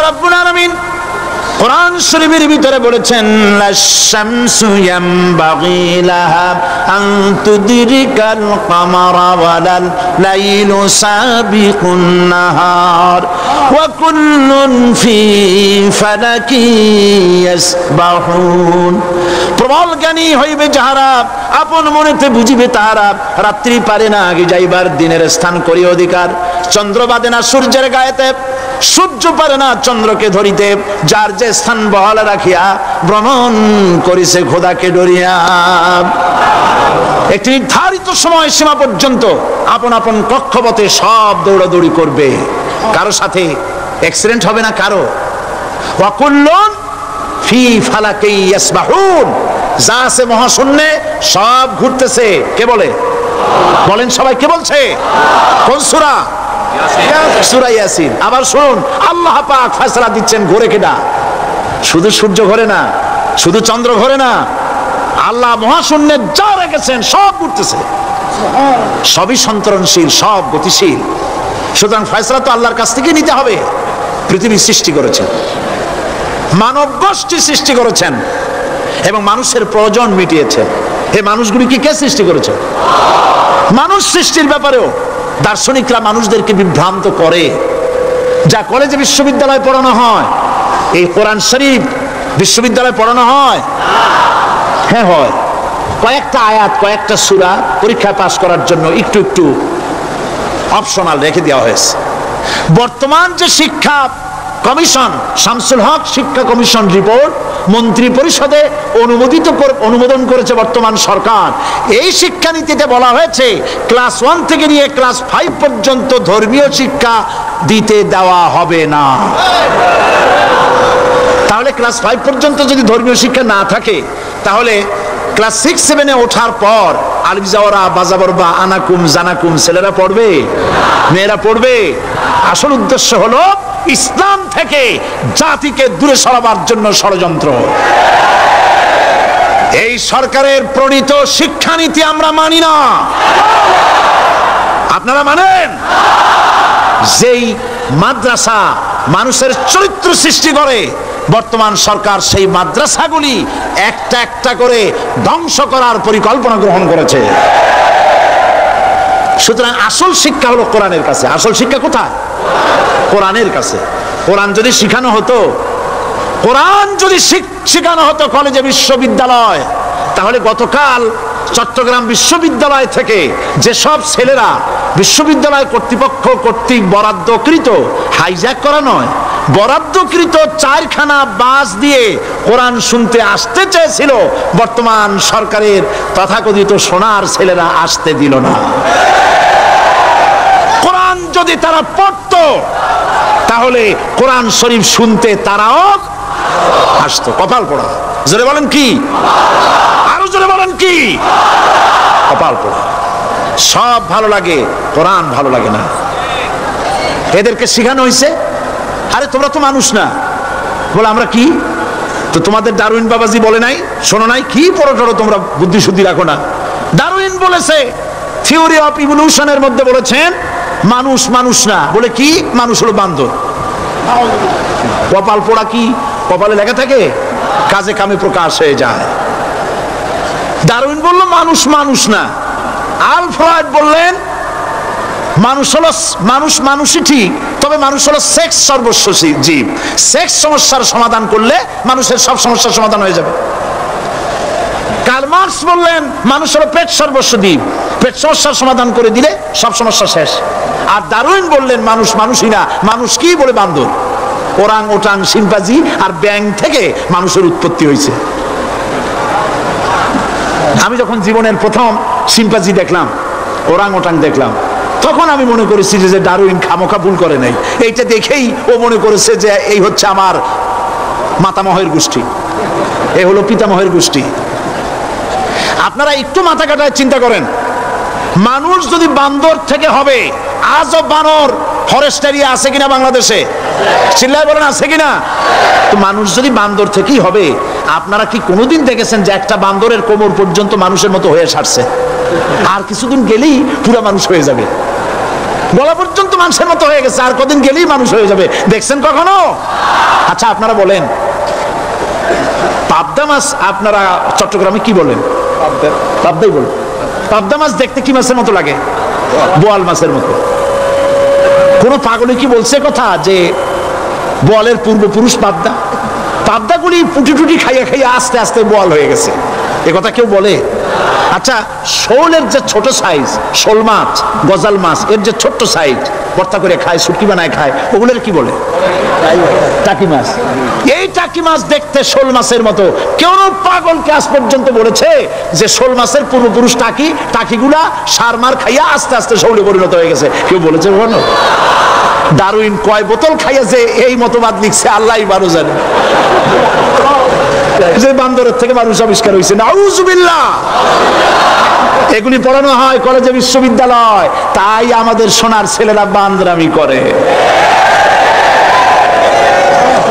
রাব্বুল আলামিন কোরআন শরীফের ভিতরে বলেছেন লাশ-শামসু ইয়ামবাগি লাহা আন তুদরিকাল কামারা ওয়ালাল লাইলু সাবিকুন নাহার ওয়া কুল্লুন ফি ফালাকি ইয়াসবাহুন। প্রবল জ্ঞানী হইবে যাহারা, আপন মনেতে বুঝিবে তাহারা, রাত্রি পারে না আগে যাইবার, দিনের স্থান করি অধিকার। চন্দ্র বাদে না সূর্যের গায়েতে, সূর্য পারে না চন্দ্রকে ধরিতে, যার যে স্থান বহাল রাখিয়া ভ্রমণ করিছে খোদাকে ডরিয়া। একটি নির্ধারিত সময় সীমা পর্যন্ত আপন আপন কক্ষপথে সব দৌড়াদৌড়ি করবে, কারো সাথে অ্যাক্সিডেন্ট হবে না কারো। ওয়া কুল্লুন ফি ফালাকি ইয়াসবাহুন, যা আছে মহাশূন্যে সব ঘুরতেছে। কে বলে? বলেন সবাই, কে বলছে? কোন সূরা? সূরা ইয়াসিন। আবার শুনুন, আল্লাহ পাক ফয়সালা দিচ্ছেন ঘোরে কেডা? শুধু সূর্য ঘোরে না, শুধু চন্দ্র ঘোরে না, আল্লাহ মহাশূন্যে যা রেখেছেন সব ঘুরতেছে, সবই সন্তরণশীল, সব গতিশীল। সুতরাং ফয়সালা তো আল্লাহর কাছ থেকে নিতে হবে। পৃথিবী সৃষ্টি করেছেন, মানব গোষ্ঠী সৃষ্টি করেছেন এবং মানুষের প্রয়োজন মিটিয়েছেন। এই মানুষগুলিকে কে সৃষ্টি করেছে? মানুষ সৃষ্টির ব্যাপারেও দার্শনিকরা মানুষদেরকে বিভ্রান্ত করে। যা কলেজে বিশ্ববিদ্যালয়ে পড়ানো হয়, এই কোরআন শরীফ বিশ্ববিদ্যালয়ে পড়ানো হয়? হ্যাঁ হয়। কয়েকটা আয়াত, কয়েকটা সূরা পরীক্ষায় পাস করার জন্য একটু একটু অপশনাল রেখে দেওয়া হয়েছে। বর্তমান যে শিক্ষা কমিশন, শামসুল হক শিক্ষা কমিশন রিপোর্ট মন্ত্রী পরিষদে অনুমোদন করেছে বর্তমান সরকার। এই শিক্ষানীতিতে বলা হয়েছে ক্লাস 1 থেকে নিয়ে ক্লাস 5 পর্যন্ত ধর্মীয় শিক্ষা দিতে দেওয়া হবে না। তাহলে ক্লাস 5 পর্যন্ত যদি ধর্মীয় শিক্ষা না থাকে, তাহলে ক্লাস 6-7-এ ওঠার পর আলিফ জাওরা বাজাবর বা আনাকুম জানাকুম ছেলেরা পড়বে? মেয়েরা পড়বে? আসল উদ্দেশ্য হলো ইসলাম থেকে জাতিকে দূরে সরাবার জন্য ষড়যন্ত্র। এই সরকারের প্রণীত শিক্ষানীতি আমরা মানি না। আপনারা মানেন? যেই মাদ্রাসা মানুষের চরিত্র সৃষ্টি করে, বর্তমান সরকার সেই মাদ্রাসাগুলি একটা একটা করে ধ্বংস করার পরিকল্পনা গ্রহণ করেছে। সুতরাং আসল শিক্ষা হলো কোরআনের কাছে। আসল শিক্ষা কোথায়? কোরআনের কাছে। কোরআন যদি শেখানো হতো, কোরআন যদি শেখানো হতো কলেজে বিশ্ববিদ্যালয়, তাহলে গতকাল চট্টগ্রাম বিশ্ববিদ্যালয় থেকে যেসব ছেলেরা বিশ্ববিদ্যালয় কর্তৃপক্ষ কর্তৃক বরাদ্দকৃত, হাইজ্যাক করা নয়, বরাদ্দকৃত 4খানা বাস দিয়ে কোরআন শুনতে আসতে চেয়েছিল, বর্তমান সরকারের তথাকথিত সোনার ছেলেরা আসতে দিল না। কোরআন যদি তারা পড়তো, তাহলে কোরআন শরীফ শুনতে তারাও আসতো। কপাল পোড়া। জোরে বলেন কি? আরো জোরে বলেন কি? কপাল পোড়া। সব ভালো লাগে, কোরআন ভালো লাগে না। এদেরকে শেখানো হয়েছে, আরে তোমরা তো মানুষ না। বলে আমরা কি? তো তোমাদের ডারউইন বাবাজি বলে নাই, শোনো নাই? কি পড়ো টড়ো তোমরা, বুদ্ধি শুদ্ধি রাখো না। ডারউইন বলেছে, থিওরি অফ ইভলিউশনের মধ্যে বলেছেন মানুষ মানুষ না। বলে কি? মানুষ হলো বান্দর। কপাল পোড়া। কি কপালে লেখা থাকে? কাজে কামে প্রকাশ হয়ে যায়। ডারউইন বলল মানুষ মানুষ না। আলফ্রেড বললেন মানুষ হলো মানুষই ঠিক, তবে মানুষ হলো সেক্স সর্বস্ব জীব। সেক্স সমস্যার সমাধান করলে মানুষের সব সমস্যার সমাধান হয়ে যাবে। কার্ল মার্কস বললেন মানুষ হলো পেট সর্বস্ব জীব, পেট সমস্যার সমাধান করে দিলে সব সমস্যা শেষ। আর ডারউইন বললেন মানুষ মানুষই না, মানুষ কি? বলে বান্দর। ওরাং ওটাং শিম্পাজি আর ব্যাং থেকে মানুষের উৎপত্তি হয়েছে। আমি যখন জীবনের প্রথম শিম্পাজি দেখলাম, ওরাং ওটাং দেখলাম, তখন আমি মনে করেছি যে ডারউইন খামোখা ভুল করে নাই। এইটা দেখেই ও মনে করেছে যে এই হচ্ছে আমার মাতামহের গোষ্ঠী, এই হলো পিতামহের গোষ্ঠী। আপনারা একটু মাথা কাটায় চিন্তা করেন, মানুষ যদি বান্দর থেকে হবে, আজও বানর ফরেস্ট এরিয়া আছে কিনা বাংলাদেশে? চিল্লায় বলেন আছে কিনা? তো মানুষ যদি বান্দর থেকেই হবে, আপনারা কি কোনোদিন দেখেছেন যে একটা বান্দরের কোমর পর্যন্ত মানুষের মতো হয়ে সারছে? আর কিছুদিন গেলেই পুরো মানুষ হয়ে যাবে। গলা পর্যন্ত মানুষের মতো হয়ে গেছে, আর কদিন গেলেই মানুষ হয়ে যাবে। দেখছেন কখনো? আচ্ছা আপনারা বলেন, পাবদা মাছ আপনারা চট্টগ্রামে কি বলেন? পাবদাই বলেন। পাবদা মাছ দেখতে কি মাছের মতো লাগে? বোয়াল মাছের মতো। কোন পাগলে কি বলছে কথা যে বোয়ালের পূর্বপুরুষ পাবদা? পাবদাগুলি পুটি টুটি খাইয়া খাইয়া আস্তে আস্তে বোয়াল হয়ে গেছে, এ কথা কেউ বলে? আচ্ছা শোলের যে ছোট সাইজ, শোল মাছ, গজাল মাছ, এর যে ছোট্ট সাইজ ভর্তা করে খায়, শুটকি বানায় খায়, ওগুলোর কি বলে? টাকি মাছ। এই টাকি মাছ দেখতে শোল মাছের মতো। কেউ পাগলকে আজ পর্যন্ত বলেছে যে শোল মাছের পূর্বপুরুষ টাকি, টাকিগুলা সার মার খাইয়া আস্তে আস্তে শোলে পরিণত হয়ে গেছে? কেউ বলেছে কখনো? ডারউইন কয় বোতল খাইয়া যে এই মতবাদ লিখছে আল্লাহই ভালো জানে। যে বান্দরের থেকে মানুষ আবিষ্কার হয়েছে, নাউজুবিল্লাহ। এগুলি পড়ানো হয় কলেজে, বিশ্ববিদ্যালয়, তাই আমাদের সোনার ছেলেরা বান্দরামি করে।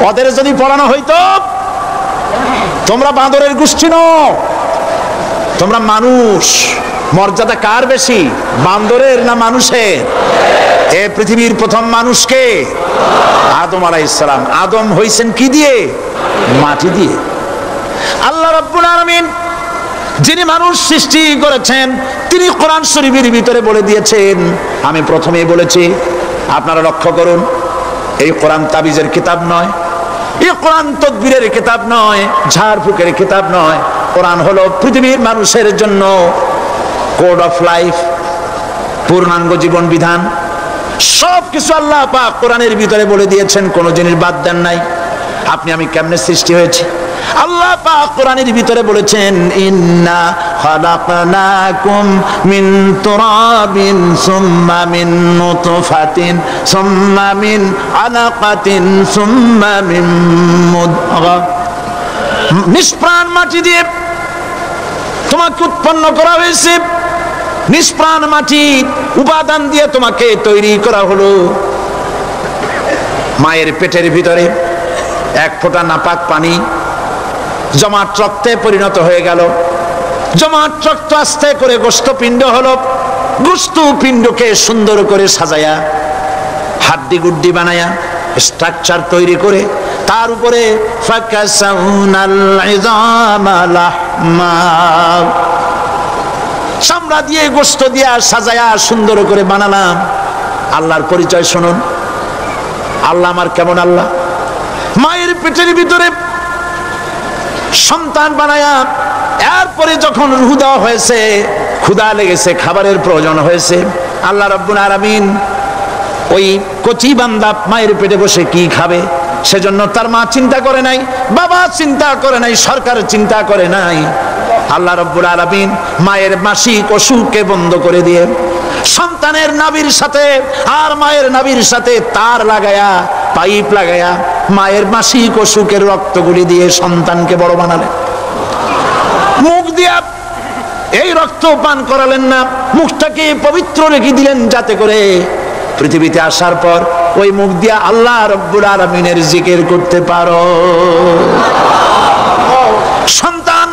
ওদের যদি পড়ানো হইতো তোমরা বান্দরের গোষ্ঠী নও, তোমরা মানুষ। মর্যাদা কার বেশি, বান্দরের না মানুষের? এ পৃথিবীর প্রথম মানুষকে আদম আলাইহিস সালাম। আদম হইছেন কি দিয়ে? মাটি দিয়ে। আল্লাহ রাব্বুল আলামিন যিনি মানুষ সৃষ্টি করেছেন, তিনি কোরআন শরীফের ভিতরে বলে দিয়েছেন। আমি প্রথমেই বলেছি, আপনারা লক্ষ্য করুন, এই কোরআন তাবিজের কিতাব নয়, এই কোরআন তদবিরের কিতাব নয়, ঝাড়ফুঁকের কিতাব নয়। কোরআন হলো পৃথিবীর মানুষের জন্য কোড অফ লাইফ, পূর্ণাঙ্গ জীবন বিধান। সবকিছু আল্লাহ পাক কোরআনের ভিতরে বলে দিয়েছেন, কোনো জিনিস বাদ দেন নাই। আপনি আমি কেমনে সৃষ্টি হয়েছি আল্লাহ পাক কোরআনের ভিতরে বলেছেন, ইন্না খালাকনাকুম মিন তুরাবিন সুম্মা মিন নুতফাতিন সুম্মা মিন আলাকাতিন সুম্মা মিন মুদগা। নিষ্প্রাণ মাটি দিয়ে তোমাকে উৎপন্ন করা হয়েছে, নিষ্প্রাণ মাটি উপাদান দিয়ে তোমাকে তৈরি করা হলো। মায়ের পেটের ভিতরে এক ফোঁটা নাপাক পানি জমাট রক্তে পরিণত হয়ে গেল, জমাট রক্ত আস্তে করে গোশতপিণ্ড হলো, গোশতপিণ্ডকে সুন্দর করে সাজায়া হাড্ডি গুড্ডি বানায়া স্ট্রাকচার তৈরি করে তার উপরে চামড়া দিয়ে গোশত দিয়া সাজায়া সুন্দর করে বানালাম। আল্লাহর পরিচয় শুনুন, আল্লাহ আমার কেমন আল্লাহ। মায়ের পেটের ভিতরে সন্তান বানায়া এরপরে যখন রূহ দেওয়া হয়েছে, ক্ষুধা লেগেছে, খাবারের প্রয়োজন হয়েছে, আল্লাহ রাব্বুল আলামিন ওই কচি বান্দা মায়ের পেটে বসে কি খাবে, সেজন্য তার মা চিন্তা করে নাই, বাবা চিন্তা করে নাই, সরকার চিন্তা করে নাই। আল্লাহ রাব্বুল আলামিন মায়ের মাসিক অসুখকে বন্ধ করে দিয়ে সন্তানের নাভির সাথে আর মায়ের নাভির সাথে তার লাগায়া, পাইপ লাগায়া মায়ের মাসিক অসুখের রক্তগুলি দিয়ে সন্তানকে বড় বানালেন। মুখ দিয়া এই রক্ত পান করালেন না, মুখটাকে পবিত্র রেখে দিলেন যাতে করে পৃথিবীতে আসার পর ওই মুখ দিয়া আল্লাহ রাব্বুল আলামিনের জিকির করতে পারো। সন্তান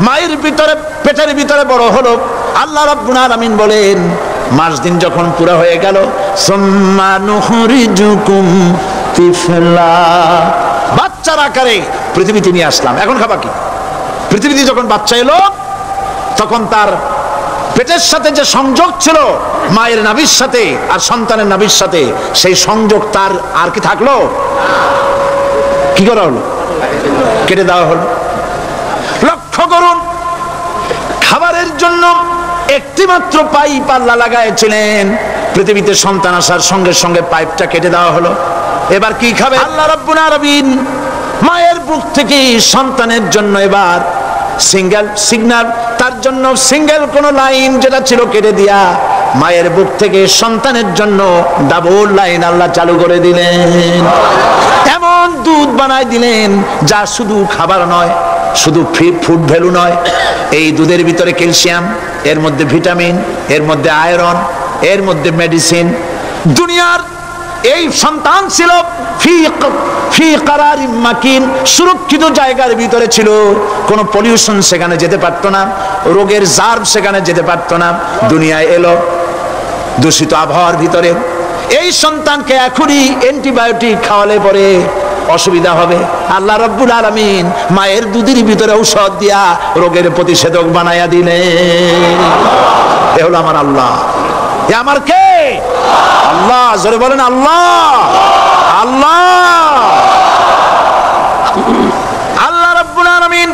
মায়ের ভিতরে পেটের ভিতরে বড় হলো, আল্লাহ রাব্বুল আলামিন বলেন মাস দিন যখন পুরা হয়ে গেল, সুম্মা নুখরিজুকুম তিফলা, বাচ্চার আকারে পৃথিবীতে নিয়ে আসলাম। এখন খাবা কি? পৃথিবীতে যখন বাচ্চা এলো তখন তার পেটের সাথে যে সংযোগ ছিল মায়ের নাভির সাথে আর সন্তানের নাভির সাথে, সেই সংযোগ তার আর কি থাকলো? কি করা হলো? কেটে দেওয়া হলো। লক্ষ্য করুন, খাবারের জন্য একটি মাত্র পাইপ আল্লাহ লাগাইছিলেন, পৃথিবীতে সন্তান আসার সঙ্গে সঙ্গে পাইপটা কেটে দেওয়া হলো। এবার কি খাবে? আল্লাহ রাব্বুল আলামিন মায়ের বুক থেকে সন্তানের জন্য এবার সিঙ্গেল সিগন্যাল, তার জন্য সিঙ্গেল কোন লাইন যেটা ছিল কেটে দিয়া মায়ের বুক থেকে সন্তানের জন্য ডাবল লাইন আল্লাহ চালু করে দিলেন। এমন দুধ বানাই দিলেন যা শুধু খাবার নয়, শুধু ফুড ভ্যালু নয়, এই দুধের ভিতরে ক্যালসিয়াম, এর মধ্যে ভিটামিন, এর মধ্যে আয়রন, এর মধ্যে মেডিসিন। দুনিয়ার এই সন্তান ছিল ফি কারারিম মাকিন, সুরক্ষিত জায়গার ভিতরে ছিল, কোনো পলিউশন সেখানে যেতে পারতো না, রোগের জার্ম সেখানে যেতে পারতো না। দুনিয়ায় এলো, দূষিত আবহাওয়ার ভিতরে এই সন্তানকে এখনই অ্যান্টিবায়োটিক খাওয়ালে পরে অসুবিধা হবে। আল্লাহ রাব্বুল আলামিন মায়ের দুধের ভিতরে ঔষধ দিয়া রোগের প্রতিষেধক বানায়া দিলেন। এ হলো আমার আল্লাহ। এ আমার কে? আল্লাহ। জোরে বলেন আল্লাহ। আল্লাহ আল্লাহ রাব্বুল আলামিন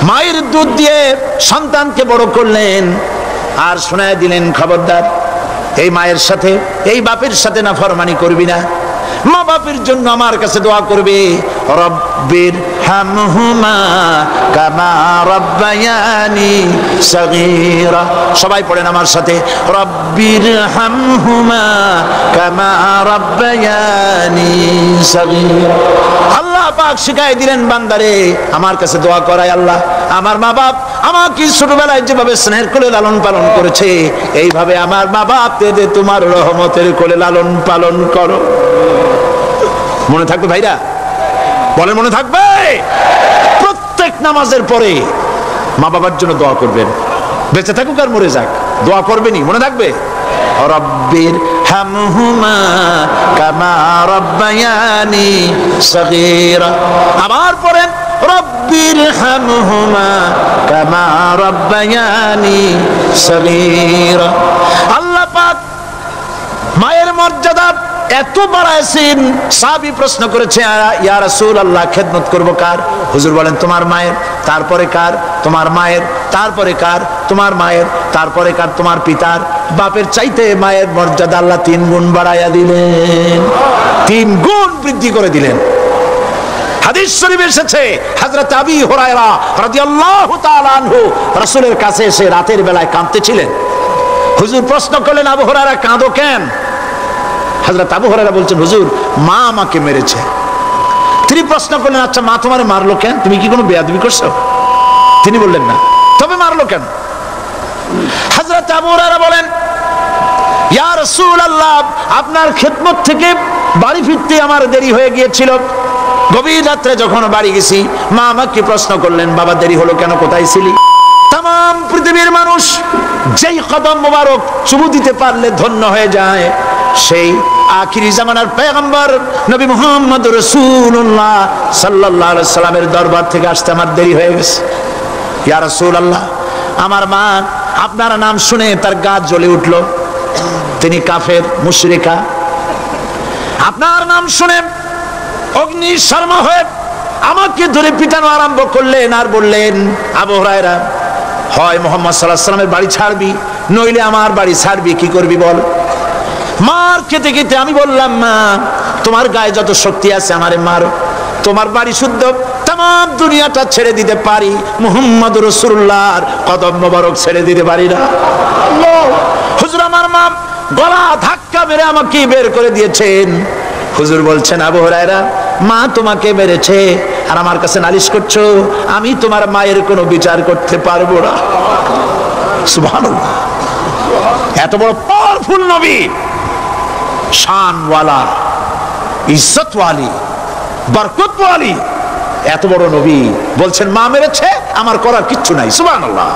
মায়ের দুধ দিয়ে সন্তানকে বড় করলেন আর শোনায় দিলেন, খবরদার এই মায়ের সাথে এই বাপের সাথে নাফরমানি করবি না। মা বাপের জন্য আমার কাছে দোয়া করবে, রব্বির হামহুমা কামা রাব্বায়ানি সাগীরা। সবাই পড়েন আমার সাথে, রব্বির হামহুমা কামা রাব্বায়ানি সাগীরা। আল্লাহ পাক শিখাই দিলেন বান্দারে আমার কাছে দোয়া করায়, আল্লাহ আমার মা বাপ আমাকে ছোটবেলায় যেভাবে স্নেহের কোলে লালন পালন করেছে এইভাবে আমার মা বাপকে তোমার রহমতের কোলে লালন পালন করো। মনে থাকবে ভাইরা? বলেন মনে থাকবে? প্রত্যেক নামাজের পরে মা বাবার জন্য দোয়া করবেন, বেঁচে থাকুক আর মরে যাক দোয়া করবেনই। মনে থাকবে? রব্বির হামহুমা কামা রাব্বায়ানি সাগীরা। আবার পড়েন, রব্বির হামহুমা কামা রাব্বায়ানি সাগীরা। আল্লাহ পাক মায়ের মর্যাদা এত বাড়াইছেন। সাহাবী প্রশ্ন করেছে, ইয়া রাসূলুল্লাহ খেদমত করব কার? হুজুর বলেন তোমার মায়ের, তারপরে কার? তোমার মায়ের, তারপরে কার? তোমার মায়ের, তারপরে কার? তোমার পিতার। বাপের চাইতে মায়ের মর্যাদা আল্লাহ 3 গুণ বাড়াইয়া দিলেন, 3 গুণ বৃদ্ধি করে দিলেন। হাদিস শরীফে এসেছে হযরত আবী হুরায়রা রাদিয়াল্লাহু তাআলা আনহু রাসূলের কাছে এসে রাতের বেলায় কাঁদতেছিলেন। হুজুর প্রশ্ন করলেন, আবু হুরায়রা কাঁদো কেন? হযরত আবু হুরায়রা বলছেন, হুজুর মা আমাকে মেরেছে। তিনি প্রশ্ন করলেন, আচ্ছা মা তোমারে মারলো কেন? তুমি কি কোনো বেয়াদবি করছো? তিনি বললেন না। তবে মারলো কেন? হযরত আবু হুরায়রা বলেন, ইয়া রাসূলুল্লাহ আপনার খেদমত থেকে বাড়ি ফিরতে আমার দেরি হয়ে গিয়েছিল। গভীর রাত্রে যখন বাড়ি গেছি মা আমাকে প্রশ্ন করলেন, বাবা দেরি হলো কেন, কোথায় ছিলি? তাম পৃথিবীর মানুষ যেই কদম মোবারক চুমু দিতে পারলে ধন্য হয়ে যায় সেই আখিরি জামানার পয়গম্বর নবী মুহাম্মদ রাসূলুল্লাহ সাল্লাল্লাহু আলাইহি সাল্লামের দরবার থেকে আসতে আমার দেরি হয়ে গেছে। ইয়া রাসূলুল্লাহ আমার মা আপনার নাম শুনে তার গা জ্বলে উঠল। তিনি কাফের মুশরিকা। আপনার নাম শুনে অগ্নি শর্মা হয়ে আমাকে ধরে পিটানো আরম্ভ করলেন আর বললেন, আবু হুরায়রা হয় মুহাম্মদ সাল্লাল্লাহু আলাইহি সাল্লামের বাড়ি ছাড়বি নইলে আমার বাড়ি ছাড়বি, কি করবি বল? মার খেতে খেতে আমি বললাম, মা তোমার গায়ে যত শক্তি আছে আমারে মারো, তোমার বাড়ি শুদ্ধ তাম দুনিয়াটা ছেড়ে দিতে পারি, মুহাম্মদ রাসূলুল্লাহর কদম মোবারক ছেড়ে দিতে পারি না। হুজুর আমার মা গলা ধাক্কা মেরে আমাকে বের করে দিয়েছেন। হুজুর বলছেন, আবু হুরায়রা মা তোমাকে মেরেছে আর আমার কাছে নালিশ করছো, আমি তোমার মায়ের কোনো বিচার করতে পারবো না। সুবহানাল্লাহ। এত বড় পাওয়ারফুল নবী, শানওয়ালা, ইজ্জতওয়ালি, বরকতওয়ালি, এত বড় নবী বলছেন মা মেরেছে, আমার করার কিচ্ছু নাই। সুবহানাল্লাহ।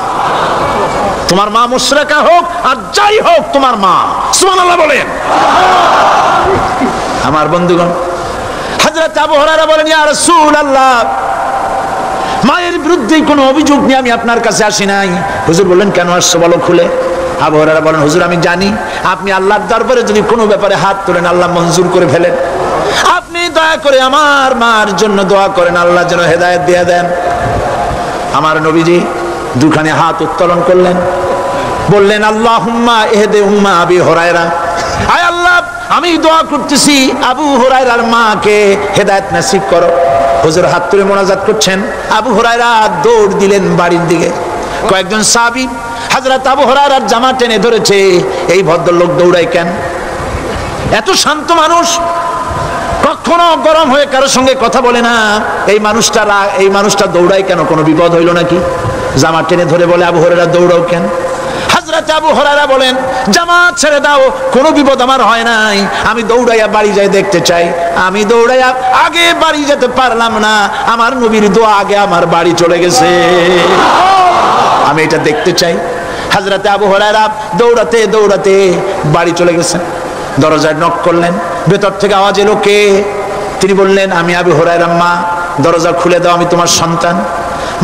তোমার মা মুশরিকা হোক আর যাই হোক তোমার মা। সুবহানাল্লাহ বলেন। আমার বন্ধুগণ, হযরত আবু হুরায়রা বলেন, ইয়া রাসূলুল্লাহ মায়ের বিরুদ্ধে কোনো অভিযোগ নিয়ে আমি আপনার কাছে আসি নাই। হুজুর বললেন, কেন আসছো বলো খুলে। আবু হুরায়রা বলেন, হুজুর আমি জানি আপনি আল্লাহর দরবারে যদি কোনো ব্যাপারে হাত তোলেন আল্লাহ মঞ্জুর করে ফেলেন। আপনি দয়া করে আমার মার জন্য দোয়া করেন, আল্লাহ যেন হেদায়েত দিয়ে দেন। আমার নবীজি দুখানে হাত উত্তোলন করলেন, বললেন, আল্লাহুম্মা ইহদি উম্মা আবি হুরায়রা। আয় আল্লাহ আমি দোয়া করতেছি আবু হুরায়রার মাকে হেদায়েত নসিব করো। হুজুর হাত তুলে মোনাজাত করছেন। আবু হুরায়রা দৌড় দিলেন বাড়ির দিকে। কয়েকজন সাহাবী হযরত আবু হুরায়রার জামা টেনে ধরেছে, এই ভদ্রলোক দৌড়ায় কেন? এত শান্ত মানুষ, কখনো গরম হয়ে কারোর সঙ্গে কথা বলে না। এই মানুষটা দৌড়ায় কেন? কোনো বিপদ হইল নাকি? জামা টেনে ধরে বলে, আবু হুরায়রা দৌড়াও কেন? হযরত আবু হুরায়রা বলেন, জামাত ছেড়ে দাও, কোনো বিপদ আমার হয় নাই, আমি দৌড়াইয়া বাড়ি যাই দেখতে চাই। আমি দৌড়াইয়া আগে বাড়ি যেতে পারলাম না, আমার নবীর দোয়া আগে আমার বাড়ি চলে গেছে, আমি এটা দেখতে চাই। হযরতে আবু হুরায়রা দৌড়াতে দৌড়াতে বাড়ি চলে গেছেন। দরজায় নক করলেন, ভেতর থেকে আওয়াজ এলো, কে? তিনি বললেন, আমি আবু হুরায়রা। মা, দরজা খুলে দাও, আমি তোমার সন্তান।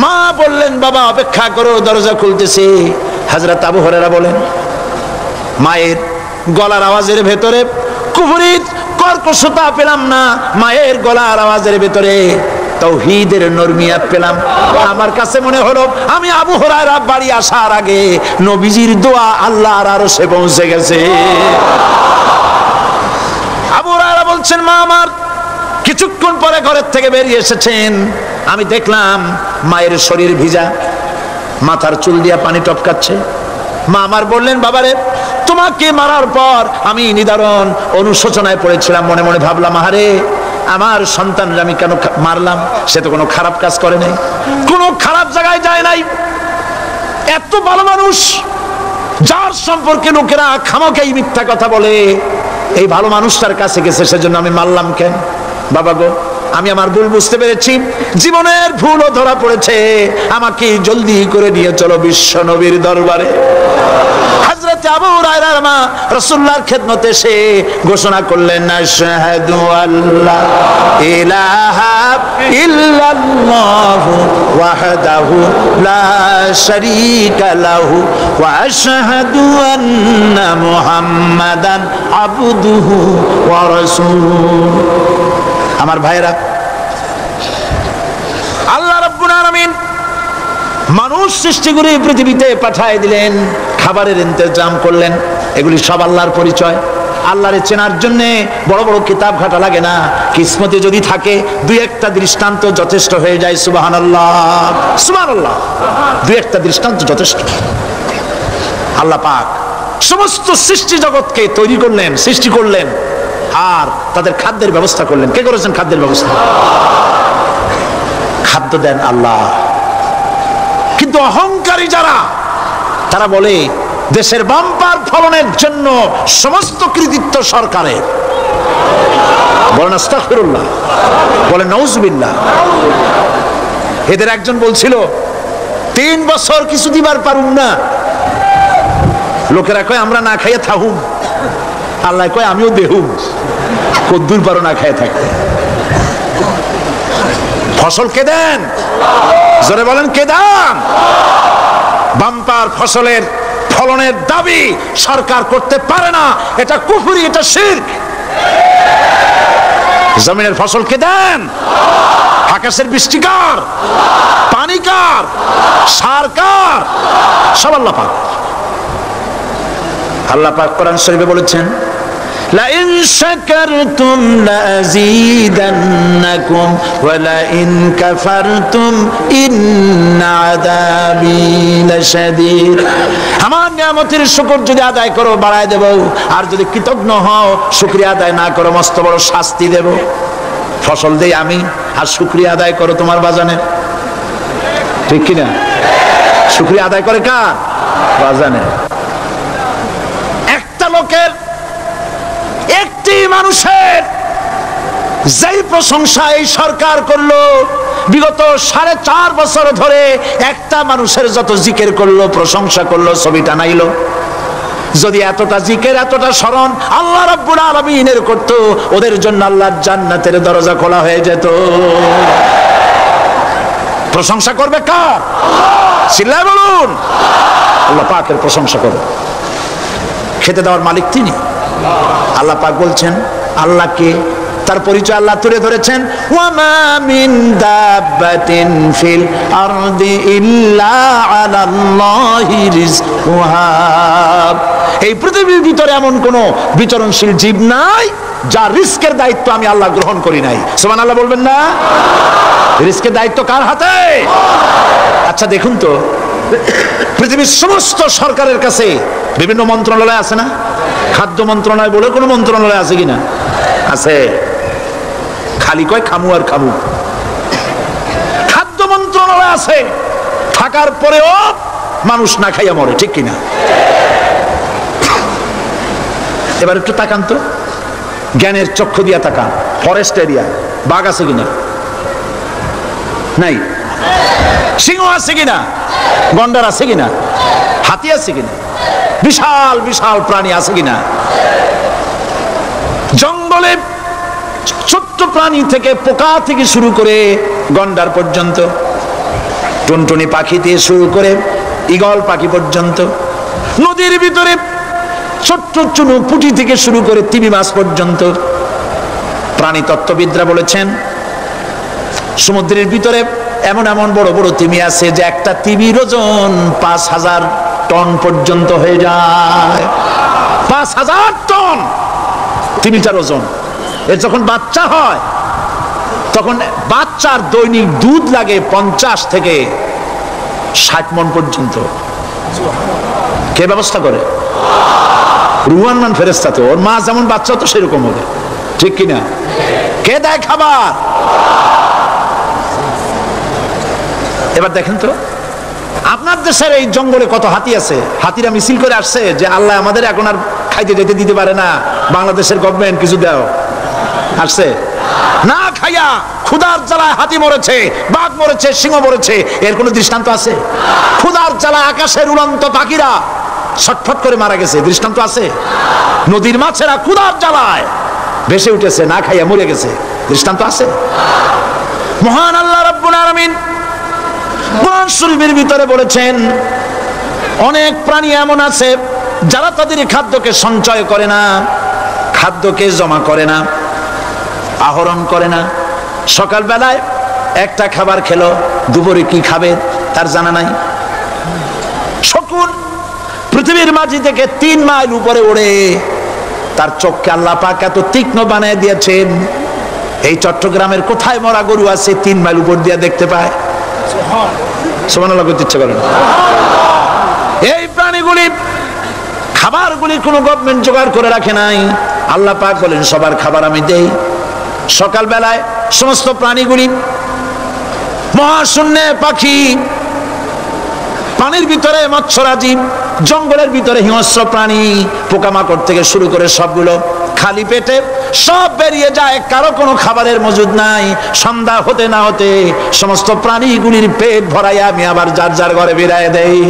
মা বললেন, বাবা অপেক্ষা করো, দরজা খুলতেছি। হযরত আবু হুরায়রা বলেন, মায়ের গলার আওয়াজের ভেতরে কুফরি কর্কশতা পেলাম না, মায়ের গলার আওয়াজের ভেতরে তাওহীদের নরমিয়াত পেলাম। আমার কাছে মনে হলো আমি আবু হুরায়রা বাড়ি আসার আগে নবীজির দোয়া আল্লাহর আরশে পৌঁছে গেছে। আবু হুরায়রা বলছেন, মা আমার কিছুক্ষণ পরে ঘরের থেকে বেরিয়ে এসেছেন, আমি দেখলাম মায়ের শরীর ভিজা, মাথার চুল দিয়া পানি টপকাচ্ছে। মা আমার বললেন, বাবারে তোমাকে মারার পর আমি নিদারুণ অনুশোচনায় পড়েছিলাম, মনে মনে ভাবলাম, আহারে আমার সন্তানরা আমি কেন মারলাম? সে তো কোনো খারাপ কাজ করে নাই, কোনো খারাপ জায়গায় যায় নাই। এত ভালো মানুষ যার সম্পর্কে লোকেরা খামোখাই মিথ্যা কথা বলে, এই ভালো মানুষটার কাছে গেছে, সেজন্য আমি মারলাম কেন? বাবা গো, আমি আমার ভুল বুঝতে পেরেছি, জীবনের ভুলও ধরা পড়েছে, আমাকে জলদি করে নিয়ে চলো বিশ্ব নবীর দরবারে। হযরত আবু হুরায়রার মা রাসূলুল্লাহর খেদমতে এসে ঘোষণা করলেন, আশহাদু আল্লা ইলাহা ইল্লাল্লাহু ওয়াহদাহু লা শারীকা লাহু ওয়া আশহাদু আন্না মুহাম্মাদান আবদুহু ওয়া রাসূলুহু। আমার ভাইরা, আল্লাহ রাব্বুল আলামিন মানুষ সৃষ্টি করে পৃথিবীতে পাঠিয়ে দিলেন, খাবারের ইন্তজাম করলেন, এগুলি সব আল্লাহর পরিচয়। আল্লাহরে চেনার জন্য বড় বড় কিতাব ঘাটা লাগে না, কিসমতে যদি থাকে দুই একটা দৃষ্টান্ত যথেষ্ট হয়ে যায়। সুবহানাল্লাহ, সুবহানাল্লাহ, দুই একটা দৃষ্টান্ত যথেষ্ট। আল্লাহ পাক সমস্ত সৃষ্টি জগৎকে তৈরি করলেন, সৃষ্টি করলেন, আর তাদের খাদ্যের ব্যবস্থা করলেন। কে করেছেন খাদ্যের ব্যবস্থা? খাদ্য দেন আল্লাহ। কিন্তু অহংকারী যারা, তারা বলে দেশের বাম্পার ফলনের জন্য সমস্ত কৃতিত্ব সরকারের। বলেন আস্তাগফিরুল্লাহ, বলেন নাউজুবিল্লাহ। এদের একজন বলছিল 3 বছর কিছু দিবার পারুম না, লোকেরা কয় আমরা না খাইয়া থাকুম, আল্লাহ কয় আমিও দেহুম, কদ্দুর পারো না খাইয়া থাকতে। ফসল কে দেন? জোরে বলেন, কে দেন? বাম্পার ফসলের ফলনের দাবি সরকার করতে পারে না, এটা কুফরি, এটা শিরক। জমিনের ফসল কে দেন? আকাশের বৃষ্টি কার? পানি কার? সার কার? সব আল্লাহ পাক। আল্লাহ পাক কোরআন শরীফে বলেছেন, لئن شكرتم لأزيدنكم ولئن كفرتم إن عذابي لشديد। আমার নিয়ামতের শুকর যদি আদায় করো বাড়ায় দেব, আর যদি কৃতজ্ঞ হও শুকরিয়া আদায় না করো মস্ত বড় শাস্তি দেব। ফসল দেই আমি, আর শুকরিয়া আদায় করো তোমার বাজানে, ঠিক কিনা? শুকরিয়া আদায় করে কার? বাজানে। একটা লোকের, একটি মানুষের যেই প্রশংসা এই সরকার করলো, বিগত 4.5 বছর ধরে একটা মানুষের যত জিকির করলো, প্রশংসা করলো, ছবি টানাইলো, যদি এতটা জিকির এতটা স্মরণ আল্লাহ রাব্বুল আলামিনের করতো, ওদের জন্য আল্লাহর জান্নাতের দরজা খোলা হয়ে যেত। প্রশংসা করবে কার? চিল্লায় বলুন, আল্লাহ পাকের প্রশংসা করবে। খেতে দেওয়ার মালিক তিনি। আল্লাহ পাক বলছেন, আল্লাহকে, তার পরিচয় আল্লাহ তুলে ধরেছেন, ওয়ামা মিন দাব্বাতিন ফিল আরদি ইল্লা আলাল্লাহি রিজকুহা। এই পৃথিবীর ভিতরে এমন কোন বিচরণশীল জীব নাই যার রিস্কের দায়িত্ব আমি আল্লাহ গ্রহণ করি নাই। সুবহানাল্লাহ বলবেন না? রিস্কের দায়িত্ব কার হাতে? আচ্ছা দেখুন তো, পৃথিবীর সমস্ত সরকারের কাছে বিভিন্ন মন্ত্রণালয় আছে না? খাদ্য মন্ত্রণালয় বলে কোনো মন্ত্রণালয় আছে কিনা? আছে। খালি কয় খামু আর খামু। খাদ্য মন্ত্রণালয় আছে, থাকার পরেও মানুষ না খাইয়া মরে, ঠিক কিনা? এবার একটু তাকান তো, জ্ঞানের চক্ষু দিয়া তাকান, ফরেস্ট এরিয়া, বাঘ আছে কিনা? নাই। সিংহ আছে কিনা, গন্ডার আছে কিনা, হাতি আছে কিনা, বিশাল বিশাল প্রাণী আছে কিনা। জঙ্গলে ছোট্ট প্রাণী থেকে পোকা থেকে শুরু করে গন্ডার পর্যন্ত, টুনটুনি পাখি দিয়ে শুরু করে ঈগল পাখি পর্যন্ত, নদীর ভিতরে ছোট্ট চুনো পুঁটি থেকে শুরু করে তিমি মাছ পর্যন্ত। প্রাণী তত্ত্ববিদরা বলেছেন সমুদ্রের ভিতরে এমন এমন বড় বড় তিমি আছে যে একটা তিমির ওজন 5000 টন পর্যন্ত হয়ে যায়। 5000 টন তিমিটার ওজন। এর যখন বাচ্চা হয় তখন বাচ্চার দৈনিক দুধ লাগে 50 থেকে 60 মণ পর্যন্ত। কে ব্যবস্থা করে? রুহান মান ফেরেশতা। তো ওর মা যেমন বাচ্চা তো সেরকম হবে, ঠিক কিনা? কে দেয় খাবার? এবার দেখেন তো আপনার দেশের এই জঙ্গলে কত হাতি আছে। হাতিরা মিছিল করে আসছে যে আল্লাহ আমাদের এখন আর খাইতে যেতে দিতে পারে না, বাংলাদেশের গভর্নমেন্ট কিছু দাও। আসছে না, খাইয়া ক্ষুধার জ্বালায় হাতি মরেছে, বাঘ মরেছে, সিংহ মরেছে। এর কোনো দৃষ্টান্ত আছে? ক্ষুধার জ্বালায় আকাশের উড়ন্ত পাখিরা ছটফট করে মারা গেছে, দৃষ্টান্ত আছে? নদীর মাছেরা ক্ষুধার জ্বালায় ভেসে উঠেছে, না খাইয়া মরে গেছে, দৃষ্টান্ত আছে? মহান আল্লাহ রাব্বুল আলামিন কোরআন শরীফের ভিতরে বলেছেন অনেক প্রাণী এমন আছে যারা তাদের খাদ্যকে সঞ্চয় করে না, খাদ্যকে জমা করে না, আহরণ করে না। সকাল বেলায় একটা খাবার খেলো, দুপুরে কি খাবে তার জানা নাই। শকুন পৃথিবীর মাঝি থেকে 3 মাইল উপরে ওড়ে, তার চোখকে আল্লাহ পাক এত তীক্ষ্ণ বানিয়ে দিয়েছেন। এই চট্টগ্রামের কোথায় মরা গরু আছে 3 মাইল উপর দিয়ে দেখতে পায়? সুবহানাল্লাহ করতে ইচ্ছা করে না। এই প্রাণীগুলি খাবারগুলি কোনো গভর্নমেন্ট জোগাড় করে রাখে নাই। আল্লাহ পাক বলেন সবার খাবার আমি দেই। সকাল বেলায় সমস্ত প্রাণীগুলি, মহাশূন্যে পাখি, পানির ভিতরে মৎস্যরাজি, জঙ্গলের ভিতরে হিংস্র প্রাণী, পোকামাকড় থেকে শুরু করে সবগুলো খালি পেটে সব বেরিয়ে যায়, কারো কোনো খাবারের মজুদ নাই। সন্ধ্যা হতে না হতে সমস্ত প্রাণীগুলির পেট ভরাইয়া আমি আবার যার যার ঘরে বেরিয়ে দেই।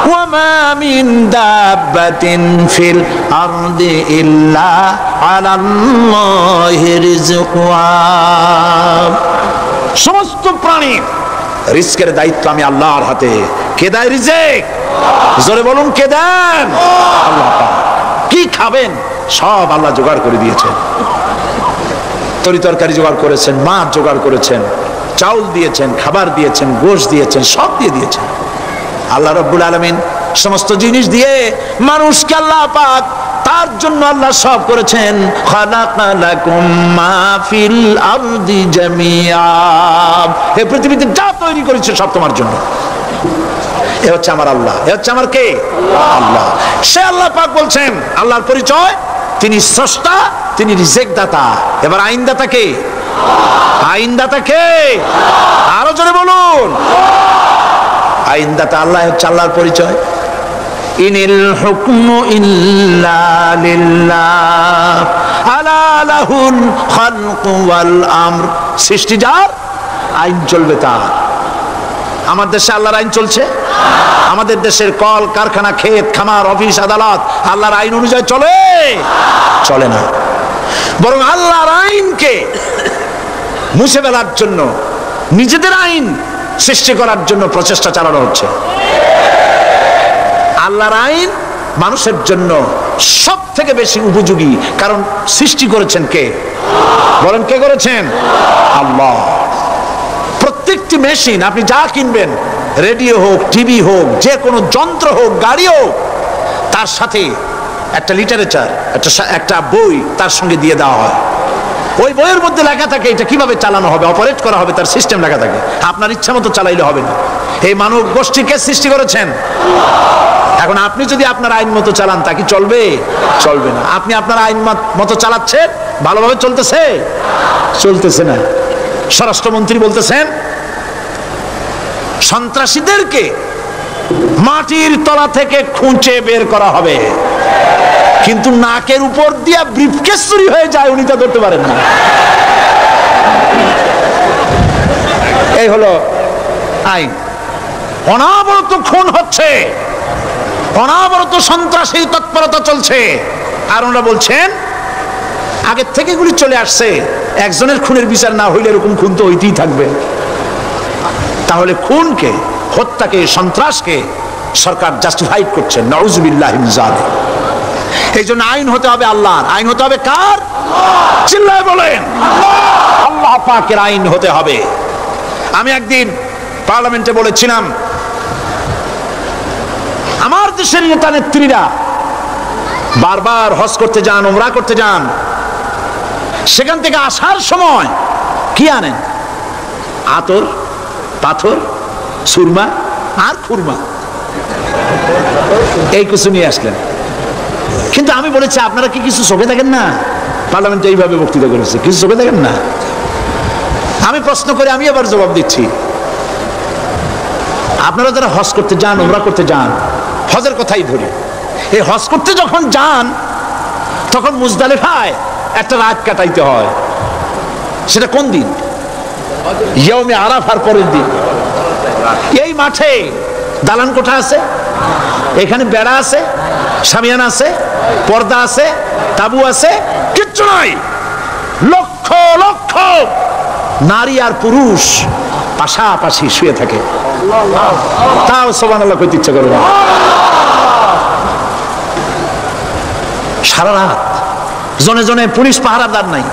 ওয়ামা মিন দাব্বাতিন ফিল আরদি ইল্লা আলাল্লাহি রিজকুহা। সমস্ত প্রাণী রিজকের দায়িত্ব আমি আল্লাহর হাতে। কে দেয় রিজেক? জোরে বলুন, কে দেন? আল্লাহ পাক। কি খাবেন সব আল্লাহ জোগাড় করে দিয়েছেন। তরি তরকারি জোগাড় করেছেন, মাছ জোগাড় করেছেন, চাউল দিয়েছেন, খাবার দিয়েছেন, গোশত দিয়েছেন, সব দিয়ে দিয়েছেন। আল্লাহ রাব্বুল আলামিন সমস্ত জিনিস দিয়ে মানুষকে আল্লাহ পাক তার জন্য আল্লাহ সব করেছেন। খালাকালাকুম মা ফিল আরদি জামিআ। এই পৃথিবীতে যা তৈরি করেছে সব তোমার জন্য। এ হচ্ছে আমার আল্লাহ। এ হচ্ছে আমার কে? আল্লাহ। সে আল্লাহ পাক বলছেন, আল্লাহর পরিচয় তিনি স্রষ্টা, তিনি রিজেক দাতা। এবার আইনদাতা কে? আইনদাতা কে? আরো জোরে বলুন। আইনদাতা আল্লাহ হচ্ছে আল্লাহর পরিচয়। ইনিল হুকমু ইল্লা লিল্লাহ আলা লাহুল খালকু ওয়াল আমর। সৃষ্টি যার, আইন চলবে তার। আমার দেশে আল্লাহর আইন চলছে? আমাদের দেশের কল কারখানা, ক্ষেত খামার, অফিস আদালত আল্লাহর আইন অনুযায়ী চলে? চলে না। বরং আল্লাহর আইনকে মুছে ফেলার জন্য, নিজেদের আইন সৃষ্টি করার জন্য প্রচেষ্টা চালানো হচ্ছে। আল্লাহর আইন মানুষের জন্য সব থেকে বেশি উপযোগী, কারণ সৃষ্টি করেছেন কে? বলেন, কে করেছেন? আল্লাহ। প্রত্যেকটি মেশিন আপনি যা কিনবেন, রেডিও হোক, টিভি হোক, যে কোনো যন্ত্র হোক, গাড়ি হোক, তার সাথে একটা লিটারেচার, একটা বই তার সঙ্গে দিয়ে দেওয়া হয়। ওই বইয়ের মধ্যে লেখা থাকে এটা কিভাবে চালানো হবে, অপারেট করা হবে, তার সিস্টেম লেখা থাকে। আপনার ইচ্ছা মতো চালাইলে হবে না। এই মানব গোষ্ঠীকে সৃষ্টি করেছেন। এখন আপনি যদি আপনার আইন মতো চালান, তা কি চলবে? চলবে না। আপনি আপনার আইন মতো চালাচ্ছেন, ভালোভাবে চলতেছে? চলতেছে না। স্বরাষ্ট্রমন্ত্রী বলতেছেন সন্ত্রাসীদেরকে মাটির তলা থেকে খুঁজে বের করা হবে, কিন্তু নাকের উপর দিয়ে ব্রিফকেস চুরি হয়ে যায়, উনি তা ধরতে পারেন না। এই হলো আইন। অনাবরত খুন হচ্ছে, অনাবরত সন্ত্রাসী তৎপরতা চলছে, আর ওনারা বলছেন আগের থেকে এগুলি চলে আসছে, একজনের খুনের বিচার না হইলে এরকম খুন তো হইতেই থাকবে। তাহলে খুনকে, হত্যাকে, সন্ত্রাসকে সরকার জাস্টিফাইড করছে। নাউজুবিল্লাহি মিন যালিক। এই জন্য আইন হতে হবে আল্লাহর। আইন হতে হবে কার? চিল্লায় বলেন আল্লাহ পাকের আইন হতে হবে। আমি একদিন পার্লামেন্টে বলেছিলাম, আমার দেশের নেতা নেত্রীরা বারবার হজ করতে যান, উমরা করতে যান, সেখান থেকে আসার সময় কি আনেন? আতর, পাথর, সুরমা আর খুরমা, এই কিছু নিয়ে আসলেন। কিন্তু আমি বলেছি আপনারা কি কিছু চোখে দেখেন না? পার্লামেন্টে এইভাবে বক্তৃতা করেছে, কিছু চোখে দেখেন না? আমি প্রশ্ন করে আমি আবার জবাব দিচ্ছি, আপনারা যারা হজ করতে যান, উমরা করতে যান, হজের কথাই ধরি, এই হজ করতে যখন যান তখন মুজদালিফায় একটা রাত কাটাইতে হয়। সেটা কোন দিন? ইয়ৌমে আরাফার পরের দিন। এই মাঠে দালান কোঠা আছে, এখানে বেড়া আছে, শামিয়ানা আছে, পর্দা আছে, তাবু আছে, কিচ্ছু নাই। লক্ষ লক্ষ নারী আর পুরুষ পাশাপাশি শুয়ে থাকে, তাও সুবহানাল্লাহ কইতে ইচ্ছা করে না। সারা রাত জনে জনে পুলিশ পাহারাদার নাই।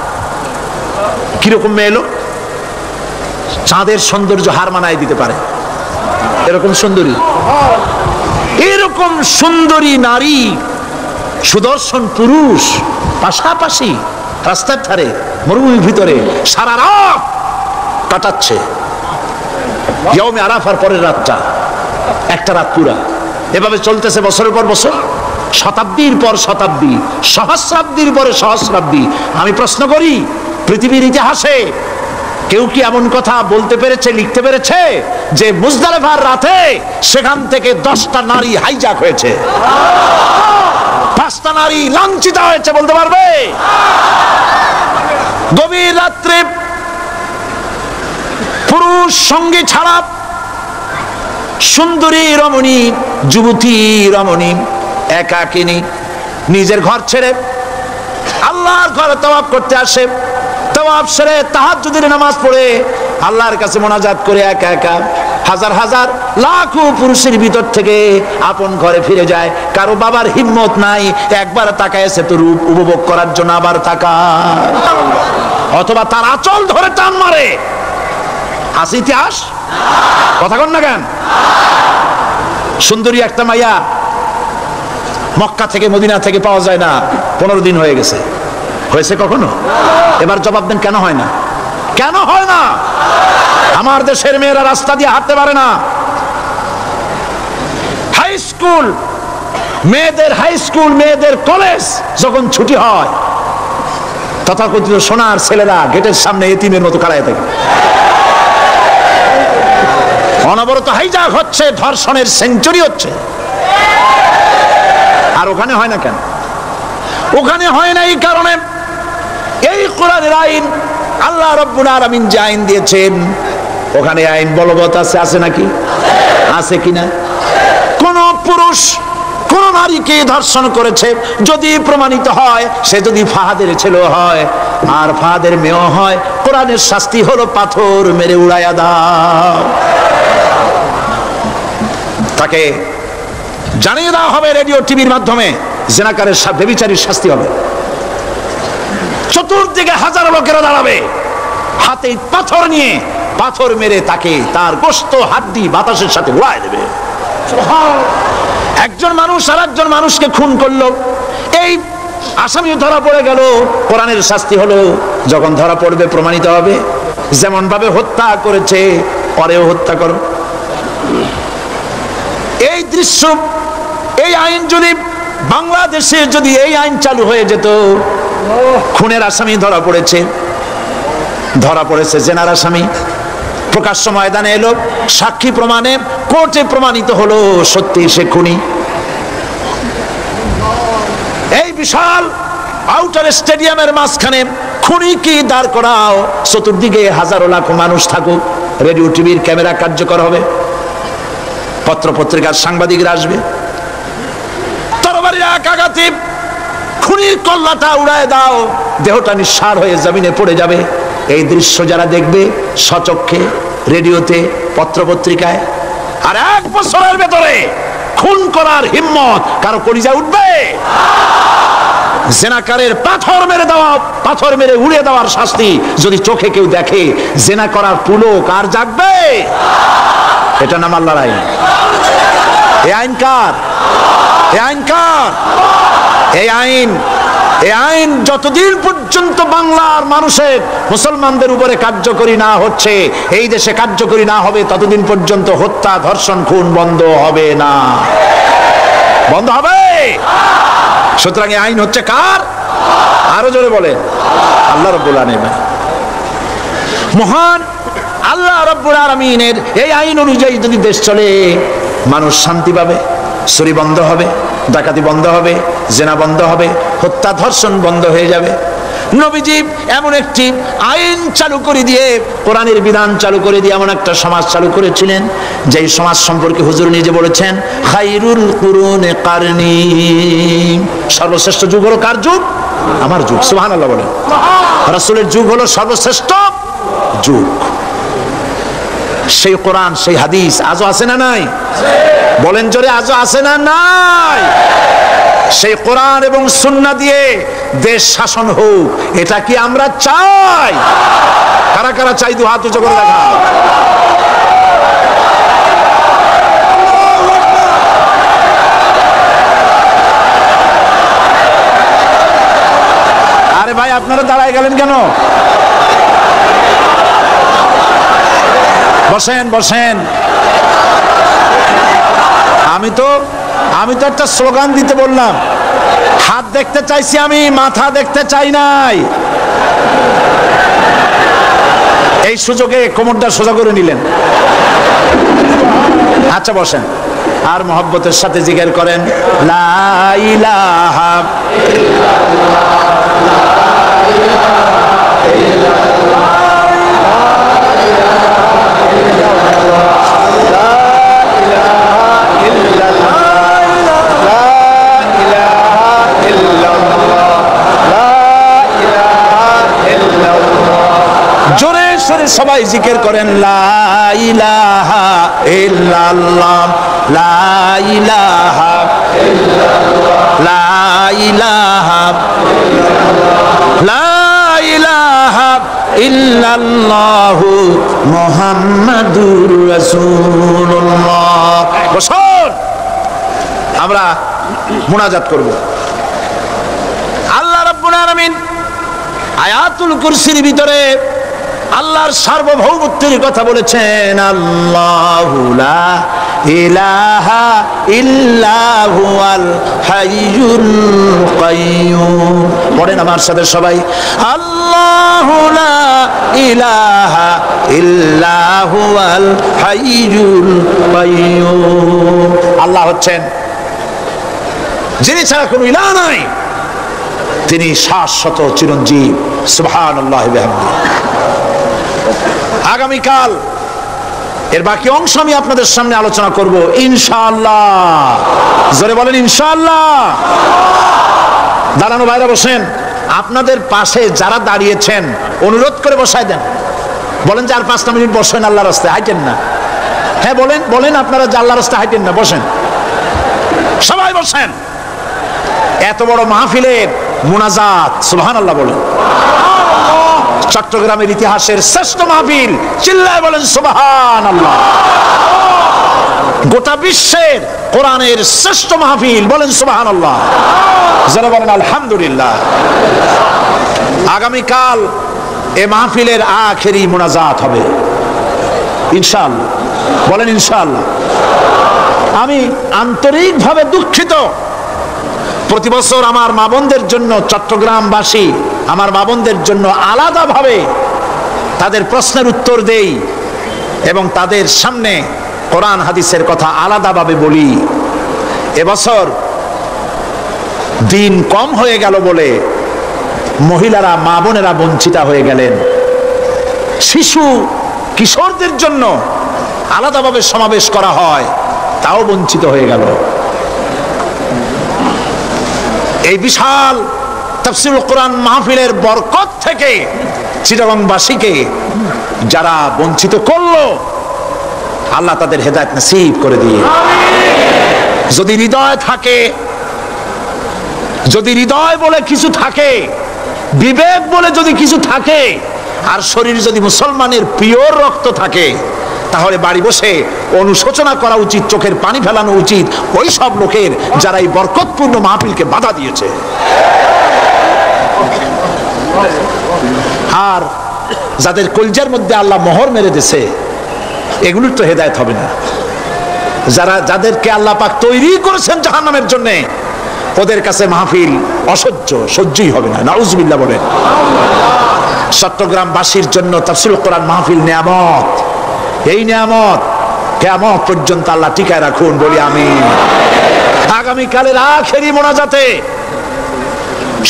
কিরকম মেয়ে এলো, চাঁদের সৌন্দর্য হার মানায় দিতে পারে এরকম সুন্দরী, এরকম সুন্দরী নারী, সুদর্শন পুরুষ পাশাপাশি রাস্তার ধারে মরুভূমির ভিতরে সারা রাত কাটাচ্ছে। ইয়ৌমে আরাফার পরের রাতটা, একটা রাত পুরা। এভাবে চলতেছে বছরের পর বছর, শতাব্দীর পর শতাব্দী, সহস্রাব্দীর পরে সহস্রাব্দী। আমি প্রশ্ন করি, পৃথিবীর ইতিহাসে কেউ কি এমন কথা বলতে পেরেছে, লিখতে পেরেছে যে মুজদালিফার রাতে সেখান থেকে 10টা নারী হাইজ্যাক হয়েছে, 5টা নারী লাঞ্ছিত হয়েছে? বলতে পারবে? গভীর রাত্রে পুরুষ সঙ্গী ছাড়া সুন্দরী রমণী, যুবতী রমণী একাকিনী নিজের ঘর ছেড়ে আল্লাহর ঘরে তাওয়াফ করতে আসে। তাওয়াফ সেরে তাহাজ্জুদের নামাজ পড়ে আল্লাহর কাছে মোনাজাত করে একা একা হাজার হাজার লাখো পুরুষের ভিতর থেকে আপন ঘরে ফিরে যায়। কারো বাবার হিম্মত নাই একবার তাকায় সে তো রূপ উপভোগ করার জন্য আবার তাকায়, অথবা তার আঁচল ধরে টান মারে। আছে ইতিহাস? কথা কন না কেন? সুন্দরী একটা মাইয়া মক্কা থেকে মদিনা থেকে পাওয়া যায় না, 15 দিন হয়ে গেছে। হয়েছে কখনো? এবার জবাব দেন, কেন হয় না? কেন হয় না? আমার দেশের মেয়েরা রাস্তা দিয়ে হাঁটতে পারে না। হাই স্কুল মেয়েদের, হাই স্কুল মেয়েদের কলেজ যখন ছুটি হয়, তথাকথিত সোনার ছেলেরা গেটের সামনে এতিমের মতো কারায় থাকে। অনবরত হাইজ্যাক হচ্ছে, ধর্ষণের সেঞ্চুরি হচ্ছে। আর ওখানে হয় না কেন? ওখানে হয় না এই কারণে, এই কোরআনের আইন আল্লাহ রাব্বুল আলামিন যে আইন দিয়েছেন, ওখানে আইন বলবৎ আছে। আছে নাকি? আছে কিনা? কোন পুরুষ কোন নারীকে ধর্ষণ করেছে যদি প্রমাণিত হয়, সে যদি ফাহাদের ছেলে হয় আর ফাহাদের মেয়ে হয়, কোরআনের শাস্তি হলো পাথর মেরে উড়াইয়া দাও। তাকে জানিয়ে দেওয়া হবে রেডিও টিভির মাধ্যমে, জিনাকারের ব্যভিচারীর শাস্তি হবে। চতুর্দিকে হাজারো লোকেরা দাঁড়াবে, হাতে পাথর নিয়ে পাথর মেরে তাকে তার গোশত হাড্ডি বাতাসের সাথে উড়ায় দেবে। একজন মানুষ আর একজন মানুষকে খুন করলো, এই আসামি ধরা পড়ে গেল, কোরআনের শাস্তি হলো যখন ধরা পড়বে প্রমাণিত হবে, যেমন ভাবে হত্যা করেছে পরেও হত্যা করো। এই দৃশ্য, এই আইন যদি বাংলাদেশে যদি এই আইন চালু হয়ে যেত, খুনের আসামি ধরা পড়েছে, ধরা পড়েছে জেনার আসামি, প্রকাশ্য ময়দানে এলো, সাক্ষী প্রমাণে কোর্টে প্রমাণিত হলো সত্যি সে খুনি। এই বিশাল আউটার স্টেডিয়ামের মাঝখানে খুনিকে দাঁড় করাও, চতুর্দিকে হাজারো লাখো মানুষ থাকুক, রেডিও টিভির ক্যামেরা কার্যকর হবে, পত্র পত্রিকার সাংবাদিকরা আসবে, তরবারির এক আঘাতে খুনির কল্লাটা উড়ায় দাও, দেহটা নিঃসার হয়ে জমিনে পড়ে যাবে। এই দৃশ্য যারা দেখবে সচক্ষে, রেডিওতে, পত্র পত্রিকায়, আর 1 বছরের ভেতরে খুন করার হিম্মত কারো কলিজায় উঠবে? জেনাকারের পাথর মেরে দেওয়া, পাথর মেরে উড়িয়ে দেওয়ার শাস্তি যদি চোখে কেউ দেখে, জেনা করার পুলক আর জাগবে? এটা নাম আল্লাহর আইন। এই আইন কার? এই আইন কার? এই আইন যতদিন পর্যন্ত বাংলার মানুষের, মুসলমানদের উপরে কার্যকরী না হচ্ছে, এই দেশে কার্যকরী না হবে, ততদিন পর্যন্ত হত্যা, ধর্ষণ, খুন বন্ধ হবে না। বন্ধ হবে। সুতরাং এই আইন হচ্ছে কার? আরো জোরে বলে, আল্লাহ রাব্বুল আলামিন। মহান আল্লাহ রাব্বুল আলামিনের এই আইন অনুযায়ী যদি দেশ চলে, মানুষ শান্তি পাবে, চুরি বন্ধ হবে, ডাকাতি বন্ধ হবে, জেনা বন্ধ হবে, হত্যা ধর্ষণ বন্ধ হয়ে যাবে। নবীজি এমন একটি আইন চালু করে দিয়ে, কোরআনের বিধান চালু করে দিয়ে এমন একটা সমাজ চালু করেছিলেন, যেই সমাজ সম্পর্কে হুজুর নিজে বলেছেন, খায়রুল কুরুনে কারনি, সর্বশ্রেষ্ঠ যুগ হলো কার যুগ? আমার যুগ। সুবহানাল্লাহ বলেন। রাসূলের যুগ হলো সর্বশ্রেষ্ঠ যুগ। সেই কোরআন, সেই হাদিস আজও আছে না নাই? বলেন জোরে, আজও আছে না নাই? সেই কোরআন এবং সুন্নাহ দিয়ে দেশ শাসন হোক, এটা কি আমরা চাই? কারা কারা চাই? দু হাত উঁচু করে দেখা। আরে ভাই, আপনারা দাঁড়ায় গেলেন কেন? বসেন বসেন। আমি তো একটা স্লোগান দিতে বললাম, হাত দেখতে চাইছি আমি, মাথা দেখতে চাই নাই। এই সুযোগে কোমরটা সোজা করে নিলেন। আচ্ছা বসেন, আর মহব্বতের সাথে জিকির করেন, লা ইলাহা সবাই জিকির করেন, লা ইলাহা ইল্লাল্লাহ, লা ইলাহা ইল্লাল্লাহ, লা ইলাহা লা ইলাহা ইল্লাল্লাহ মুহাম্মাদুর রাসূলুল্লাহ। বসুন, আমরা মুনাজাত করব। আল্লাহ রাব্বুল আলামিন আয়াতুল কুরসির ভিতরে আল্লাহর সার্বভৌমত্বের কথা বলেছেন, আল্লাহু লা ইলাহা ইল্লা হুয়াল হাইয়ুল কাইয়্যুম। পড়েন আমার সাথে সবাই, আল্লাহু লা ইলাহা ইল্লা হুয়াল হাইয়ুল কাইয়্যুম। আল্লাহ হচ্ছেন যিনি ছাড়া কোনো ইলাহ নাই, তিনি শাশ্বত চিরঞ্জীব। সুবহানাল্লাহি ওয়া বিহামদিহি। আগামীকাল এর বাকি অংশ আমি আপনাদের সামনে আলোচনা করব ইনশাআল্লাহ। জোরে বলেন ইনশাআল্লাহ। দাঁড়ানো ভাইরা বসেন। আপনাদের পাশে যারা দাঁড়িয়েছেন অনুরোধ করে বসায় দেন। বলেন যে আর 5 মিনিট বসেন, আল্লাহর রাস্তায় হাঁটেন না। হ্যাঁ বলেন, বলেন আপনারা যে আল্লাহর রাস্তায় হাঁটেন না, বসেন, সবাই বসেন। এত বড় মাহফিলের মুনাজাত, সুবহানাল্লাহ বলেন। চট্টগ্রামের ইতিহাসের শ্রেষ্ঠ মাহফিল, চিল্লায় বলেন সুবহানাল্লাহ। গোটা বিশ্বের কোরআনের শ্রেষ্ঠ মাহফিল, বলেন সুবহানাল্লাহ। যারা বলেন আলহামদুলিল্লাহ। আগামীকাল এই মাহফিলের আখেরি মুনাজাত হবে ইনশাআল্লাহ। বলেন ইনশাআল্লাহ। আমি আন্তরিকভাবে দুঃখিত, প্রতি বছর আমার মা বোনদের জন্য, চট্টগ্রামবাসী আমার মা বোনদের জন্য আলাদাভাবে তাদের প্রশ্নের উত্তর দেই এবং তাদের সামনে কোরআন হাদিসের কথা আলাদাভাবে বলি। এবছর দিন কম হয়ে গেল বলে মহিলারা, মা বোনেরা বঞ্চিতা হয়ে গেলেন। শিশু কিশোরদের জন্য আলাদাভাবে সমাবেশ করা হয়, তাও বঞ্চিত হয়ে গেল। এই বিশাল তাফসীরুল কোরআন মাহফিলের বরকত থেকে চিটাগংবাসীকে যারা বঞ্চিত করলো, আল্লাহ তাদের হেদায়েত নসিব করে দিয়ে। যদি হৃদয় থাকে, যদি হৃদয় বলে কিছু থাকে, বিবেক বলে যদি কিছু থাকে, আর শরীর যদি মুসলমানের পিওর রক্ত থাকে, তাহলে বাড়ি বসে অনুশোচনা করা উচিত, চোখের পানি ফেলানো উচিত ওই সব লোকের যারা এই বরকতপূর্ণ মাহফিলকে বাধা দিয়েছে। আর যাদের কলজার মধ্যে আল্লাহ মোহর মেরে দিয়েছে, এগুলোর তো হেদায়েত হবে না। যাদেরকে আল্লাহ পাক তৈরি করেছেন জাহান্নামের জন্য, ওদের কাছে মাহফিল সহ্যই হবে না। নাউজুবিল্লাহ বলেন। চট্টগ্রামবাসীর জন্য তাফসীরুল কোরআন মাহফিল নিয়ামত। এই নিয়ামত কিয়ামত পর্যন্ত আল্লাহ টিকায় রাখুন, বলি আমিন। আগামীকালের আখেরি মোনাজাতে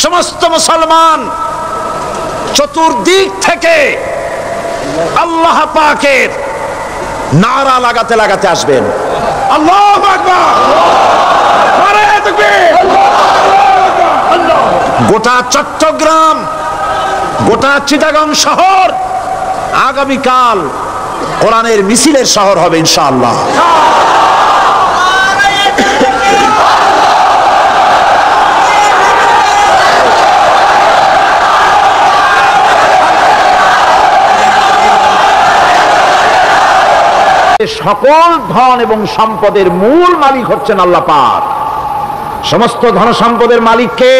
সমস্ত মুসলমান চতুর্দিক থেকে আল্লাহ পাকের নারা লাগাতে লাগাতে আসবেন। আল্লাহু আকবার, নারে তাকবীর। গোটা চট্টগ্রাম, গোটা চিটাগং শহর আগামীকাল কোরআনের মিছিলের শহর হবে ইনশাআল্লাহ। সকল ধন এবং সম্পদের মূল মালিক হচ্ছেন আল্লাহ পাক। সমস্ত ধন সম্পদের মালিক কে?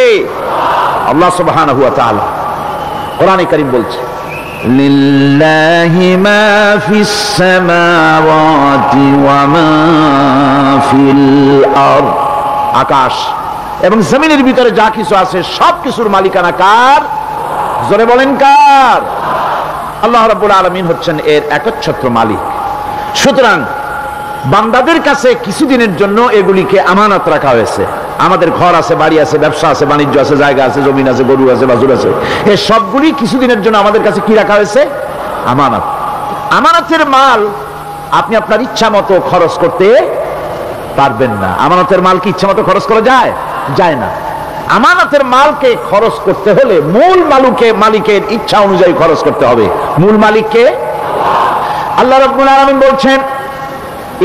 আল্লাহ সুবহানাহু ওয়া তাআলা। কোরআনে কারীম বলছে, লিল্লাহি মা ফিস সামাওয়াতি ওয়া মা ফিল আরদ। আকাশ এবং জমিনের ভিতরে যা কিছু আছে সব কিছুর মালিকানা কার? জোরে বলেন কার? আল্লাহ রাব্বুল আলামিন হচ্ছেন এর একচ্ছত্র মালিক। সুতরাং বান্দাদের কাছে কিছুদিনের জন্য এগুলিকে আমানত রাখা হয়েছে। আমাদের ঘর আছে, বাড়ি আছে, ব্যবসা আছে, বাণিজ্য আছে, জায়গা আছে, জমিন আছে, গরু আছে, বাছুর আছে, এই সবগুলি কিছুদিনের জন্য আমাদের কাছে কি রাখা হয়েছে? আমানত। আমানতের মাল আপনি আপনার ইচ্ছা মতো খরচ করতে পারবেন না। আমানতের মাল কি ইচ্ছা মতো খরচ করা যায়? যায় না। আমানতের মালকে খরচ করতে হলে মূল মালিকের ইচ্ছা অনুযায়ী খরচ করতে হবে। মূল মালিককে আল্লাহ রাব্বুল আলামিন বলছেন,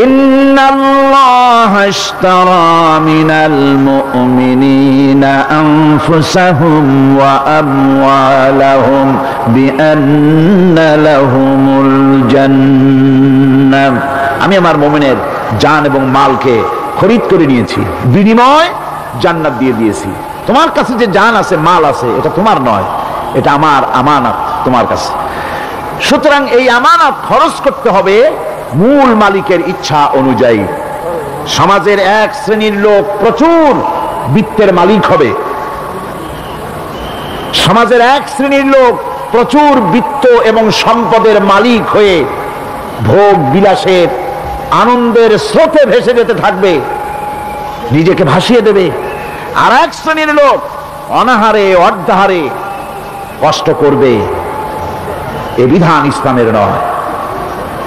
ইন্নাল্লাহা ইশতারা মিনাল মুমিনিনা আনফুসাহুম ওয়া আমওয়ালাহুম বিআন্না লাহুমুল জান্নাহ। আমি আমার মুমিনের জান এবং মালকে খরিদ করে নিয়েছি, বিনিময় জান্নাত দিয়ে দিয়েছি। তোমার কাছে যে জান আছে, মাল আছে, এটা তোমার নয়, এটা আমার আমানত তোমার কাছে। সুতরাং এই আমানত খরচ করতে হবে মূল মালিকের ইচ্ছা অনুযায়ী। সমাজের এক শ্রেণীর লোক প্রচুর বিত্তের মালিক হবে, সমাজের এক শ্রেণীর লোক প্রচুর বিত্ত এবং সম্পদের মালিক হয়ে ভোগ বিলাসের আনন্দের স্রোতে ভেসে যেতে থাকবে, নিজেকে ভাসিয়ে দেবে। আর এক শ্রেণীর লোক অনাহারে অর্ধাহারে কষ্ট করবে। এ বিধান ইসলামের নয়।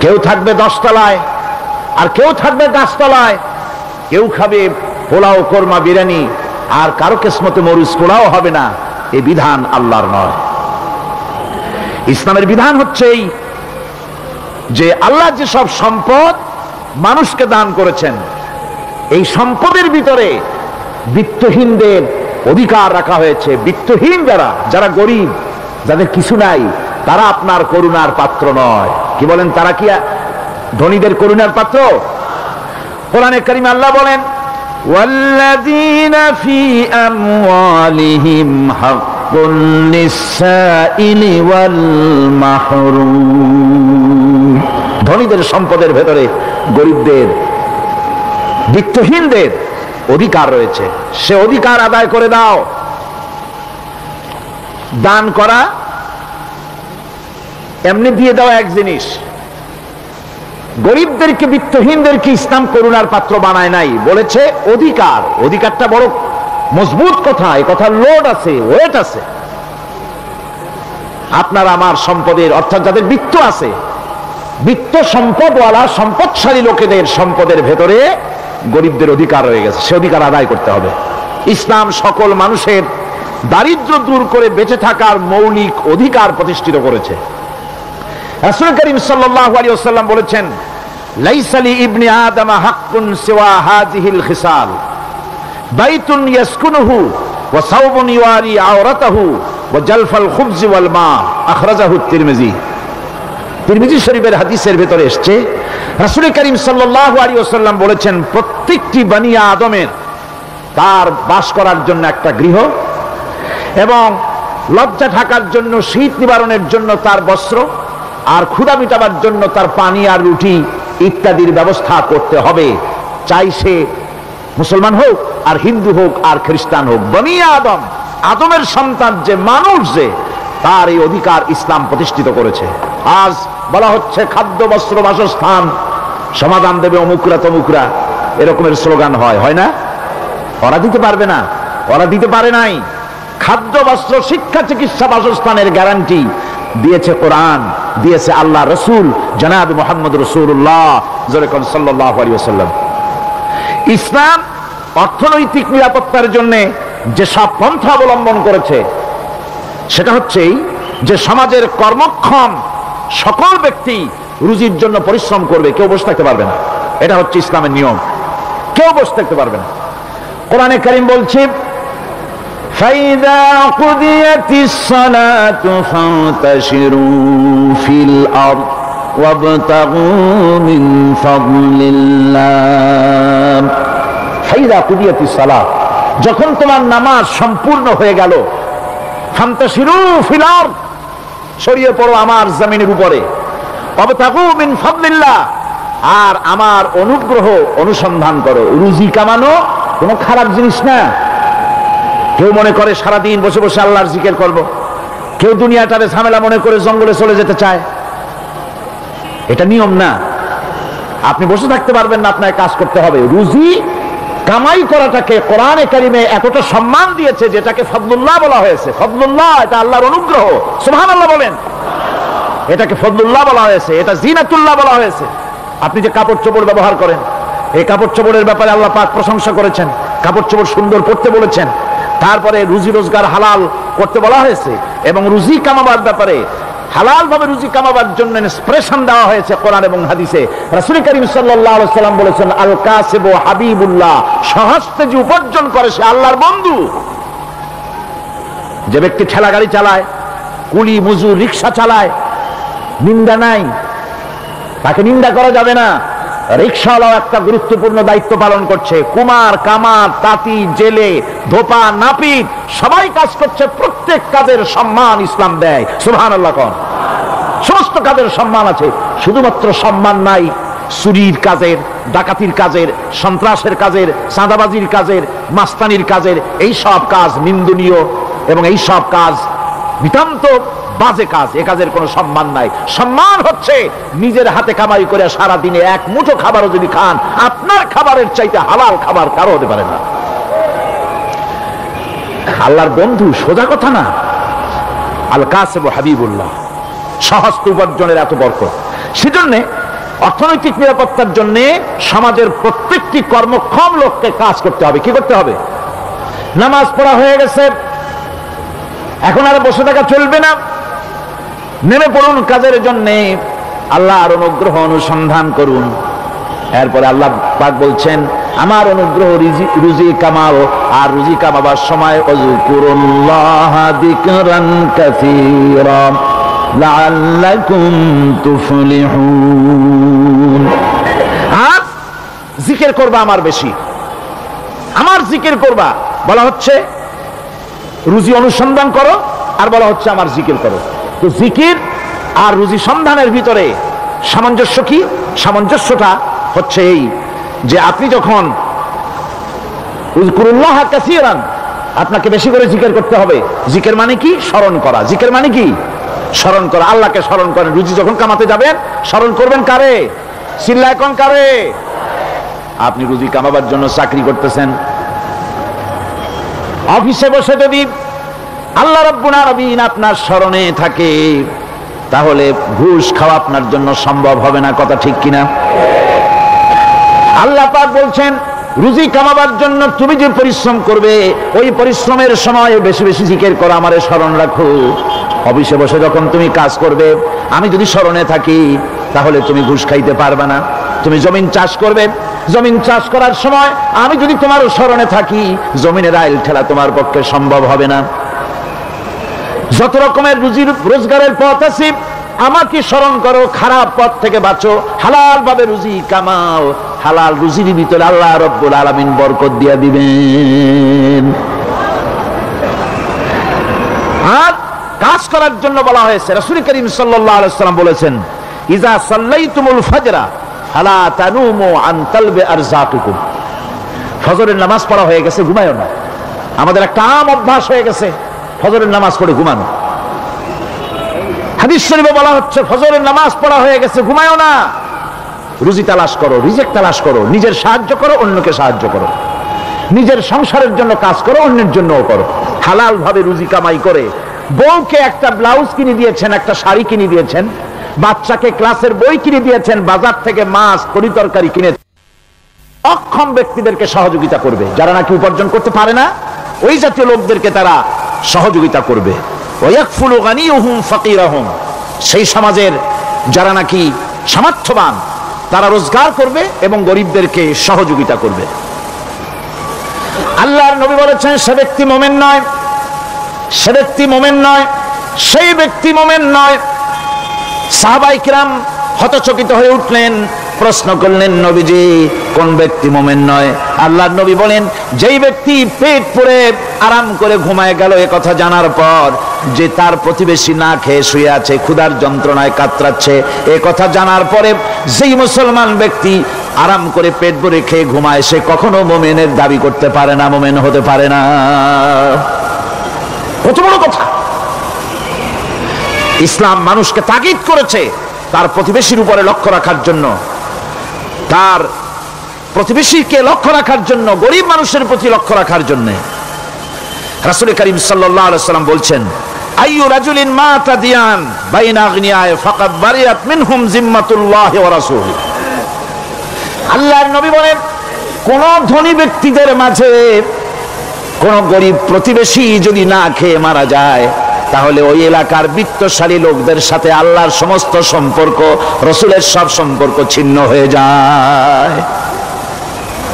কেউ থাকবে 10 তলায় আর কেউ থাকবে গাছতলায়, কেউ খাবে পোলাও, কোরমা, বিরিয়ানি, আর কারো কিসমতে মরিচ পোলাও হবে না। এ বিধান আল্লাহর নয়। ইসলামের বিধান হচ্ছে যে আল্লাহ যে সব সম্পদ মানুষকে দান করেছেন, এই সম্পদের ভিতরে বিত্তহীনদের অধিকার রাখা হয়েছে। বিত্তহীন যারা গরিব, যাদের কিছু নাই, তারা আপনার করুণার পাত্র নয়। কি বলেন? তারা কি ধনীদের করুণার পাত্র? কোরআনে কারিমে আল্লাহ বলেন, ওয়াল্লাযীনা ফী আমওয়ালিহিম হাক্কুন লিস-সাইলি ওয়াল মাহরুম। ধনীদের সম্পদের ভেতরে গরিবদের, বিত্তহীনদের অধিকার রয়েছে। সে অধিকার আদায় করে দাও। দান করা এমনি দিয়ে দাও এক জিনিস। গরিবদেরকে, বিত্তহীনদেরকে ইসলাম করুণার পাত্র বানায় নাই, বলেছে অধিকার। অধিকারটা বড় মজবুত কথা, এই কথার লোড আছে, ওয়েট আছে। আপনার আমার সম্পদের, অর্থাৎ যাদের বিত্ত আছে, বিত্ত সম্পদওয়ালা সম্পদশালী লোকেদের সম্পদের ভেতরে গরিবদের অধিকার রয়ে গেছে, সে অধিকার আদায় করতে হবে। ইসলাম সকল মানুষের দারিদ্র দূর করে বেঁচে থাকার মৌলিক অধিকার প্রতিষ্ঠিত করেছে। রাসূল করিম সাল্লাল্লাহু আলাইহি ওয়াসাল্লাম বলেছেন, লাইসা লি ইবনি আদম হাক্কুন সিওয়া হাযিহিল খিসাল, বাইতুন ইয়াসকুনুহু ওয়া সাওবুন ইওয়ারি আওরাতাহু ওয়া জালফাল খুবজ ওয়াল মা, আখরাজাহু তিরমিজি। তিরমিজি শরীফের হাদিসের ভিতরে এসেছে, রাসূল করিম সাল্লাল্লাহু আলাইহি ওয়াসাল্লাম বলেছেন, প্রত্যেকটি বনি আদমের তার বাস করার জন্য একটা গৃহ, এবং লজ্জা ঢাকার জন্য, শীত নিবারণের জন্য তার বস্ত্র, আর ক্ষুধা মিটাবার জন্য তার পানি আর রুটি ইত্যাদির ব্যবস্থা করতে হবে, চাই সে মুসলমান হোক আর হিন্দু হোক আর খ্রিস্টান হোক। বনি আদম, আদমের সন্তান যে মানুষ, যে তার এই অধিকার ইসলাম প্রতিষ্ঠিত করেছে। আজ বলা হচ্ছে খাদ্য বস্ত্র বাসস্থান সমাধান দেবে অমুকরা তমুকরা, এরকমের স্লোগান হয় না? ওরা দিতে পারবে না, ওরা দিতে পারে নাই। খাদ্য বস্ত্র শিক্ষা চিকিৎসা বাসস্থানের গ্যারান্টি দিয়েছে কোরআন, দিয়েছে আল্লাহ রসুল জনাব মুহাম্মদ রাসূলুল্লাহ সাল্লাল্লাহু আলাইহি ওয়াসাল্লাম। ইসলাম অর্থনৈতিক নিরাপত্তার জন্য যে সব পন্থা অবলম্বন করেছে, সেটা হচ্ছে যে সমাজের কর্মক্ষম সকল ব্যক্তি রুজির জন্য পরিশ্রম করবে, কেউ বসে থাকতে পারবে না। এটা হচ্ছে ইসলামের নিয়ম, কেউ বসে থাকতে পারবে না। কোরআনে কারীম বলছে, فَإِذَا قُضِيَتِ الصَّلَاةُ فَانتَشِرُوا فِي الْأَرْضِ وَابْتَغُوا مِنْ فَضْلِ اللَّهِ। فَإِذَا قُضِيَتِ الصَّلَاةُ, যখন তোমার নামাজ সম্পূর্ণ হয়ে গেল, فَانتَشِرُوا فِي الْأَرْضِ, ছড়িয়ে পড়ো আমার জমিনের উপরে, وَابْتَغُوا مِنْ فَضْلِ اللَّهِ, আর আমার অনুগ্রহ অনুসন্ধান করো। রুজি কামানো কোনো খারাপ জিনিস না। কেউ মনে করে সারাদিন বসে বসে আল্লাহর জিকির করব, কেউ দুনিয়াটারে ঝামেলা মনে করে জঙ্গলে চলে যেতে চায়। এটা নিয়ম না। আপনি বসে থাকতে পারবেন না, আপনাকে কাজ করতে হবে। রুজি কামাই করাটাকে কোরআনে কারিমে এতটা সম্মান দিয়েছে, যেটাকে ফদলুল্লাহ বলা হয়েছে। ফদলুল্লাহ, এটা আল্লাহর অনুগ্রহ। সুবহানাল্লাহ বলেন। এটাকে ফদলুল্লাহ বলা হয়েছে, এটা জিনাতুল্লাহ বলা হয়েছে। আপনি যে কাপড় চোপড় ব্যবহার করেন, এই কাপড় চোপড়ের ব্যাপারে আল্লাহ পাক প্রশংসা করেছেন, কাপড় চোপড় সুন্দর পড়তে বলেছেন। তারপরে রুজি রোজগার হালাল করতে বলা হয়েছে, এবং রুজি কামাবার ব্যাপারে হালাল ভাবে রুজি কামাবার জন্য ইন্সপিরেশন দেওয়া হয়েছে কোরআন এবং হাদিসে। রাসূল করিম সাল্লাল্লাহু আলাইহি ওয়াসাল্লাম বলেছেন, আল কাসিবু হাবিবুল্লাহ, সহজে যে উপার্জন করে সে আল্লাহর বন্ধু। যে ব্যক্তি ঠেলা গাড়ি চালায়, কুলি মজুর রিকশা চালায়, নিন্দা নাই, তাকে নিন্দা করা যাবে না। রিকশাওয়ালাও একটা গুরুত্বপূর্ণ দায়িত্ব পালন করছে। কুমার, কামার, তাঁতি, জেলে, ধোপা, নাপিত সবাই কাজ করছে। প্রত্যেক কাজের সম্মান ইসলাম দেয়। সুবহানাল্লাহ কোন। সমস্ত কাজের সম্মান আছে, শুধুমাত্র সম্মান নাই চুরির কাজের, ডাকাতির কাজের, সন্ত্রাসের কাজের, চাঁদাবাজির কাজের, মাস্তানির কাজের। এই সব কাজ নিন্দনীয় এবং এই সব কাজ নিতান্ত বাজে কাজ। এ কাজের কোনো সম্মান নাই। সম্মান হচ্ছে নিজের হাতে কামাই করে সারা দিনে এক মুঠো খাবারও যদি খান, আপনার খাবারের চাইতে হালাল খাবার কারো হতে পারে না। আল্লাহর বন্ধু সোজা কথা না। আল কাসিবু হাবিবুল্লাহ, সহজ উপার্জনের এত বরকত। সেজন্য অর্থনৈতিক নিরাপত্তার জন্য সমাজের প্রত্যেকটি কর্মক্ষম লোককে কাজ করতে হবে। কি করতে হবে? নামাজ পড়া হয়ে গেছে, এখন আর বসে থাকা চলবে না। নেমে পড়ুন কাজের জন্য, আল্লাহর অনুগ্রহ অনুসন্ধান করুন। এরপরে আল্লাহ পাক বলছেন, আমার অনুগ্রহ রুজি কামাও, আর রুজি কামাবার সময় আযকুরুল্লাহ যিকরান কাসীরা লাআল্লাকুম তুফলিহুন। আর জিকির করবা আমার বেশি, আমার জিকির করবা। বলা হচ্ছে রুজি অনুসন্ধান করো, আর বলা হচ্ছে আমার জিকির করো। তো জিকির আর রুজি সন্ধানের ভিতরে সামঞ্জস্য কি? সামঞ্জস্যটা হচ্ছে এই যে আপনি যখন উযকুরুল্লাহ কাসীরান, আপনাকে বেশি করে জিকির করতে হবে। জিকির মানে কি? স্মরণ করা। জিকির মানে কি? স্মরণ করা। আল্লাহকে স্মরণ করেন। রুজি যখন কামাতে যাবেন স্মরণ করবেন কারে? চিল্লায় কোন কারে? আপনি রুজি কামাবার জন্য চাকরি করতেছেন, অফিসে বসে যদি আল্লাহ রাব্বুল আলামিন আপনার স্মরণে থাকে, তাহলে ঘুষ খাওয়া আপনার জন্য সম্ভব হবে না। কথা ঠিক কিনা? আল্লাহ পাক বলছেন, রুজি কামাবার জন্য তুমি যে পরিশ্রম করবে, ওই পরিশ্রমের সময় বেশি বেশি জিকির করো, আমারে স্মরণ রাখো। অফিসে বসে যখন তুমি কাজ করবে, আমি যদি স্মরণে থাকি, তাহলে তুমি ঘুষ খাইতে পারবে না। তুমি জমিন চাষ করবে, জমিন চাষ করার সময় আমি যদি তোমার স্মরণে থাকি, জমিনের আইল ঠেলা তোমার পক্ষে সম্ভব হবে না। যত রকমের রুজির রোজগারের পথ আছে, আমাকে স্মরণ করো, খারাপ পথ থেকে বাঁচো, হালাল ভাবে রুজি কামাও। হালাল রুজির ভিতরে আল্লাহ রাব্বুল আলামিন বরকত দিয়া দিবেন। আর কাজ করার জন্য বলা হয়েছে, রাসূল করিম সাল্লাল্লাহু আলাইহি ওয়াসাল্লাম বলেছেন, ইজা সাল্লাইতুমুল ফাজরা ফালা তানুমু আন তালবি আরযাকিকুম। ফজরের নামাজ পড়া হয়ে গেছে, ঘুমায়ও না। আমাদের একটা আম অভ্যাস হয়ে গেছে ফজরের নামাজ পড়ে ঘুমানো। হাদিস শরীফে বলা হচ্ছে, ফজরের নামাজ পড়া হয়ে গেছে, ঘুমায়ও না। রুজি তালাশ করো, রিজিক তালাশ করো, নিজের সাহায্য করো, অন্যকে সাহায্য করো, নিজের সংসারের জন্য কাজ করো, অন্যের জন্যও করো। হালাল ভাবে রুজি কামাই করে বউকে একটা ব্লাউজ কিনে দিয়েছেন, একটা শাড়ি কিনে দিয়েছেন, বাচ্চাকে ক্লাসের বই কিনে দিয়েছেন, বাজার থেকে মাছ তরি তরকারি কিনে। অক্ষম ব্যক্তিদেরকে সহযোগিতা করবে, যারা নাকি উপার্জন করতে পারে না, ওই জাতীয় লোকদেরকে তারা সহযোগিতা করবে। ওয়াকফুলু গানিয়ুহুম ফাকিরাহুম, সেই সমাজের যারা নাকি সামর্থ্যবান, তারা রোজগার করবে এবং গরিবদেরকে সহযোগিতা করবে। আল্লাহর নবী বলেছেন, সে ব্যক্তি মুমিন নয়, সে ব্যক্তি মুমিন নয়, সেই ব্যক্তি মুমিন নয়। সাহাবায়ে কিরাম হতচকিত হয়ে উঠলেন, প্রশ্ন করলেন, নবীজি কোন ব্যক্তি মুমিন নয়? আল্লাহর নবী বলেন, যেই ব্যক্তি পেট পুরে আরাম করে ঘুমায় গেল, এ কথা জানার পর যে তার প্রতিবেশী না খেয়ে শুয়ে আছে, ক্ষুধার যন্ত্রণায় কাতরাচ্ছে, এ কথা জানার পরে যেই মুসলমান ব্যক্তি আরাম করে পেট ভরে খেয়ে ঘুমায়, সে কখনো মুমিনের দাবি করতে পারে না, মুমিন হতে পারে না। কত বড় কথা! ইসলাম মানুষকে তাগিদ করেছে তার প্রতিবেশীর উপরে লক্ষ্য রাখার জন্য, তার প্রতিবেশীকে লক্ষ্য রাখার জন্য, গরিব মানুষের প্রতি লক্ষ্য রাখার জন্য। রাসূল করিম সাল্লাল্লাহু আলাইহি ওয়াসাল্লাম বলছেন, আইয়ু রাজুলিন মাতা দিয়ান বাইনা আগনিয়ায়ে ফাকাদ বারিয়াত মিনহুম জিম্মাতুল্লাহি ওয়া রাসূলিহি। আল্লাহর নবী বলেন, কোন ধনী ব্যক্তিদের মাঝে কোন গরিব প্রতিবেশী যদি না খেয়ে মারা যায়, তাহলে ওই এলাকার বিত্তশালী লোকদের সাথে আল্লাহর সমস্ত সম্পর্ক, রসুলের সব সম্পর্ক ছিন্ন হয়ে যায়।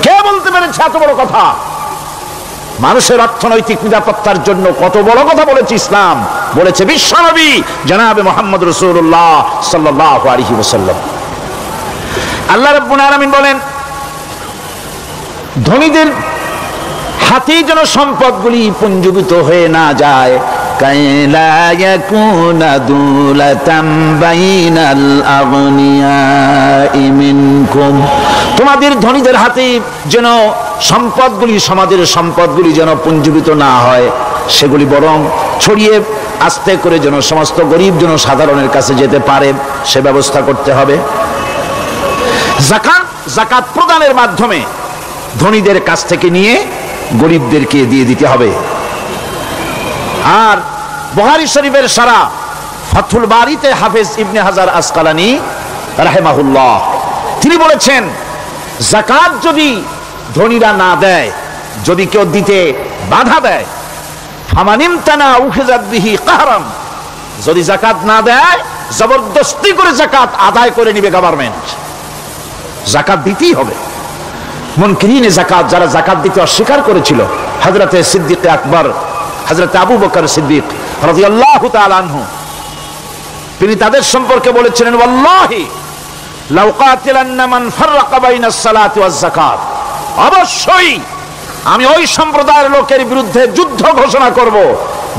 কে বলতে পেরেছে এত বড় কথা? মানুষের অর্থনৈতিক নিরাপত্তার জন্য কত বড় কথা বলেছে ইসলাম, বলেছে বিশ্বনবী জনাবে মুহাম্মদ রাসূলুল্লাহ সাল্লাল্লাহু আলাইহি ওয়াসাল্লাম। আল্লাহ রাব্বুল আলামিন বলেন, ধনীদের হাতে যেন সম্পদগুলি পুঞ্জীভূত হয়ে না যায়, কাইলা ইয়াকুনা দুলাতাম বাইনাল আগনিয়াই মিনকুম, তোমাদের ধনীদের হাতে যেন সম্পদগুলি, সমাজের সম্পদগুলি যেন পুঞ্জীভূত না হয়, সেগুলি বরং ছড়িয়ে আস্তে করে যেন সমস্ত গরিব যেন সাধারণের কাছে যেতে পারে, সে ব্যবস্থা করতে হবে। যাকাত প্রদানের মাধ্যমে ধনীদের কাছ থেকে নিয়ে গরিবদেরকে দিয়ে দিতে হবে। আর বুখারী শরীফের সারা ফাথুল বারীতে হাফেজ ইবনে হাজার আসকালানী রাহিমাহুল্লাহ তিনি বলেছেন, যাকাত যদি ধনীরা না দেয়, যদি কেউ দিতে বাধা দেয়, ফামানিমতানা উখিযাত বিহি কাহরান, যদি যাকাত না দেয়, জবরদস্তি করে যাকাত আদায় করে নিবে গভর্নমেন্ট। যাকাত দিতেই হবে। মুনকিরিনে যাকাত, যারা যাকাত দিতে অস্বীকার করেছিল, হযরতে সিদ্দিক আকবর, হযরতে আবু বকর সিদ্দিক রাদিয়াল্লাহু তাআলা আনহু, তিনি তাদের সম্পর্কে বলেছিলেন, ওয়াল্লাহি লাউ কাতিলান্না মান ফাররাকা বাইনাস সালাতি ওয়াজ যাকাত, অবশ্যই আমি ওই সম্প্রদায়ের লোকের বিরুদ্ধে যুদ্ধ ঘোষণা করব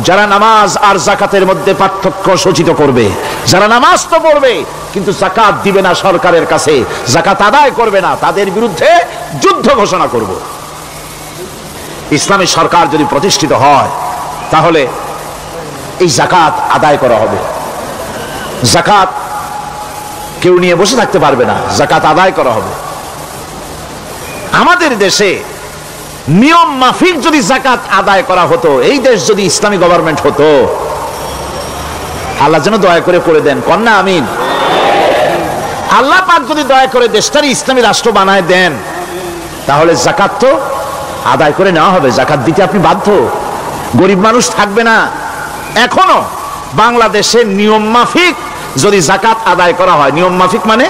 যারা নামাজ আর যাকাতের মধ্যে পার্থক্য সূচিত করবে। যারা নামাজ তো পড়বে কিন্তু যাকাত দিবে না সরকারের কাছে, যাকাত আদায় করবে না, তাদের বিরুদ্ধে যুদ্ধ ঘোষণা করব। ইসলামী সরকার যদি প্রতিষ্ঠিত হয়, তাহলে এই যাকাত আদায় করা হবে। যাকাত কেউ নিয়ে বসে থাকতে পারবে না, যাকাত আদায় করা হবে। আমাদের দেশে নিয়ম মাফিক যদি যাকাত আদায় করা হতো, এই দেশ যদি ইসলামী গভর্নমেন্ট হতো, আল্লাহ যেন দয়া করে দেন, কন্যা আমিন। আল্লাহ পাক যদি দয়া করে দেশটারই ইসলামী রাষ্ট্র বানায় দেন, তাহলে যাকাত তো আদায় করে নেওয়া হবে, যাকাত দিতে আপনি বাধ্য, গরিব মানুষ থাকবে না। এখনো বাংলাদেশের নিয়ম মাফিক যদি যাকাত আদায় করা হয়, নিয়ম মাফিক মানে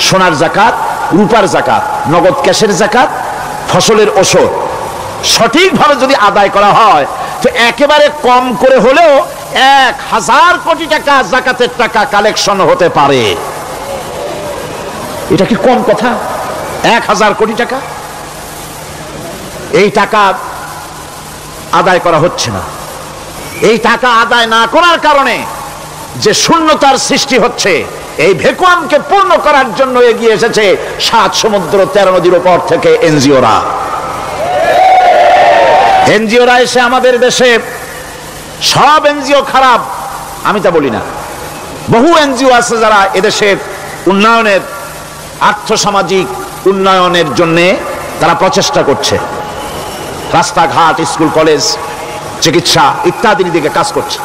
সোনার যাকাত, রূপার যাকাত, নগদ ক্যাশের যাকাত, ফসলের ওষুধ সঠিকভাবে যদি আদায় করা হয়, তো একেবারে কম করে হলেও 1000 কোটি টাকা যাকাতের টাকা কালেকশন হতে পারে। এটা কি কম কথা? 1000 কোটি টাকা, এই টাকা আদায় করা হচ্ছে না। এই টাকা আদায় না করার কারণে যে শূন্যতার সৃষ্টি হচ্ছে, এই ভ্যাকুয়ামকে পূর্ণ করার জন্য এগিয়ে এসেছে 7 সমুদ্র 13 নদীর উপর থেকে এনজিওরা। এনজিওরা এসে আমাদের দেশে, সব এনজিও খারাপ আমি তা বলি না, বহু এনজিও আছে যারা এদেশের উন্নয়নের, আর্থসামাজিক উন্নয়নের জন্য তারা প্রচেষ্টা করছে, রাস্তাঘাট, স্কুল কলেজ, চিকিৎসা ইত্যাদির দিকে কাজ করছে।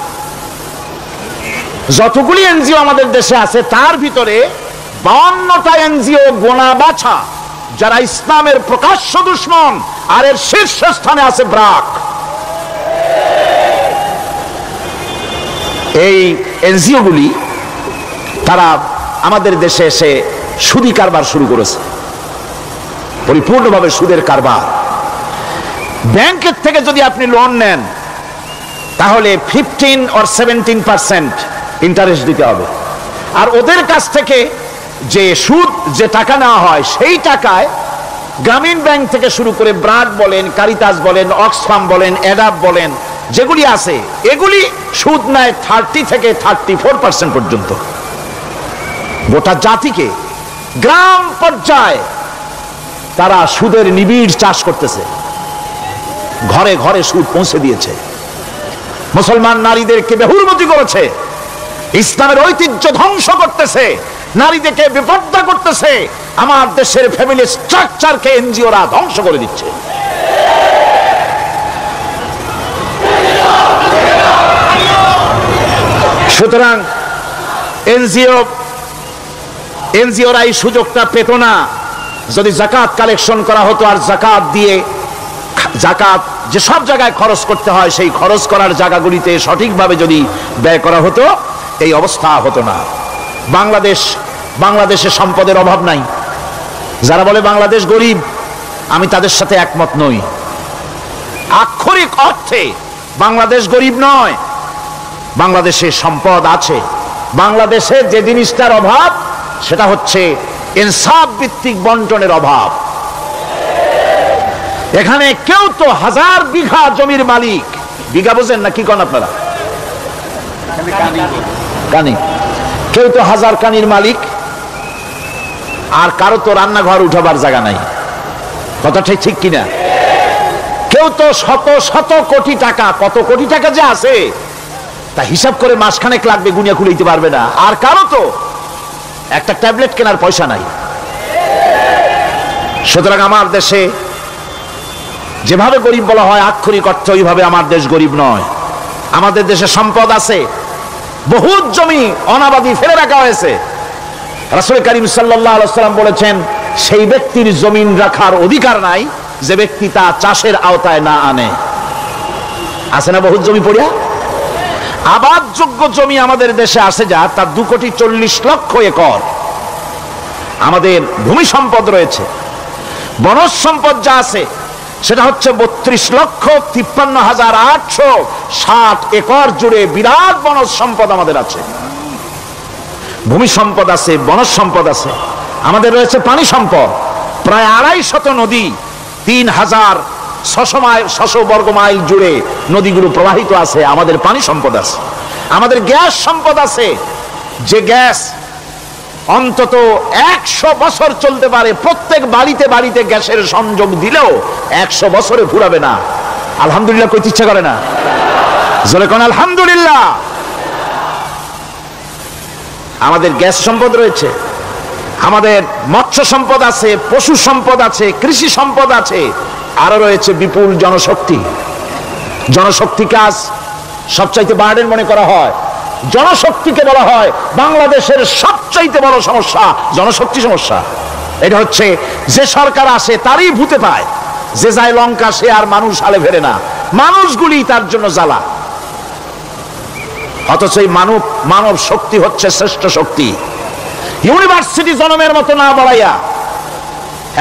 যতগুলি এনজিও আমাদের দেশে আছে তার ভিতরে 52টা এনজিও গোনা বাছা যারা ইসলামের প্রকাশ্য দুশমন, আর এর শীর্ষস্থানে আছে ব্রাক। এই এনজিও গুলি তারা আমাদের দেশে এসে সুদি কারবার শুরু করেছে, পরিপূর্ণভাবে সুদের কারবার। ব্যাংকের থেকে যদি আপনি লোন নেন, তাহলে 15 or 17% ইন্টারেস্ট দিতে হবে, আর ওদের কাছ থেকে যে সুদ, যে টাকা নেওয়া হয়, সেই টাকায় গ্রামীণ ব্যাংক থেকে শুরু করে ব্রাক বলেন, কারিতাস বলেন, অক্সফাম বলেন, অ্যাডাপ বলেন, যেগুলি আছে এগুলি সুদ নেয় 30 থেকে 34% পর্যন্ত। গোটা জাতিকে গ্রাম পর্যায়ে তারা সুদের নিবিড় চাষ করতেছে, ঘরে ঘরে সুদ পৌঁছে দিয়েছে, মুসলমান নারীদেরকে বেহুরমতি করেছে, ইসলামের ঐতিহ্য ধ্বংস করতেছে, নারীদেরকে বিপর্দা করতেছে, আমার দেশের ফ্যামিলি স্ট্রাকচারকে এনজিওরা ধ্বংস করে দিচ্ছে। সুতরাং এনজিওরা এই সুযোগটা পেত না। যদি যাকাত কালেকশন করা হতো, আর যাকাত দিয়ে, যাকাত যে সব জায়গায় খরচ করতে হয়, সেই খরচ করার জায়গাগুলিতে সঠিকভাবে যদি ব্যয় করা হতো, এই অবস্থা হতো না। বাংলাদেশে সম্পদের অভাব নাই। যারা বলে বাংলাদেশ গরিব, আমি তাদের সাথে একমত নই। আক্ষরিক অর্থে বাংলাদেশ গরিব নয়, বাংলাদেশে সম্পদ আছে। বাংলাদেশে যে জিনিসটার অভাব, সেটা হচ্ছে ইনসাফ ভিত্তিক বন্টনের অভাব। এখানে কেউ তো 1000 বিঘা জমির মালিক, বিঘা বোঝেন না কি কোন আপনারা? কানি, কেউ তো 1000 কানির মালিক, আর কারো তো রান্নাঘর উঠাবার জায়গা নাই। কথাটা ঠিক কিনা? কেউ তো শত শত কোটি টাকা, কত কোটি টাকা যে আছে তা হিসাব করে মাসখানেক লাগবে, গুনিয়া খুলে পারবে না। আর কারো তো একটা ট্যাবলেট কেনার পয়সা নাই। সুতরাং আমার দেশে যেভাবে গরিব বলা হয়, আক্ষরিক অর্থ ওইভাবে আমার দেশ গরিব নয়। আমাদের দেশে সম্পদ আছে, বহুত জমি অনাবাদি ফেলে রাখা হয়েছে। রাসূল করিম সাল্লাল্লাহু আলাইহি ওয়াসাল্লাম বলেছেন, সেই ব্যক্তির জমিন রাখার অধিকার নাই যে ব্যক্তি তা চাষের আওতায় না আনে। আছে না বহুত জমি পড়িয়া? আবাদযোগ্য জমি আমাদের দেশে আছে যা, তার 2,40,00,000 একর। আমাদের ভূমি সম্পদ রয়েছে। বনজ সম্পদ যা আছে সেটা হচ্ছে 32,53,860 একর জুড়ে বিরাট বনজ সম্পদ আমাদের আছে। ভূমি সম্পদ আছে, বনজ সম্পদ আছে। আমাদের রয়েছে পানি সম্পদ, প্রায় 250 নদী, 3,600 বর্গ মাইল জুড়ে নদীগুলো প্রবাহিত আছে। আমাদের পানি সম্পদ আছে। আমাদের গ্যাস সম্পদ আছে, যে গ্যাস অন্তত 100 বছর চলতে পারে। প্রত্যেক বাড়িতে বাড়িতে গ্যাসের সংযোগ দিলেও 100 বছরে ফুরাবে না। আলহামদুলিল্লাহ কইতে ইচ্ছা করে না? জোরে কোন আলহামদুলিল্লাহ। আমাদের গ্যাস সম্পদ রয়েছে, আমাদের মৎস্য সম্পদ আছে, পশু সম্পদ আছে, কৃষি সম্পদ আছে, আরো রয়েছে বিপুল জনশক্তি। জনশক্তিকে আজ সবচাইতে বার্ডেন মনে করা হয়। জনশক্তিকে বলা হয় বাংলাদেশের সবচাইতে বড় সমস্যা, জনশক্তি সমস্যা। এটা হচ্ছে যে সরকার আসে তারই ভূতে পায়, যে যায় লঙ্কা সে আর মানুষ হালে ফেরে না, মানুষগুলি তার জন্য জ্বালা। অথচ এই মানব শক্তি হচ্ছে শ্রেষ্ঠ শক্তি। ইউনিভার্সিটি জনমের মতো না বাড়াইয়া,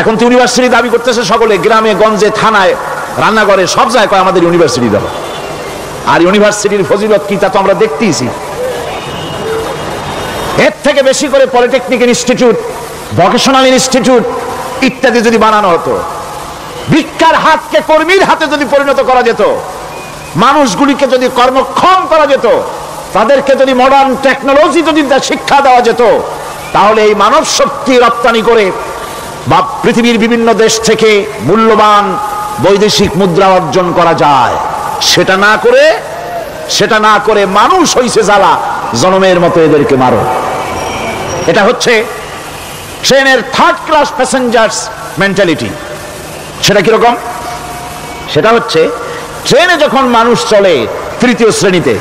এখন তো ইউনিভার্সিটি দাবি করতেছে সকলে, গ্রামে গঞ্জে থানায় রান্নাঘরে সব জায়গায় আমাদের ইউনিভার্সিটি দাও। আর ইউনিভার্সিটির ফজিলত কি তা তো আমরা দেখতেইছি। এর থেকে বেশি করে পলিটেকনিক ইনস্টিটিউট, ভোকেশনাল ইনস্টিটিউট ইত্যাদি যদি বানানো হতো, ভিক্ষার হাতকে কর্মীর হাতে যদি পরিণত করা যেত, মানুষগুলিকে যদি কর্মক্ষম করা যেত, তাদেরকে যদি মডার্ন টেকনোলজি যদি শিক্ষা দেওয়া যেত, তাহলে এই মানব শক্তি রপ্তানি করে বা পৃথিবীর বিভিন্ন দেশ থেকে মূল্যবান বৈদেশিক মুদ্রা অর্জন করা যায়। সেটা না করে মানুষ হইছে জ্বালা, জনমের মতো এদেরকে মারো। এটা হচ্ছে ট্রেনের থার্ড ক্লাস প্যাসেঞ্জার্স মেন্টালিটি। সেটা কিরকম? সেটা হচ্ছে ট্রেনে যখন মানুষ চলে তৃতীয় শ্রেণীতে,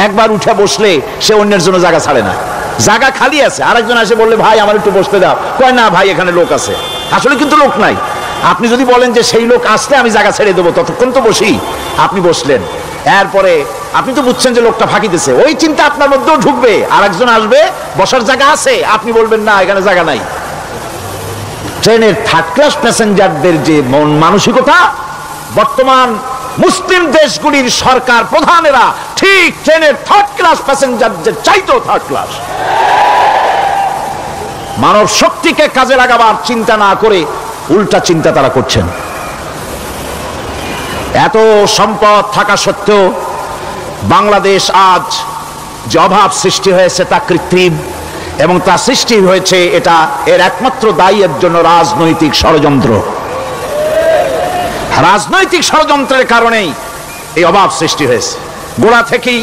একবার উঠে বসলে সে অন্যের জন্য জায়গা ছাড়ে না। জায়গা খালি আছে, আরেকজন এসে বললে ভাই আমার একটু বসতে দাও, কয় না ভাই এখানে লোক আছে। আসলে কিন্তু লোক নাই। আপনি যদি বলেন যে সেই লোক আসলে আমি জায়গা ছেড়ে দেবো, ততক্ষণ তো বসি। আপনি বসলেন, এরপরে আপনি তো বুঝছেন যে লোকটা ফাঁকি দিচ্ছে, ওই চিন্তা আপনার মধ্যেও ঢুকবে, আরেকজন আসবে বসার জায়গা আছে, আপনি বলবেন না এখানে জায়গা নাই। ট্রেনের থার্ড ক্লাস প্যাসেঞ্জারদের যে মন মানসিকতা, বর্তমান মুসলিম দেশগুলির সরকার প্রধানেরা ঠিক ট্রেনের থার্ড ক্লাস প্যাসেঞ্জারদের চাইতেও থার্ড ক্লাস। মানব শক্তিকে কাজে লাগাবার চিন্তা না করে উল্টা চিন্তা তারা করছেন। এত সম্পদ থাকা সত্ত্বেও বাংলাদেশ আজ যে অভাব সৃষ্টি হয়েছে তা কৃত্রিম, এবং তা সৃষ্টি হয়েছে এটা এর একমাত্র দায়ী এর জন্য রাজনৈতিক ষড়যন্ত্র। রাজনৈতিক ষড়যন্ত্রের কারণেই এই অভাব সৃষ্টি হয়েছে। গোড়া থেকেই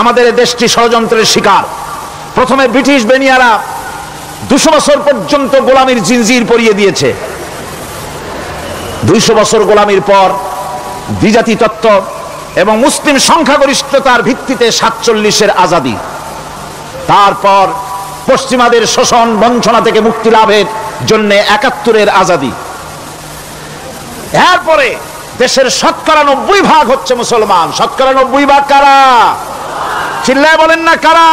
আমাদের দেশটি ষড়যন্ত্রের শিকার। প্রথমে ব্রিটিশ বেনিয়ারা 200 বছর পর্যন্ত গোলামির জিনজির পরিয়ে দিয়েছে। 200 বছর গোলামির পর দ্বিজাতি তত্ত্ব এবং মুসলিম সংখ্যাগরিষ্ঠতার ভিত্তিতে 47-এর আজাদি, তারপর পশ্চিমাদের শোষণ বঞ্চনা থেকে মুক্তি লাভের জন্য 71-এর আজাদি, এরপরে দেশের 90% হচ্ছে মুসলমান। 90% কারা? চিল্লায় বলেন না কারা?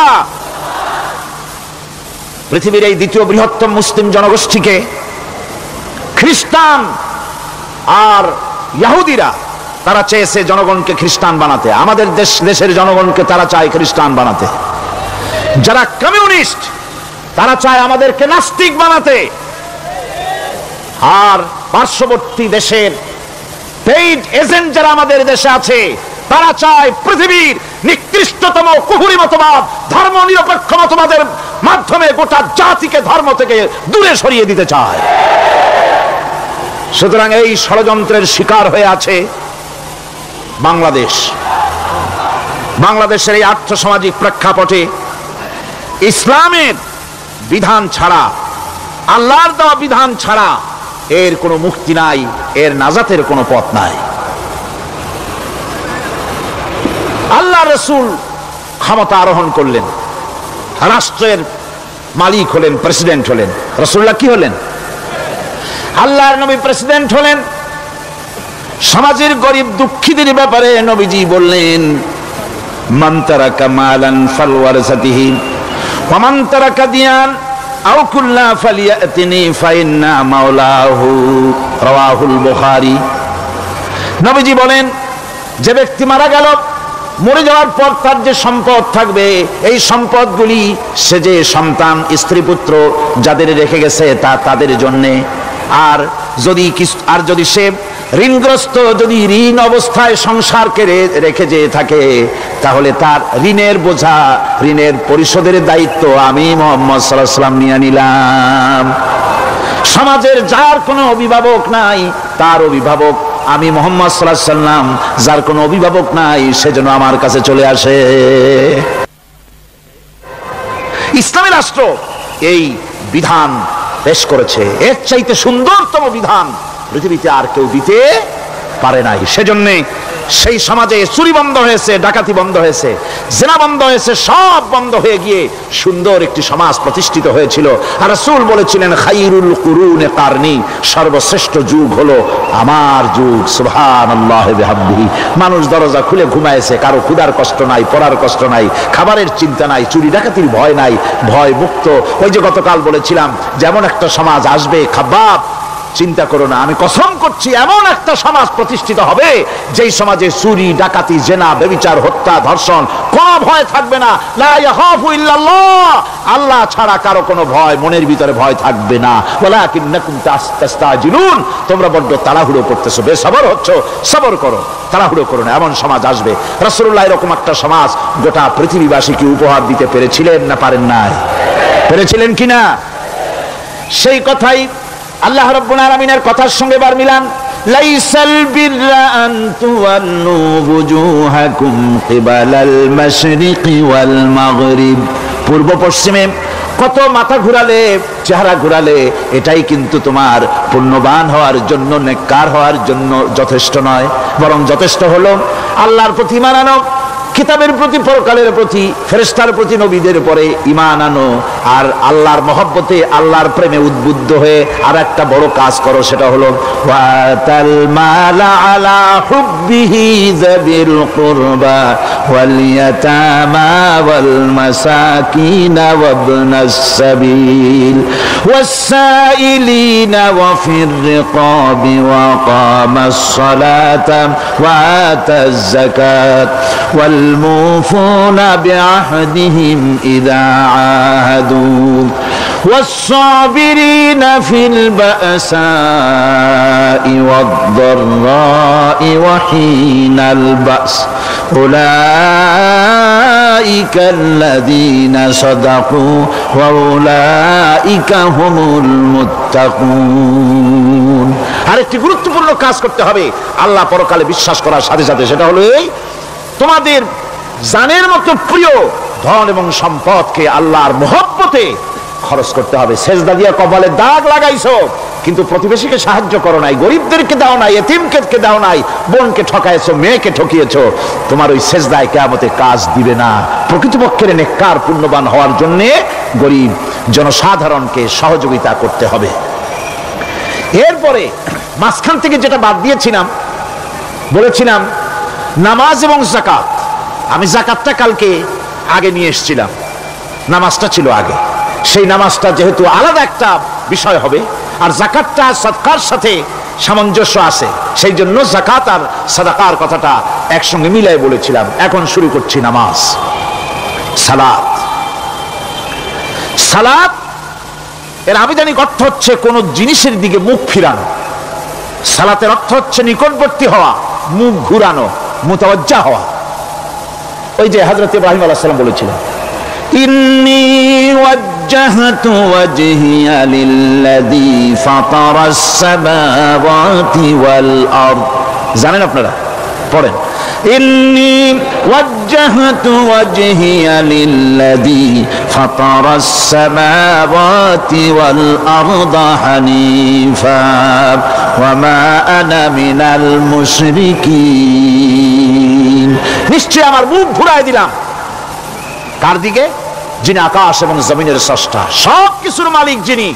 পৃথিবীর এই দ্বিতীয় বৃহত্তম মুসলিম জনগোষ্ঠীকে খ্রিস্টান আর ইহুদিরা তারা চেয়েছে জনগণকে খ্রিস্টান বানাতে। আমাদের দেশের জনগণকে তারা চায় খ্রিস্টান বানাতে। যারা কমিউনিস্ট তারা চায় আমাদেরকে নাস্তিক বানাতে। আর পার্শ্ববর্তী দেশের পেইড এজেন্ট যারা আমাদের দেশে আছে তারা চায় পৃথিবীর নিকৃষ্টতম কুহুরি মতবাদ, ধর্ম নিরপেক্ষ মতবাদের মাধ্যমে গোটা জাতিকে ধর্ম থেকে দূরে সরিয়ে দিতে চায়। সুতরাং এই ষড়যন্ত্রের শিকার হয়ে আছে বাংলাদেশ। বাংলাদেশের এই আর্থসামাজিক প্রেক্ষাপটে ইসলামের বিধান ছাড়া, আল্লাহর দেওয়া বিধান ছাড়া এর কোনো মুক্তি নাই, এর নাজাতের কোনো পথ নাই। আল্লাহ রসুল ক্ষমতা আরোহণ করলেন, রাষ্ট্রের মালিক হলেন, প্রেসিডেন্ট হলেন। রাসূলুল্লাহ কি হলেন? আল্লাহর নবী প্রেসিডেন্ট হলেন। সমাজের গরিব দুঃখীদের ব্যাপারে নবীজি বললেন, মান তারাকা মালান ফালওয়ারাসাতিহি ওয়া মান তারাকা দিয়ান আও কুল্লা ফালিয়াতিনি ফাইন্না মাওলাহু, রাওয়াহুল বুখারী। নবীজি বলেন, যে ব্যক্তি মারা গেল, মরে যাওয়ার পর তার যে সম্পদ থাকবে, এই সম্পদগুলি সে যে সন্তান স্ত্রী পুত্র যাদের রেখে গেছে তা তাদের জন্যে। আর যদি সে ঋণগ্রস্ত, যদি ঋণ অবস্থায় সংসারকে রেখে যেয়ে থাকে, তাহলে তার ঋণের বোঝা, ঋণের পরিশোধের দায়িত্ব আমি মুহাম্মদ সাল্লাল্লাহু আলাইহি ওয়াসাল্লাম নিয়ে নিলাম। সমাজের যার কোনো অভিভাবক নাই তার অভিভাবক আমি মুহাম্মদ সাল্লাল্লাহু আলাইহি ওয়াসাল্লাম। যার কোনো অভিভাবক নাই সেজন্য আমার কাছে চলে আসে। ইসলামী রাষ্ট্র এই বিধান পেশ করেছে। এর চাইতে সুন্দরতম বিধান পৃথিবীতে আর কেউ দিতে পারে নাই। সেজন্য সেই সমাজে চুরি বন্ধ হয়েছে, ডাকাতি বন্ধ হয়েছে, জিনা বন্ধ হয়েছে, সব বন্ধ হয়ে গিয়ে সুন্দর একটি সমাজ প্রতিষ্ঠিত হয়েছিল। আর রাসূল বলেছিলেন খায়রুল কুরুনে কারনি, সর্বশ্রেষ্ঠ যুগ হলো আমার যুগ। সুবহানাল্লাহি ওয়া বিহামদিহি। মানুষ দরজা খুলে ঘুমায়েছে, কারো ক্ষুধার কষ্ট নাই, পড়ার কষ্ট নাই, খাবারের চিন্তা নাই, চুরি ডাকাতির ভয় নাই, ভয় মুক্ত। ওই যে গতকাল বলেছিলাম যেমন একটা সমাজ আসবে, খাব্বাব চিন্তা করো না, আমি কসম করছি এমন একটা সমাজ প্রতিষ্ঠিত হবে যেই সমাজে চুরি ডাকাতি জেনা ব্যভিচার হত্যা ধর্ষণ কোনো ভয় থাকবে না। লা ইয়াখাফু ইল্লাল্লাহ, আল্লাহ ছাড়া কারো কোনো ভয়, মনের ভিতরে ভয় থাকবে না। ওয়ালাকিন্নাকুম তাস্তাজিলুন, তোমরা বড্ড তাড়াহুড়ো করতেছো, বেসবর হচ্ছো, সবর করো, তাড়াহুড়ো করো না। এমন সমাজ আসবে। রাসূলুল্লাহ এরকম একটা সমাজ গোটা পৃথিবীবাসীকে উপহার দিতে পেরেছিলেন না পারেন নাই? পেরেছিলেন কিনা? সেই কথাই আল্লাহ রাব্বুল আলামিনের কথার সঙ্গে বার মিলান। লাইসাল বিররা আন তুওয়াল্লু বুজুহাকুম কিবালাল মাশরিকি ওয়াল মাগরিব, পূর্ব পশ্চিমে কত মাথা ঘুরালে, চেহারা ঘুরালে এটাই কিন্তু তোমার পুণ্যবান হওয়ার জন্য, নেককার হওয়ার জন্য যথেষ্ট নয়। বরং যথেষ্ট হলো আল্লাহর প্রতি ঈমান আনো, কিতাবের প্রতি, পরকালের প্রতি, ফেরেশতার প্রতি, নবীদের উপরে ঈমান আনো, আর আল্লাহর মহব্বতে, আল্লাহর প্রেমে উদ্বুদ্ধ হয়ে আর একটা বড় কাজ করো, সেটা হলো ওয়াতাল মালা আলা হুব্বিহি যাবিল কুরবা ওয়াল ইয়াতামা ওয়াল মাসাকিন ওয়াবনাস সাবিল ওয়াসসাইলিনা ওয়া ফির রিকাবি ওয়া কামাস সালাতা ওয়া আতাজ যাকাত والموفون بعهدهم إذا عاهدوا والصابرين في البأساء والضراء وحين البأس أولئك الذين صدقوا وأولئك هم المتقون। আরেকটি গুরুত্বপূর্ণ কাজ করতে হবে আল্লাহ পরকালে বিশ্বাস করার সাথে সাথে, সেটা হলো এই তোমাদের জানের মতো প্রিয় ধন এবং সম্পদকে আল্লাহর মহব্বতে খরচ করতে হবে। সেজদা দিয়া কপালে দাগ লাগাইছো কিন্তু প্রতিবেশীকে সাহায্য করো নাই, গরিবদেরকে দাও নাই, এতিমকে দাও নাই, বোনকে ঠকাইছো, মেয়েকে ঠকিয়েছো, তোমার ওই সেজদায় কিয়ামতে কাজ দিবে না। প্রকৃতপক্ষের নেককার পুণ্যবান হওয়ার জন্য গরিব জনসাধারণকে সহযোগিতা করতে হবে। এরপরে মাঝখান থেকে যেটা বাদ দিয়েছিলাম, বলেছিলাম নামাজ এবং যাকাত। আমি যাকাতটা কালকে আগে নিয়ে এসেছিলাম, নামাজটা ছিল আগে। সেই নামাজটা যেহেতু আলাদা একটা বিষয় হবে, আর যাকাতটা সাদকার সাথে সামঞ্জস্য আছে, সেই জন্য যাকাত আর সাদাকার কথাটা একসঙ্গে মিলাই বলেছিলাম। এখন শুরু করছি নামাজ। সালাত, সালাত এর আবিধানিক অর্থ হচ্ছে কোন জিনিসের দিকে মুখ ফিরানো। সালাতের অর্থ হচ্ছে নিকটবর্তী হওয়া, মুখ ঘুরানো, মুতাওয়াজ্জা হওয়া। ওই যে হযরত ইব্রাহিম আলাইহিস সালাম বলেছিলেন ইন্নী ওয়াজ্জাহতু ওয়াজহিয়া লিল্লাযী ফাতারাস সামাওয়াতি ওয়াল আরদ। জানেন আপনারা? পড়েন ইন্নী ওয়াজ্জাহতু ওয়াজহিয়া লিল্লাযী ফাতারাস সামাওয়াতি ওয়াল আরদা হানিফা ওয়া মা আনা মিনাল মুশরিকিন। নিশ্চয় আমার মুখ ঘুরায় দিলাম কার দিকে? যিনি আকাশ এবং জমিনের স্রষ্টা, সব কিছুর মালিক যিনি,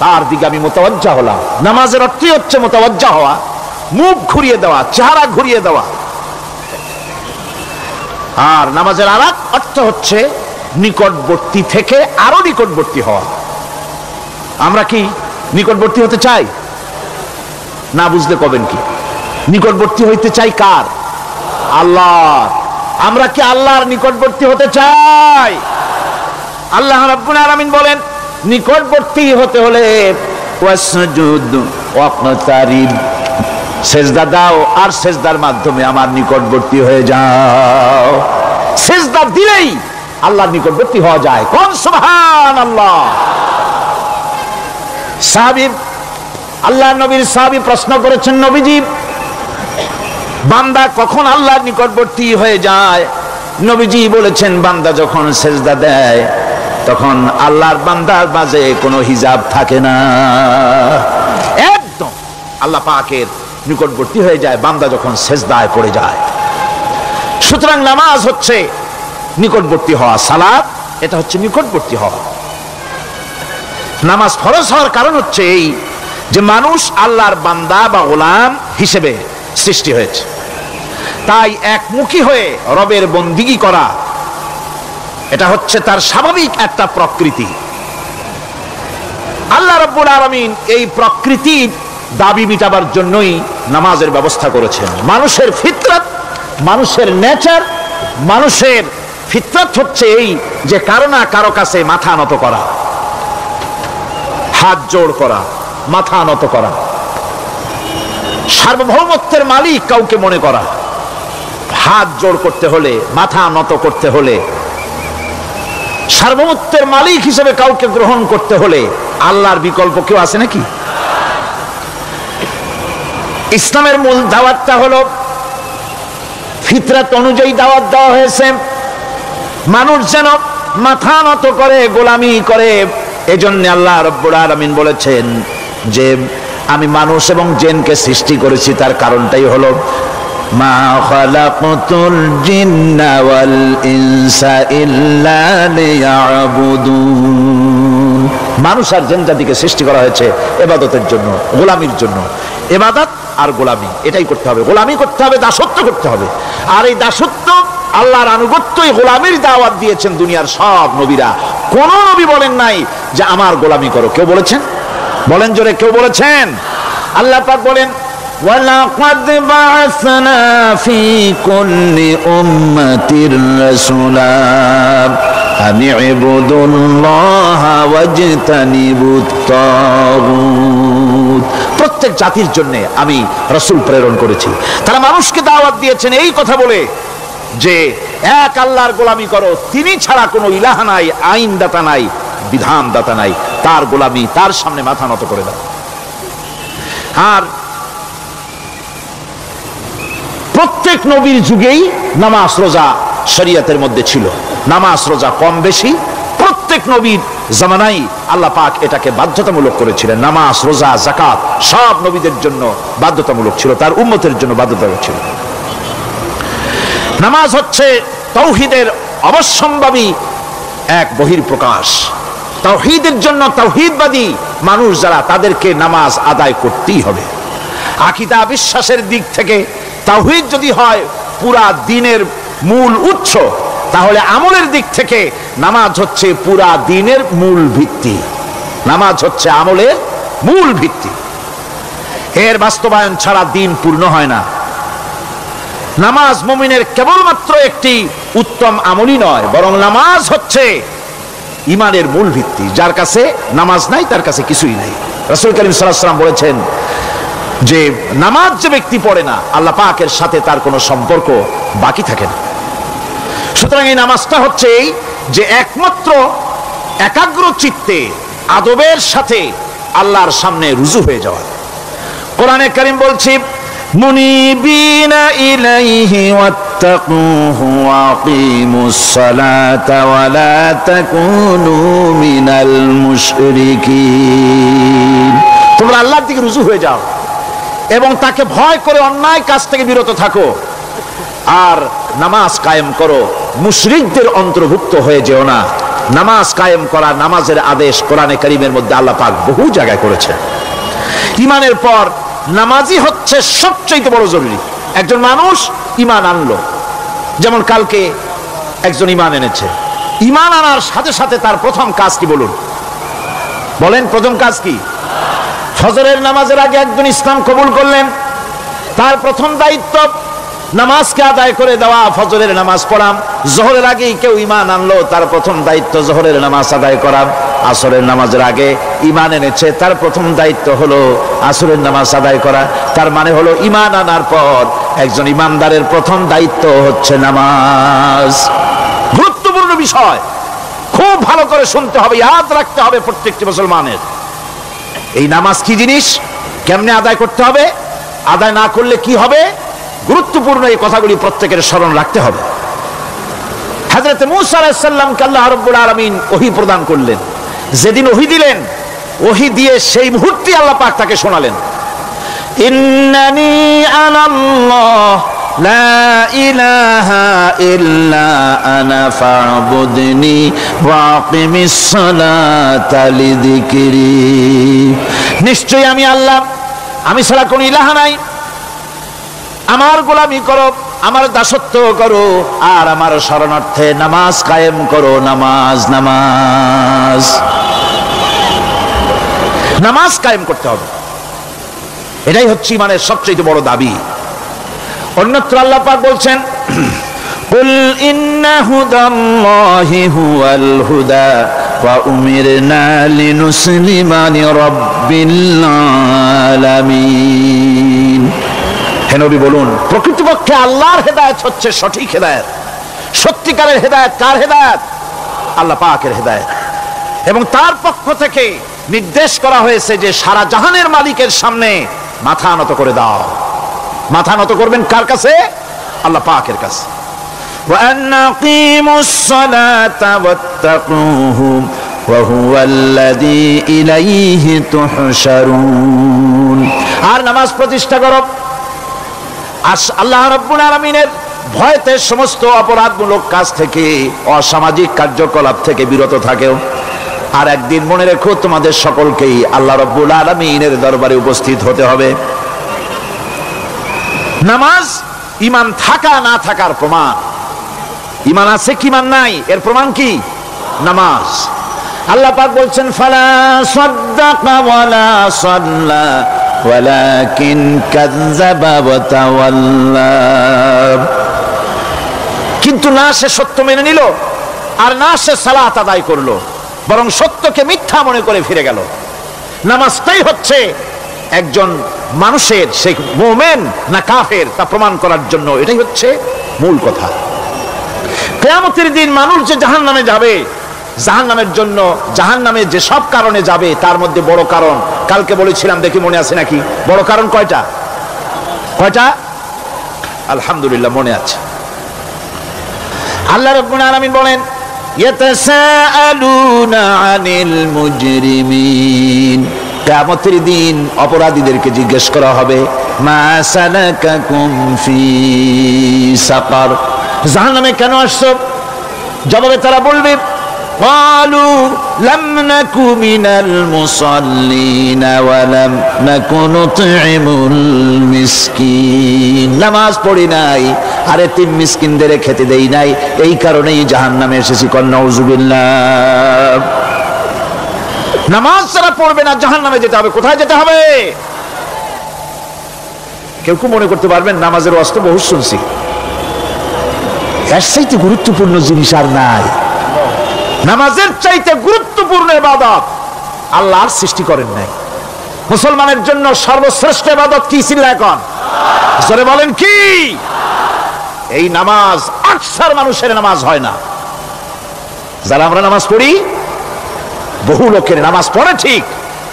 তার দিকে আমি মুতাওয়াজ্জা হলাম। নামাজের অর্থই হচ্ছে মুতাওয়াজ্জা হওয়া, মুখ ঘুরিয়ে দেওয়া, চেহারা ঘুরিয়ে দেওয়া। আর নামাজের আরেক অর্থ হচ্ছে নিকটবর্তী থেকে আরো নিকটবর্তী হওয়া। আমরা কি নিকটবর্তী হতে চাই? না বুঝলে কবেন কি? নিকটবর্তী হইতে চাই কার? আল্লাহ। আমরা কি আল্লাহর নিকটবর্তী হতে চাই? আল্লাহ রাব্বুল আলামিন বলেন নিকটবর্তী হতে হলে ওয়াসজুদ ওয়াকতারিব, সেজদা দাও আর সেজদার মাধ্যমে আমার নিকটবর্তী হয়ে যাও। সেজদা দিলেই আল্লাহর নিকটবর্তী হওয়া যায়। কোন সুবহানাল্লাহ। সাহাবী, আল্লাহর নবীর সাহাবী প্রশ্ন করেছেন, নবীজি বান্দা কখন আল্লাহর নিকটবর্তী হয়ে যায়? নবীজি বলেছেন বান্দা যখন সেজদা দেয় তখন আল্লাহর বান্দার মাঝে কোনো হিজাব থাকে না, একদম আল্লাহ পাকের নিকটবর্তী হয়ে যায় বান্দা যখন সেজদায় পড়ে যায়। সুতরাং নামাজ হচ্ছে নিকটবর্তী হওয়া, সালাত এটা হচ্ছে নিকটবর্তী হওয়া। নামাজ ফরজ হওয়ার কারণ হচ্ছে এই যে মানুষ আল্লাহর বান্দা বা গোলাম হিসেবে সৃষ্টি হয়েছে, তাই একমুখী হয়ে রবের বন্দিগি করা এটা হচ্ছে তার স্বাভাবিক একটা প্রকৃতি। আল্লাহ রাব্বুল আলামিন এই প্রকৃতির দাবি মিটাবার জন্যই নামাজের ব্যবস্থা করেছেন। মানুষের ফিতরত, মানুষের নেচার, মানুষের ফিতরত হচ্ছে এই যে কারো না কারো কাছে মাথা নত করা, হাত জোড় করা, মাথা নত করা, সার্বভৌমত্বের মালিক কাউকে মনে করা। হাত জোড় করতে হলে, মাথা নত করতে হলে, সার্বভৌমত্বের মালিক হিসেবে কাউকে গ্রহণ করতে হলে আল্লাহর বিকল্প কেউ আছে নাকি? ইসলামের মূল দাওয়াতটা হলো ফিতরত অনুযায়ী দাওয়াত দেওয়া হয়েছে, মানুষ যেন মাথা নত করে, গোলামি করে। এজন্য আল্লাহ রাব্বুল আলামিন বলেছেন যে আমি মানুষ এবং জিনকে সৃষ্টি করেছি, তার কারণটাই হলো মা খালাকতুল জিন্না ওয়াল ইনসা ইল্লা লিয়াবুদুন। মানুষ আর জিন জাতিকে সৃষ্টি করা হয়েছে ইবাদতের জন্য, গোলামির জন্য। ইবাদত আর গোলামি এটাই করতে হবে, গোলামি করতে হবে, দাসত্ব করতে হবে। আর এই দাসত্ব, আল্লাহর আনুগত্যই গোলামির দাওয়াত দিয়েছেন দুনিয়ার সব নবীরা। কোন নবী বলেন নাই যে আমার গোলামি করো, কেউ বলেছেন? বলেন জোরে, কেউ বলেছেন? আল্লাহ পাক বলেন ওয়ালাকাদ বা'আসনা ফি কুল্লি উম্মাতির রাসূলা আন ইবুদুল্লাহা ওয়াজতানিবুত তাগুত। প্রত্যেক জাতির জন্য আমি রাসূল প্রেরণ করেছি, তারা মানুষকে দাওয়াত দিয়েছেন এই কথা বলে যে এক আল্লাহর গোলামি করো, তিনি ছাড়া কোনো ইলাহ নাই, আইনদাতা নাই, বিধানদাতা নাই, তার গোলামি, তার সামনে মাথা নত করে দাও। আর প্রত্যেক নবীর যুগেই নামাজ রোজা শরীয়তের মধ্যে ছিল। নামাজ রোজা কম বেশি প্রত্যেক নবীর জামানায় আল্লাহ পাক এটাকে বাধ্যতামূলক করেছিলেন। নামাজ রোজা যাকাত সব নবীদের জন্য বাধ্যতামূলক ছিল, তার উম্মতের জন্য বাধ্যতামূলক ছিল। নামাজ হচ্ছে তাওহীদের অবশ্যম্ভাবী এক বহির্প্রকাশ। তাওহীদের জন্য তাওহীদবাদী মানুষ যারা, তাদেরকে নামাজ আদায় করতেই হবে। আকীদা বিশ্বাসের দিক থেকে তাওহীদ যদি হয় পুরা দ্বীনের মূল উৎস, তাহলে আমলের দিক থেকে নামাজ হচ্ছে পুরা দ্বীনের মূল ভিত্তি। নামাজ হচ্ছে আমলের মূল ভিত্তি, এর বাস্তবায়ন ছাড়া দ্বীন পূর্ণ হয় না। নামাজ মুমিনের কেবলমাত্র একটি উত্তম আমলই নয়, বরং নামাজ হচ্ছে ইমানের মূল ভিত্তি। যার কাছে নামাজ নাই তার কাছে কিছুই নাই। রাসূল করিম সাল্লাল্লাহু আলাইহি ওয়াসাল্লাম বলেছেন যে নামাজ যে ব্যক্তি পড়ে না, আল্লাহ পাকের সাথে তার কোনো সম্পর্ক বাকি থাকে না। সুতরাং এই নামাজটা হচ্ছে এই যে একমাত্র একাগ্র চিত্তে আদবের সাথে আল্লাহর সামনে রুজু হয়ে যাওয়া। কোরআনে কারীম বলছে মুনিবিনা ইলাইহি ওয়াত্তাকুহু ওয়া আকিমুস সালাতা ওয়া লা তাকুনু মিনাল মুশরিকিন। তোমরা আল্লাহর দিকে রুজু হয়ে যাও এবং তাকে ভয় করে অন্যায় কাজ থেকে বিরত থাকো, আর নামাজ কায়েম করো, মুশরিকদের অন্তর্ভুক্ত হয়ে যেও না। নামাজ কায়েম করা, নামাজের আদেশ কোরআনে কারীমের মধ্যে আল্লাহ পাক বহু জায়গায় করেছেন। ঈমানের পর নামাজই হচ্ছে সবচেয়ে বড় জরুরি। একজন মানুষ ঈমান আনলো, যেমন কালকে একজন ঈমান এনেছে, ঈমান আনার সাথে সাথে তার প্রথম কাজ কি বলুন? বলেন প্রথম কাজ কি? ফজরের নামাজের আগে একজন ইসলাম কবুল করলেন, তার প্রথম দায়িত্ব নামাজকে আদায় করে দেওয়া, ফজরের নামাজ পড়া। জোহরের আগেই কেউ ঈমান আনলো, তার প্রথম দায়িত্ব জোহরের নামাজ আদায় করা। আসরের নামাজের আগে ঈমান এনেছে, তার প্রথম দায়িত্ব হলো আসরের নামাজ আদায় করা। তার মানে হলো ঈমান আনার পর একজন ঈমানদারের প্রথম দায়িত্ব হচ্ছে নামাজ। গুরুত্বপূর্ণ বিষয়, খুব ভালো করে শুনতে হবে, ইয়াদ রাখতে হবে প্রত্যেকটি মুসলমানের। এই নামাজ কি জিনিস, কেমনে আদায় করতে হবে, আদায় না করলে কি হবে, গুরুত্বপূর্ণ এই কথাগুলি প্রত্যেকের স্মরণ রাখতে হবে। হযরত মূসা আলাইহিস সালামকে আল্লাহ রাব্বুল আলামিন ওহী প্রদান করলেন। যেদিন ওহী দিলেন, ওহী দিয়ে সেই মুহূর্তে আল্লাহ পাক তাকে শোনালেন ইন্নানি আনাল্লাহ লা ইলাহা ইল্লা আনা ফা'বুদনি ওয়াকিমিস সালাতা লিযিকরি। নিশ্চয়ই আমি আল্লাহ, আমি ছাড়া কোনো ইলাহ নাই, আমার গোলামি করো, আমার দাসত্ব করো, আর আমার শরণার্থে নামাজ কায়েম করো। নামাজ নামাজ নামাজ কায়েম করতে হবে, এটাই হচ্ছে ইমানের সবচেয়ে বড় দাবি। অন্যত্র আল্লাহ পাক বলছেন, কুল ইন্না হুদাল্লাহি হুয়াল হুদা ওয়া উমিরনা লিনুসলিমা লিরাব্বিল আলামিন। হে নবী বলুন, প্রকৃতপক্ষে আল্লাহর হেদায়েত হচ্ছে সঠিক হেদায়েত। সত্যিকারের হেদায়েত কার হেদায়েত? আল্লাহ পাকের হেদায়েত। এবং তার পক্ষ থেকে নির্দেশ করা হয়েছে যে সারা জাহানের মালিকের সামনে মাথা নত করে দাও। মাথা নত করবেন কার কাছে? আল্লাহ পাকের কাছে। ওয়া আনাকিমুস সালাতা ওয়াত্তাকুহু ওয়া হুয়াল্লাযী ইলাইহি তুহশারুন। আর নামাজ প্রতিষ্ঠা করো, আল্লাহ রাব্বুল আলামিনের ভয়তে সমস্ত অপরাধমূলক কাজ থেকে, অসামাজিক কার্যকলাপ থেকে বিরত থাকেও। আর একদিন মনে রেখো, তোমাদের সকলকেই আল্লাহ রাব্বুল আলামিনের দরবারে উপস্থিত হতে হবে। নামাজ ঈমান থাকা না থাকার প্রমাণ। ঈমান আছে কি ঈমান নাই এর প্রমাণ কি? নামাজ। আল্লাহ পাক বলছেন, ফালা সাদ্দাকা ওয়ালা সাল্লা ওয়ালাকিন কাযযাবা ওয়া তাওয়াল্লা। কিন্তু না সে সত্য মেনে নিল, আর না সে সালাত আদায় করলো, বরং সত্যকে মিথ্যা মনে করে ফিরে গেল। নামাজটাই হচ্ছে একজন মানুষের, সে মুমিন না কাফের তা প্রমাণ করার জন্য। এটাই হচ্ছে মূল কথা। কিয়ামতের দিন মানুষ যে জাহান্নামে যাবে, জাহান্নামের জন্য, জাহান্নামে যে সব কারণে যাবে তার মধ্যে বড় কারণ, কালকে বলেছিলাম, দেখি মনে আছে নাকি? বড় কারণ কয়টা? কয়টা? আলহামদুলিল্লাহ মনে আছে। আল্লাহ রাব্বুল আলামিন বলেন, ইয়াতাসাআলুনা আনিল মুজরিমিন। কিয়ামতের দিন অপরাধীদেরকে জিজ্ঞেস করা হবে, মা সালাকাকুম ফি সাকার, জাহান্নামে কেন আসছো? জবাবে তারা বলবে, ক্বালু লাম নাকু মিনাল মুসাল্লিন ওয়া লাম নাকু নুতঈমুল মিসকিন। নামাজ পড়ি নাই, আর এতিম মিসকিনদের খেতে দেই নাই, এই কারণেই জাহান্নামে এসেছি। নাউযুবিল্লাহ। নামাজ যারা পড়বে না জাহান্নামে যেতে হবে। কোথায় যেতে হবে? কেউ কেউ মনে করতে পারবেন নামাজের ওয়াজ তো বহু শুনছি, এর চাইতে গুরুত্বপূর্ণ জিনিস আর নাই। নামাজের চাইতে গুরুত্বপূর্ণ ইবাদত আল্লাহর সৃষ্টি করেন নাই। মুসলমানের জন্য সর্বশ্রেষ্ঠ ইবাদত কি ছিল? এখন জোরে বলেন কি? এই নামাজ আকসার মানুষের নামাজ হয় না। যারা আমরা নামাজ পড়ি, বহু লোকের নামাজ পড়ে ঠিক,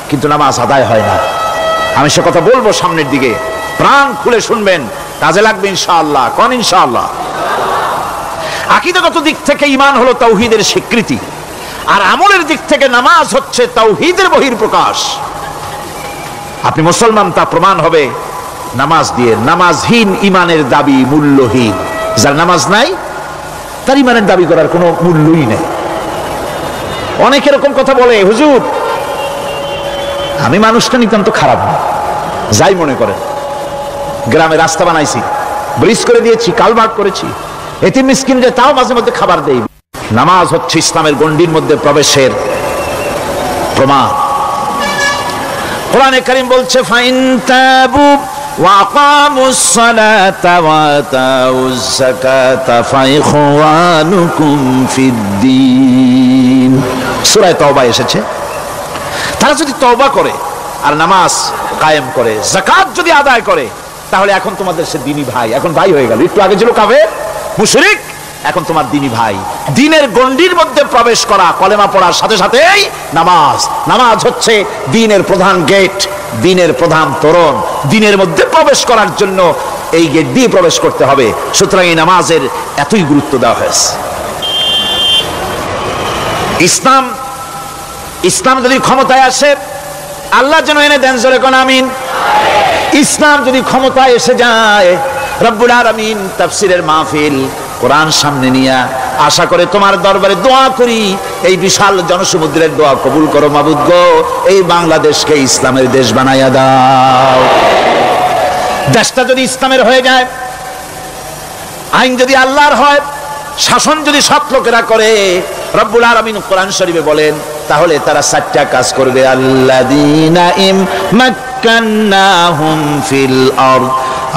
কিন্তু নামাজ আদায় হয় না। আমি সে কথা বলবো সামনের দিকে, প্রাণ খুলে শুনবেন, কাজে লাগবে ইনশাআল্লাহ। কোন ইনশাআল্লাহ? আকীদাগত দিক থেকে ঈমান হলো তাওহীদের স্বীকৃতি, আর আমলের দিক থেকে নামাজ হচ্ছে তাওহীদের বহিঃপ্রকাশ। আপনি মুসলমান তা প্রমাণ হবে নামাজ দিয়ে। নামাজহীন ঈমানের দাবি মূল্যহীন। যার নামাজ নাই তার ঈমানের দাবি করার কোনো মূল্যই নেই। অনেক এরকম কথা বলে, হুজুর আমি মানুষটা নিতান্ত খারাপ না, যাই মনে করেন, গ্রামে রাস্তা বানাইছি, ব্রিজ করে দিয়েছি, কালভার্ট করেছি, এতিম মিসকিনদের তাও মাঝে মধ্যে খাবার দেই। নামাজ হচ্ছে ইসলামের গণ্ডির মধ্যে প্রবেশের প্রমাণ। কোরআনে কারীম বলছে, ফাইন তাবু ওয়া আকামুস সালাতা ওয়া আতাউজ যাকাতা ফাইখওয়ানুকুম ফিদ্দীন। সূরা তাওবা এসেছে। তারা যদি তওবা করে আর নামাজ কায়েম করে, যাকাত যদি আদায় করে, তাহলে এখন তোমাদের সে দ্বীনি ভাই, এখন ভাই হয়ে গেল। একটু আগে ছিল কাফের মুশরিক, এখন তোমার দ্বীনি ভাই। দ্বীনের গণ্ডির মধ্যে প্রবেশ করা, কলেমা পড়ার সাথে সাথেই নামাজ। নামাজ হচ্ছে দ্বীনের প্রধান গেট, দ্বীনের প্রধান তোরণ। দ্বীনের মধ্যে প্রবেশ করার জন্য এই গেট দিয়ে প্রবেশ করতে হবে। সুতরাং এই নামাজের এতই গুরুত্ব দেওয়া হয়েছে। ইসলাম যদি ক্ষমতায় আসে, আল্লাহ যেন এনে দেন, জোরে কোন আমিন। ইসলাম যদি ক্ষমতায় এসে যায়, রব্বুল আলামিন তাফসীরের মাহফিল কোরআন সামনে নিয়ে আশা করে তোমার দরবারে দোয়া করি, এই বিশাল জনসমুদ্রের দোয়া কবুল করো মাবুদ গো, এই বাংলাদেশকে ইসলামের দেশ বানাইয়া দাও। দেশটা যদি ইসলামের হয়ে যায়, আইন যদি আল্লাহর হয়, শাসন যদি সৎ লোকেরা করে, রব্বুল আলামিন কোরআন শরীফে বলেন, তাহলে তারা 4টা কাজ করবে। আল্লাযীনা ইমাক্কান্নাহুম ফিল আরদ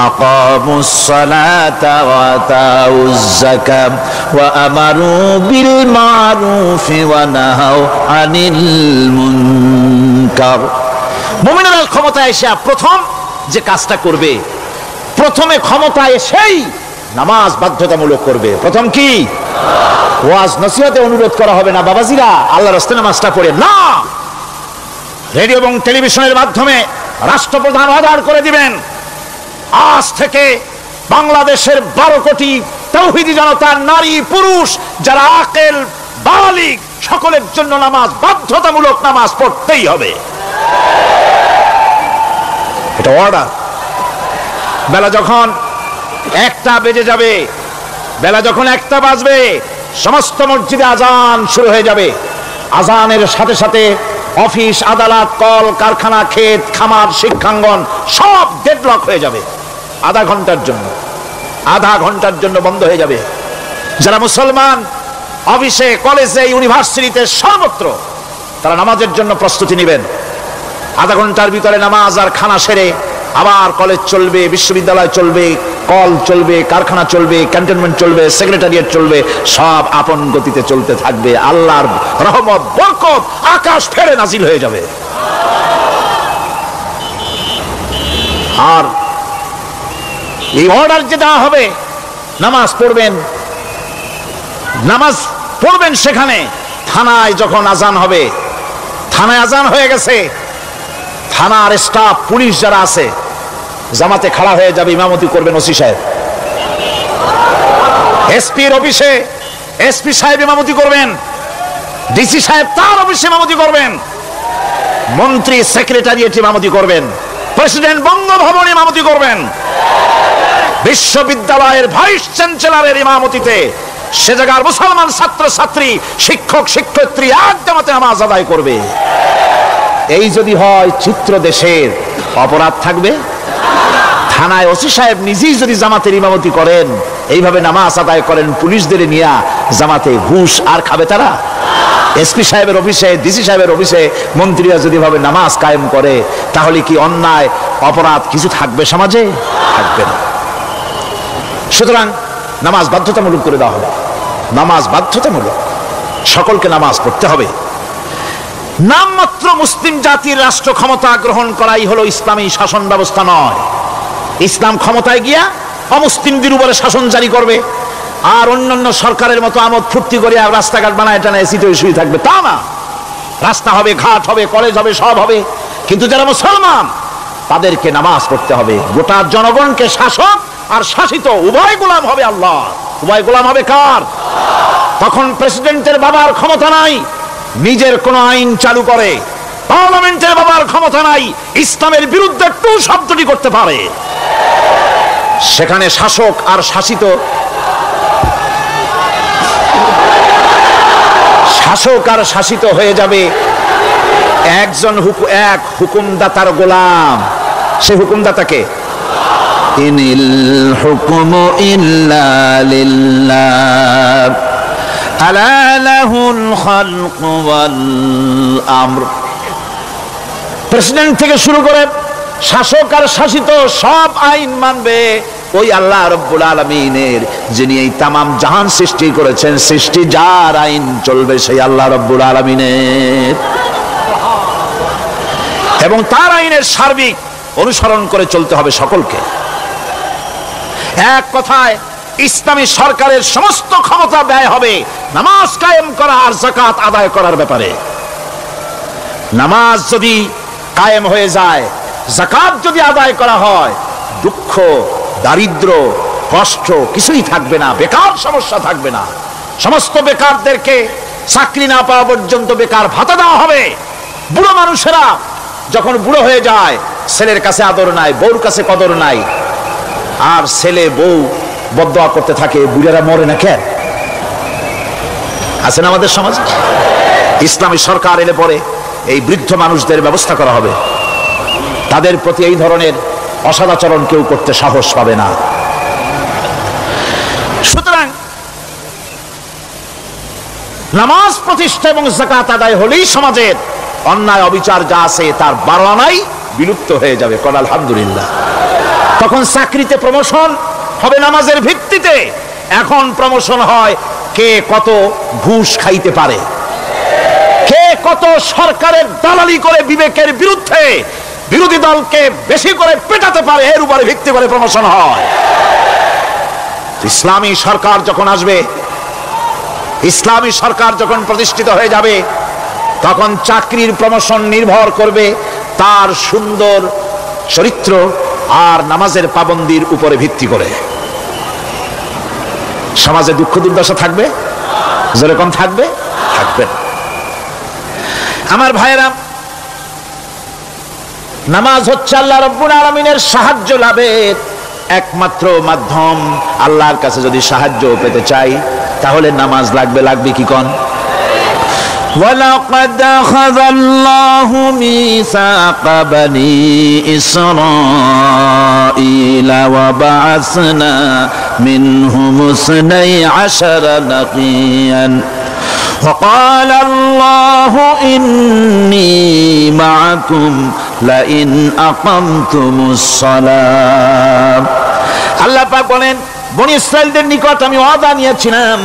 আকামুস সালাতা ওয়া আতাউজ যাকাত ওয়া আমারু বিল মারুফি ওয়া নাহাউ আনিল মুনকার। মুমিনেরা ক্ষমতায় এসে প্রথম যে কাজটা করবে, প্রথমে ক্ষমতায় এসেই নামাজ বাধ্যতামূলক করবে। প্রথম কি? ওয়াজ নসিহতে অনুরোধ করা হবে না, বাবাজিরা আল্লাহর রাস্তায় নামাজটা পড়ে না। রেডিও এবং টেলিভিশনের মাধ্যমে রাষ্ট্রপ্রধান অর্ডার করে দিবেন, আজ থেকে বাংলাদেশের 12 কোটি তাওহীদি জনতা, নারী পুরুষ যারা আকেল বালিগ, সকলের জন্য নামাজ বাধ্যতামূলক, নামাজ পড়তেই হবে। এটা অর্ডার। বেলা যখন 1টা বেজে যাবে, বেলা যখন 1টা বাজবে, সমস্ত মসজিদে আজান শুরু হয়ে যাবে। আজানের সাথে সাথে অফিস, আদালত, কল কারখানা, ক্ষেত খামার, শিক্ষাঙ্গন সব ডেডলক হয়ে যাবে। আধা ঘন্টার জন্য বন্ধ হয়ে যাবে। যারা মুসলমান অফিসে, কলেজে, ইউনিভার্সিটিতে, সর্বত্র তারা নামাজের জন্য প্রস্তুতি নেবেন। আধা ঘন্টার ভিতরে নামাজ আর খানা সেরে আবার কলেজ চলবে, বিশ্ববিদ্যালয় চলবে, কল চলবে, কারখানা চলবে, ক্যান্টনমেন্ট চলবে, সেক্রেটারিয়েট চলবে, সব আপন গতিতে চলতে থাকবে। আল্লাহর রহমত, বরকত আকাশ ফেরে নাজিল হয়ে যাবে। আর এই অর্ডার যে দেওয়া হবে, নামাজ পড়বেন, নামাজ পড়বেন সেখানে। থানায় যখন আজান হবে, থানায় আজান হয়ে গেছে, থানার স্টাফ, পুলিশ যারা আছে জামাতে খাড়া হয়ে যাবে, ইমামতি করবেন ওসি সাহেব। এসপির অফিসে এসপি সাহেব ইমামতি করবেন, ডিসি সাহেব তার অফিসে ইমামতি করবেন, মন্ত্রী সেক্রেটারিয়েট ইমামতি করবেন, প্রেসিডেন্ট বঙ্গভবন ইমামতি করবেন, বিশ্ববিদ্যালয়ের ভাইস চ্যান্সেলরের ইমামতিতে সে জায়গার মুসলমান ছাত্র ছাত্রী, শিক্ষক শিক্ষয়িত্রী এক জামাতে নামাজ আদায় করবে। এই যদি হয়, চিত্র দেশের অপরাধ থাকবে? থানায় ওসি সাহেব নিজেই যদি জামাতের ইমামতি করেন, এইভাবে নামাজ আদায় করেন পুলিশদের নিয়ে জামাতে, ঘুষ আর খাবে তারা? এসপি সাহেবের অফিসে, ডিসি সাহেবের অফিসে মন্ত্রীরা যদি ভাবে নামাজ কায়েম করে, তাহলে কি অন্যায় অপরাধ কিছু থাকবে সমাজে? থাকবে না। সুতরাং নামাজ বাধ্যতামূলক করে দেওয়া হবে। নামাজ বাধ্যতামূলক, সকলকে নামাজ পড়তে হবে। নামমাত্র মুসলিম জাতির রাষ্ট্র ক্ষমতা গ্রহণ করাই হলো ইসলামী শাসন ব্যবস্থা নয়। ইসলাম ক্ষমতায় গিয়া অমুসলিমদের উপরে শাসন জারি করবে, আর অন্যান্য সরকারের মতো আমোদ ফুর্তি করে আর রাস্তাঘাট বানায় টানা এসিতে শুয়ে থাকবে, তা না। রাস্তা হবে, ঘাট হবে, কলেজ হবে, সব হবে, কিন্তু যারা মুসলমান তাদেরকে নামাজ পড়তে হবে। গোটা জনগণকে শাসক আর শাসিত উভয় গোলাম হবে আল্লাহ। উভয় গোলাম হবে কার? তখন প্রেসিডেন্টের বাবার ক্ষমতা নাই নিজের কোন আইন চালু করে, পার্লামেন্টের বাবার ক্ষমতা নাই ইসলামের বিরুদ্ধে টু শব্দটি করতে পারে। সেখানে শাসক আর শাসিত, শাসক আর শাসিত হয়ে যাবে একজন এক হুকুমদাতার গোলাম। সে হুকুমদাতাকে ইনিল হুকুমু ইল্লা লিল্লাহ আলা লাহুল খালকু ওয়াল আমর। প্রেসিডেন্ট থেকে শুরু করে শাসক আর শাসিত সব আইন মানবে ওই আল্লাহ রাব্বুল আলামিনের, যিনি এই তামাম জাহান সৃষ্টি করেছেন। সৃষ্টি যার আইন চলবে সেই আল্লাহ রাব্বুল আলামিনের, এবং তার আইনের সার্বিক অনুসরণ করে চলতে হবে সকলকে। এক কথায় ইসলামী সরকারের সমস্ত ক্ষমতা ব্যয় হবে নামাজ কায়েম করা আর যাকাত আদায় করার ব্যাপারে। নামাজ যদি কায়েম হয়ে যায়, যাকাত যদি আদায় করা হয়, দুঃখ, দারিদ্র, কষ্ট কিছুই থাকবে না, বেকার সমস্যা থাকবে না। সমস্ত বেকারদেরকে চাকরি না পাওয়া পর্যন্ত বেকার ভাতা দেওয়া হবে। বুড়ো মানুষেরা যখন বুড়ো হয়ে যায় ছেলের কাছে আদর নাই, বউর কাছে কদর নাই, আর ছেলে বউ বদদোয়া করতে থাকে, বুড়ারা মরে না কেন? আছে না আমাদের সমাজ? ইসলামী সরকার এলে পরে এই বৃদ্ধ মানুষদের ব্যবস্থা করা হবে, তাদের প্রতি এই ধরনের অসদাচরণ কেউ করতে সাহস পাবে না। সুতরাং নামাজ প্রতিষ্ঠা এবং যাকাত আদায় হলেই সমাজের অন্যায় অবিচার যা আছে তার 12 আনাই বিলুপ্ত হয়ে যাবে। কোন আলহামদুলিল্লাহ। তখন চাকরিতে প্রমোশন হবে নামাজের ভিত্তিতে। এখন প্রমোশন হয় কে কত ঘুষ খাইতে পারে, কে কত সরকারের দালালি করে বিবেকের বিরুদ্ধে বিরোধী দলকে বেশি করে পেটাতে পারে, এর উপরে ভিত্তি করে প্রমোশন হয়। ইসলামী সরকার যখন আসবে, ইসলামী সরকার যখন প্রতিষ্ঠিত হয়ে যাবে, তখন চাকরির প্রমোশন নির্ভর করবে তার সুন্দর চরিত্র আর নামাজের পাবন্দির উপরে ভিত্তি করে। সমাজে দুঃখ দুর্দশা থাকবে, যেরকম থাকবে থাকবে। আমার ভাইয়েরা, নামাজ হচ্ছে আল্লাহ রাব্বুল আলামিনের সাহায্য লাভের একমাত্র মাধ্যম। আল্লাহর কাছে যদি সাহায্য পেতে চাই তাহলে নামাজ লাগবে। লাগবে কি কোন? وَلَقَدْ أَخَذَ اللَّهُ مِيثَاقَ بَنِي إِسْرَائِيلَ وَبَعَثْنَا مِنْهُمُ 12 نَقِيًّا وَقَالَ اللَّهُ إِنِّي مَعَكُمْ لَئِنْ أَقَمْتُمُ الصَّلَاةَ। আল্লাহ পাক বলেন, বনি ইসরাইলদের নিকট আমি ওয়াদা নিয়েছিলাম,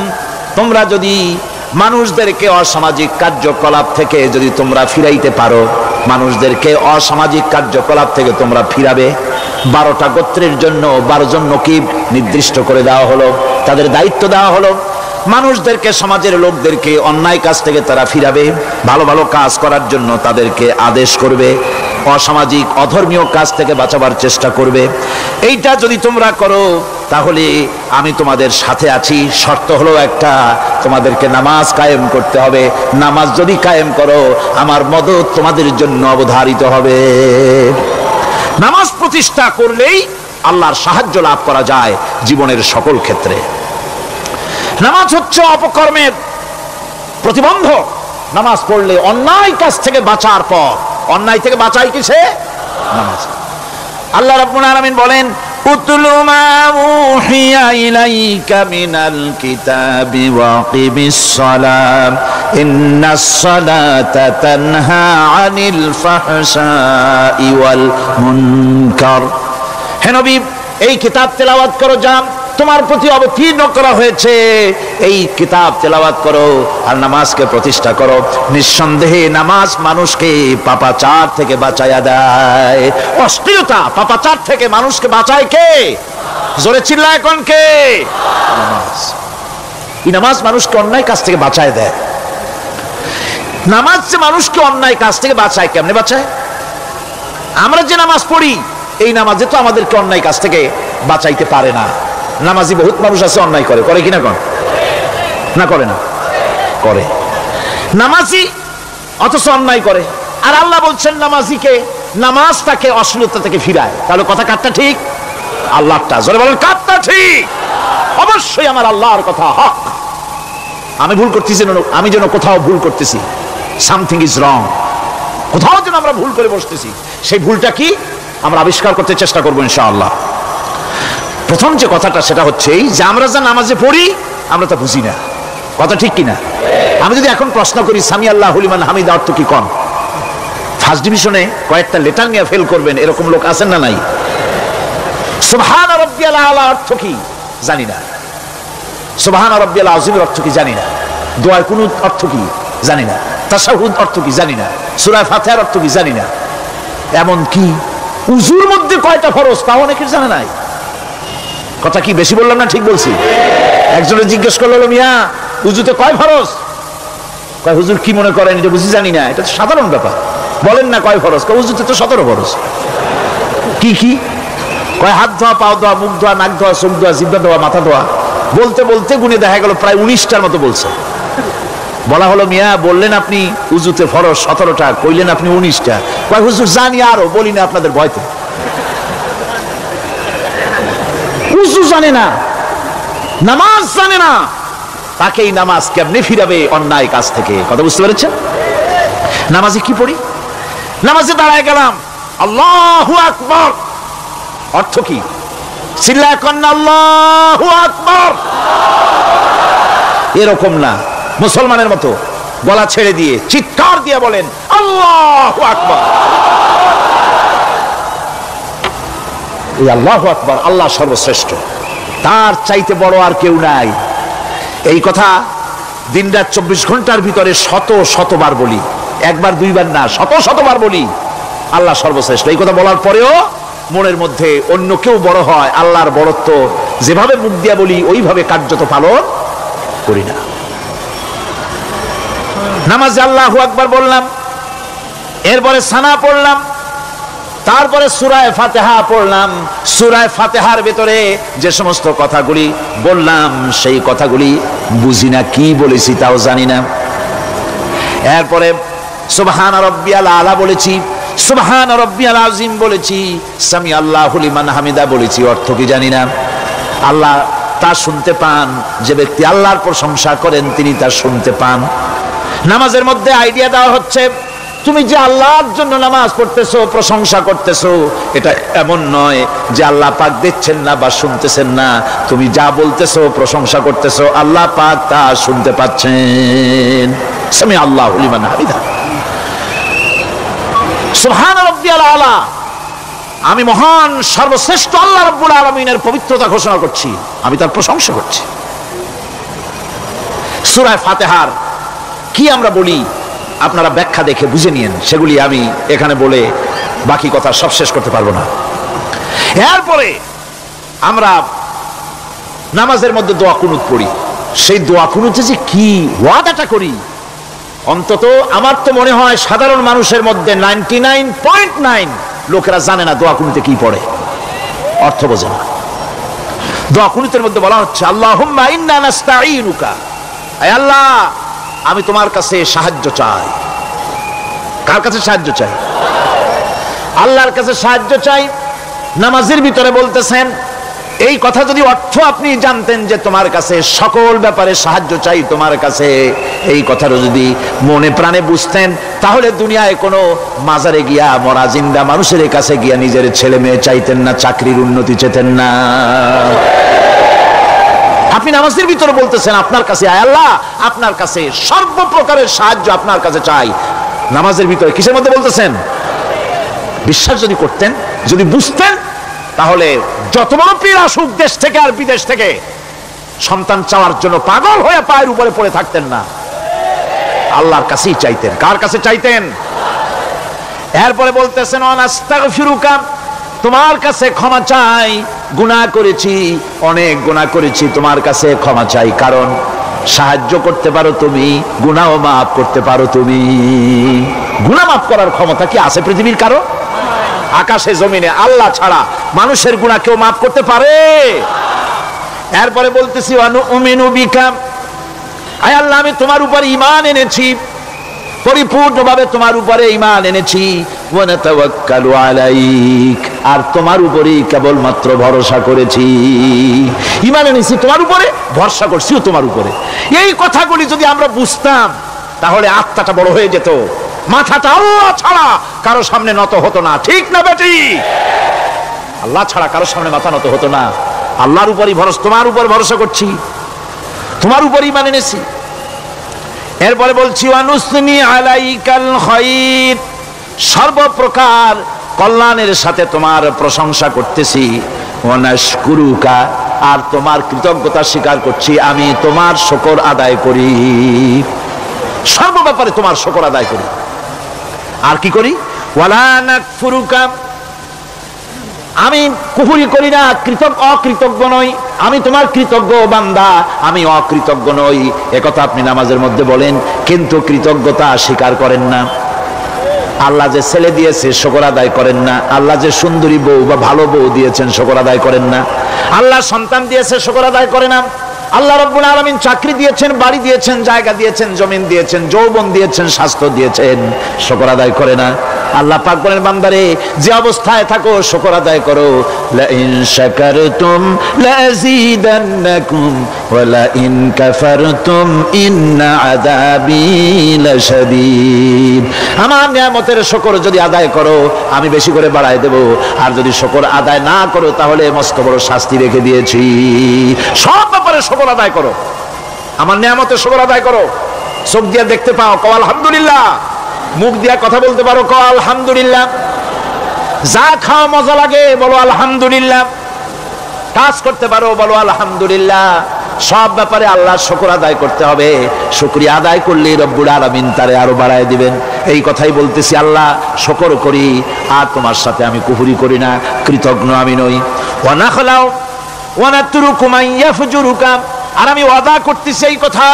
তোমরা যদি মানুষদেরকে অসামাজিক কার্যকলাপ থেকে যদি তোমরা ফিরাইতে পারো, মানুষদেরকে অসামাজিক কার্যকলাপ থেকে তোমরা ফিরাবে। 12টা গোত্রের জন্য 12 জন নকিব নির্দিষ্ট করে দেওয়া হলো, তাদের দায়িত্ব দেওয়া হলো। মানুষদেরকে, সমাজের লোকদেরকে অন্যায় কাজ থেকে তারা ফিরাবে, ভালো ভালো কাজ করার জন্য তাদেরকে আদেশ করবে, অসামাজিক অধর্মীয় কাজ থেকে বাঁচাবার চেষ্টা করবে। এইটা যদি তোমরা করো তাহলে আমি তোমাদের সাথে আছি। শর্ত হলো একটা, তোমাদেরকে নামাজ কায়েম করতে হবে। নামাজ যদি কায়েম করো আমার মদদ তোমাদের জন্য অবধারিত হবে। নামাজ প্রতিষ্ঠা করলেই আল্লাহর সাহায্য লাভ করা যায় জীবনের সকল ক্ষেত্রে। নামাজ হচ্ছে অপকর্মের প্রতিবন্ধক। নামাজ পড়লে অন্যায় কাজ থেকে বাঁচার পর, অন্যায় থেকে বাঁচাই কিসে? নামাজ। আল্লাহ রাব্বুল আলামিন বলেন, উতলু মা উহিয়া ইলাইকা মিনাল কিতাবি ওয়াকিমিস সালাম ইন্নাস সালাতা তানহা আনিল ফাহশাই ওয়াল মুনকার। হে নবী, এই কিতাব তেলাওয়াত করো যা তোমার প্রতি অবতীর্ণ করা হয়েছে, এই কিতাব তেলাওয়াত করো আর নামাজকে প্রতিষ্ঠা করো। নিঃসন্দেহে নামাজ মানুষকে পাপাচার থেকে বাঁচায়া দেয়। অশ্লীলতা, পাপাচার থেকে মানুষকে বাঁচায় কে? জোরে চিল্লা এখন কে? নামাজ। এই নামাজ মানুষকে অন্যায় কাজ থেকে বাঁচায় দেয়। নামাজ যে মানুষকে অন্যায় কাজ থেকে বাঁচায়, কেমনে বাঁচায়? আমরা যে নামাজ পড়ি, এই নামাজে তো আমাদেরকে অন্যায় কাজ থেকে বাঁচাইতে পারে না। নামাজি বহুত মানুষ আছে অন্যায় করে, করে কিনা? কোন না করে না? করে। নামাজি অথচ অন্যায় করে। আর আল্লাহ বলছেন নামাজিকে, নামাজ তাকে অশ্লীলতা থেকে ফিরায়। তাহলে কথা কাটটা ঠিক? আল্লাহটা জোরে বলেন, কাটটা ঠিক? অবশ্যই আমার আল্লাহর কথা হক। আমি ভুল করতেছি, আমি যেন কোথাও ভুল করতেছি, সামথিং ইজ রং, কোথাও যেন আমরা ভুল করে বসতেছি, সেই ভুলটা কি আমরা আবিষ্কার করতে চেষ্টা করবো ইনশাআল্লাহ। প্রথম যে কথাটা সেটা হচ্ছে এই যে আমরা যা নামাজে পড়ি আমরা তা বুঝি না। কথা ঠিক কিনা? আমি যদি এখন প্রশ্ন করি সামি আল্লাহু লিমান হামিদা অর্থ কি কোন, ফার্স্ট ডিভিশনে কয়েকটা লেটার নিয়ে ফেল করবেন এরকম লোক আছেন না নাই? সুবহান রাব্বিয়াল আলা অর্থ কি জানি না, সুবহান রাব্বিয়াল আযীমের অর্থ কি জানি না, দোয়া কুনুত অর্থ কি জানি না, তাশাহুদ অর্থ কি জানি না, সূরা ফাতিহার অর্থ কি জানি না। এমন কি উযুর মধ্যে কয়টা ফরজ তাও অনেকের জানা নাই। কথা কি বেশি বললাম না ঠিক বলছি? একজনে জিজ্ঞেস করলো, মিয়া উযুতে কয় ফরজ? কয় হুজুর কি মনে করেন এটা বুঝি জানি না, এটা তো সাধারণ ব্যাপার, বলেন না কয় ফরজ? কয় উযুতে তো 17 ফরজ। কি কি? কয় হাত ধোয়া, পাও ধোয়া, মুখ ধোয়া, নাক ধোয়া, চোখ ধোয়া, জিহ্বা ধোয়া, মাথা ধোয়া। বলতে বলতে গুনে দেখা গেল প্রায় 19টার মতো বলছে। বলা হলো, মিয়া বললেন আপনি উজুতে ফরজ 17টা, কইলেন আপনি 19টা। কয় হুজুর জানি, আরো বলি না আপনাদের ভয়তে। উজু জানে না, নামাজ জানে না, তাকেই নামাজ কেমনে ফিরাবে অন্যায় কাজ থেকে? কথা বুঝতে পেরেছেন? নামাজে কি পড়ি? নামাজে দাঁড়ায় গেলাম, আল্লাহু আকবার, অর্থ কি? চিল্লায় কন্যা আল্লাহু আকবার। এরকম না, মুসলমানের মতো গলা ছেড়ে দিয়ে চিৎকার দিয়ে বলেন আল্লাহু আকবার। এই আল্লাহু আকবার, আল্লাহ সর্বশ্রেষ্ঠ, তার চাইতে বড় আর কেউ নাই। এই কথা দিনরাত 24 ঘন্টার ভিতরে শত শতবার বলি, একবার দুইবার না, শত শতবার বলি, আল্লাহ সর্বশ্রেষ্ঠ। এই কথা বলার পরেও মনের মধ্যে অন্য কেউ বড় হয়, আল্লাহর বড়ত্ব যেভাবে মুখ দিয়া বলি ওইভাবে কার্যত পালন করি না। নামাজে আল্লাহু আকবার বললাম, এরপরে সানা পড়লাম, তারপরে সূরা ফাতিহা পড়লাম। সূরা ফাতিহার ভিতরে যে সমস্ত কথাগুলি বললাম সেই কথাগুলি বুঝি না, কি বলেছি তাও জানি না। এরপরে সুবহান রাব্বিয়াল আলা বলেছি, সুবহান রাব্বিয়াল আযীম বলেছি, সামি আল্লাহু লিমান হামিদা বলেছি, অর্থ কি জানি না। আল্লাহ তা শুনতে পান, যে ব্যক্তি আল্লাহর প্রশংসা করেন তিনি তা শুনতে পান। নামাজের মধ্যে আইডিয়া দেওয়া হচ্ছে, তুমি যে আল্লাহর জন্য নামাজ পড়তেছো, প্রশংসা করতেছো, এটা এমন নয় যে আল্লাহ পাক দেখছেন না বা শুনতেছেন না। তুমি যা বলতেছো, প্রশংসা করতেছো, আল্লাহ পাক তা শুনতে পাচ্ছেন। সামি আল্লাহু লিমান হামিদা, সুবহান রাব্বিয়াল আলা, আমি মহান সর্বশ্রেষ্ঠ আল্লাহ রাব্বুল আলামিনের পবিত্রতা ঘোষণা করছি, আমি তার প্রশংসা করছি। সূরা ফাতিহার কি আমরা বলি আপনারা ব্যাখ্যা দেখে বুঝে নিয়েন, সেগুলি আমি এখানে বলে বাকি কথা সব শেষ করতে পারবো না। এরপরে আমরা নামাজের মধ্যে দোয়া কুনুত পড়ি। সেই দোয়া কুনুতে যে কি ওয়াদাটা করি, অন্তত আমার তো মনে হয় সাধারণ মানুষের মধ্যে 99.9 লোকেরা জানে না দোয়া কুনুতে কি পড়ে, অর্থ বোঝে না। দোয়া কুনুতের মধ্যে বলা হচ্ছে, আল্লাহুম্মা ইন্না নাস্তাঈনুকা, আয় আল্লাহ আমি তোমার কাছে সাহায্য চাই। কার কাছে সাহায্য চাই? আল্লাহর কাছে সাহায্য চাই। নামাজের ভিতরে বলতেছেন, এই কথা যদি অর্থ আপনি জানতেন যে তোমার কাছে সকল ব্যাপারে সাহায্য চাই তোমার কাছে, এই কথাটা যদি মনে প্রাণে বুঝতেন, তাহলে দুনিয়ায় কোনো মাজারে গিয়া মরা জিন্দা মানুষের কাছে গিয়া নিজের ছেলে মেয়ে চাইতেন না, চাকরির উন্নতি চেতেন না। আপনি নামাজের ভিতরে বলতেছেন আপনার কাছে, আয় আল্লাহ আপনার কাছে সর্বপ্রকারের সাহায্য আপনার কাছে চাই। নামাজের ভিতরে কিসের মধ্যে বলতেছেন? বিশ্বাস যদি করতেন, যদি বুঝতেন, তাহলে যত বড় পীর আসুক দেশ থেকে আর বিদেশ থেকে, সন্তান চাওয়ার জন্য পাগল হয়ে পায়ের উপরে পড়ে থাকতেন না, আল্লাহর কাছেই চাইতেন। কার কাছে চাইতেন? এরপরে বলতেছেন, আস্তাগফিরুকা, তোমার কাছে ক্ষমা চাই, গুনাহ করেছি, অনেক গুনাহ করেছি, তোমার কাছে ক্ষমা চাই, কারণ সাহায্য করতে পারো তুমি, গুনাহ মাফ করতে পারো তুমি। গুনাহ মাফ করার ক্ষমতা কি আছে পৃথিবীর কারো? আকাশে জমিনে আল্লাহ ছাড়া মানুষের গুনাহ কেউ মাফ করতে পারে? এরপরে বলতেছি, অনুমিনু বিকা, আয় আল্লাহ আমি তোমার উপর ঈমান এনেছি, পরিপূর্ণভাবে তোমার উপরে ঈমান এনেছি, ওয়া নাতাওয়াক্কালু আলাইক, আর তোমার উপরেই কেবলমাত্র ভরসা করেছি। ঈমান এনেছি তোমার উপরে, ভরসা করছিও তোমার উপরে। এই কথাগুলি যদি আমরা বুঝতাম, তাহলে আত্মাটা বড় হয়ে যেত, মাথাটা আল্লাহ ছাড়া কারো সামনে নত হতো না। ঠিক না বেটি? আল্লাহ ছাড়া কারো সামনে মাথা নত হতো না। আল্লাহর উপরই ভরসা, তোমার উপর ভরসা করছি, তোমার উপরই ঈমান এনেছি। এরপরে বলছি, ওয়ানুসনি আলাইকাল খায়র, সর্বপ্রকার কল্যাণের সাথে তোমার প্রশংসা করতেছি। ওয়ানাশকুরুকা, আর তোমার কৃতজ্ঞতা স্বীকার করছি, আমি তোমার শুকর আদায় করি, সর্ব ব্যাপারে তোমার শুকর আদায় করি। আর কি করি? ওয়ালা নাকফুরুকা, আমি কুফরি করি না, অকৃতজ্ঞ নই, আমি তোমার কৃতজ্ঞ বান্দা, আমি অকৃতজ্ঞ নই। একথা আপনি নামাজের মধ্যে বলেন, কিন্তু কৃতজ্ঞতা স্বীকার করেন না। আল্লাহ যে ছেলে দিয়েছে শুকর আদায় করেন না, আল্লাহ যে সুন্দরী বউ বা ভালো বউ দিয়েছেন শুকর আদায় করেন না, আল্লাহ সন্তান দিয়েছে শুকর আদায় করে না, আল্লাহ রাব্বুল আলামিন চাকরি দিয়েছেন, বাড়ি দিয়েছেন, জায়গা দিয়েছেন, জমিন দিয়েছেন, যৌবন দিয়েছেন, স্বাস্থ্য দিয়েছেন, শুকর আদায় করে না। আল্লাহ পাক বলেন, বান্দারে যে অবস্থায় থাকো শুকর আদায় করো। লা ইন শাকারতুম লাযীদান্নাকুম ওয়া লা ইন কাফারতুম ইন্না আযাবী লাশাদীদ। আমার নিয়ামতের শুকর যদি আদায় করো আমি বেশি করে বাড়ায় দেব, আর যদি শুকর আদায় না করো তাহলে মস্ত বড় শাস্তি রেখে দিয়েছি। সব ব্যাপারে শুকর আদায় করো, আমার নিয়ামতের শুকর আদায় করো। চোখ দিয়ে দেখতে পাও, কও আলহামদুলিল্লাহ। মুখ দিয়া কথা বলতে পারো, কও আলহামদুলিল্লাহ। যা খাও মজা লাগে বলো আলহামদুলিল্লাহ। কাজ করতে পারো বলো আলহামদুলিল্লাহ। সব ব্যাপারে আল্লাহর শুকর আদায় করতে হবে। শুকরিয়া আদায় করলে রব্বুল আলামিন তারে আরো বাড়ায় দিবেন। এই কথাই বলতেছি, আল্লাহ শুকর করি আর তোমার সাথে আমি কুফরি করি না, কৃতজ্ঞ আমি নই। ওয়া নাখলাউ ওয়া নাতরুকু মান ইয়াফজুরুকা, আর আমি ওয়াদা করতেছি এই কথা,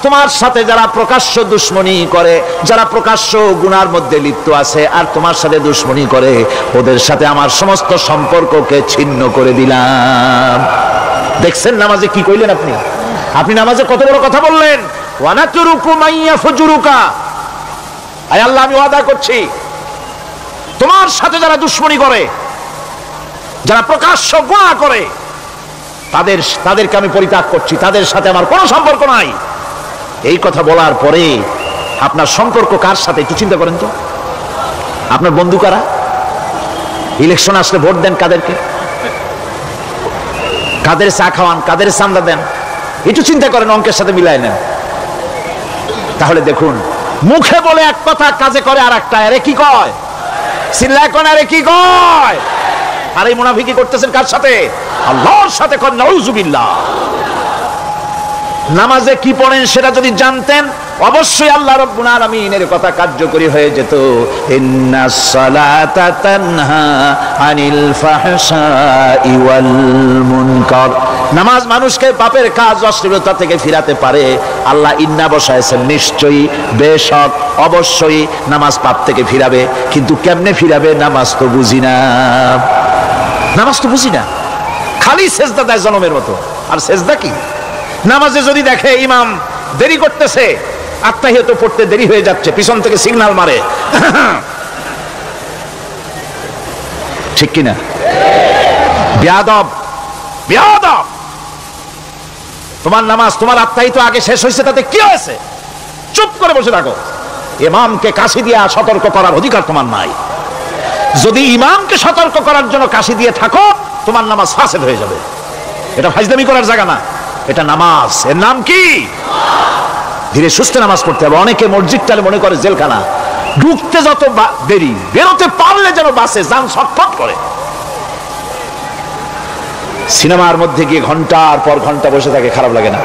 তোমার সাথে যারা প্রকাশ্য দুশ্মনী করে, যারা প্রকাশ্য গুনার মধ্যে লিপ্ত আছে আর তোমার সাথে দুশ্মনী করে, ওদের সাথে আমার সমস্ত সম্পর্ককে ছিন্ন করে দিলাম। দেখছেন নামাজে কি কইলেন আপনি? আপনি নামাজে কত বড় কথা বললেন। ওয়া নাতরুকু মান ইয়াফজুরুকা, আয় আল্লাহ আমি ওয়াদা করছি তোমার সাথে যারা দুশ্মনী করে, যারা প্রকাশ্য গুনাহ করে, তাদেরকে আমি পরিত্যাগ করছি, তাদের সাথে আমার কোনো সম্পর্ক নাই। এই কথা বলার পরে আপনার সম্পর্ক কার সাথে একটু চিন্তা করেন তো। আপনার বন্ধু কারা? ইলেকশন আসলে ভোট দেন কাদেরকে? কাদের চা খাওয়ান, কাদের চান্দা দেন? একটু চিন্তা করেন, অঙ্কের সাথে মিলাই নেন। তাহলে দেখুন, মুখে বলে এক কথা, কাজে করে আর একটা। আরে কি কয়? চিল্লায় কোন আরে কি কয়? আর এই মুনাফিকি করতেছেন কার সাথে? আল্লাহর সাথে। কোন নাউজুবিল্লাহ। নামাজে কি পড়েন সেটা যদি জানতেন অবশ্যই আল্লাহ রাব্বুল আলামিনের কথা কার্যকরী হয়ে যেত। ইন্নাস সালাতা তানহা আনিল ফাহশাই ওয়াল মুনকার, নামাজ মানুষকে পাপের কাজ অশ্লীলতা থেকে ফিরাতে পারে। আল্লাহ ইন্না বসায়ছেন, নিশ্চয়ই, বেশক, অবশ্যই নামাজ পাপ থেকে ফিরাবে। কিন্তু কেমনে ফিরাবে নামাজ তো বুঝি না। নামাজ তো বুঝি না, খালি সেজদা দেয় জনমের মতো। আর সেজদা কি? নামাজে যদি দেখে ইমাম দেরি করতেছে, আত্তাহিয়াত পড়তে দেরি হয়ে যাচ্ছে, পিছন থেকে সিগন্যাল মারে, ঠিক কিনা? বেয়াদব, বেয়াদব। তোমার নামাজ, তোমার আত্তাহিয়াত আগে শেষ হয়েছে, তাতে কি হয়েছে? চুপ করে বসে থাকো। ইমামকে কাশি দিয়ে সতর্ক করার অধিকার তোমার নাই। যদি ইমামকে সতর্ক করার জন্য কাশি দিয়ে থাকো, তোমার নামাজ ফাসেদ হয়ে যাবে। এটা ফাজলামি করার জায়গা না, এটা নামাজ। এর নাম কি? ধীরে সুস্থে নামাজ পড়তে হবে। অনেকে মসজিদটালে মনে করে জেলখানা, ঢুকতে যত দেরি, বেরোতে পারলে যেন বাসে যান ছটফট করে। সিনেমার মধ্যে গিয়ে ঘন্টার পর ঘন্টা বসে থাকে, খারাপ লাগে না?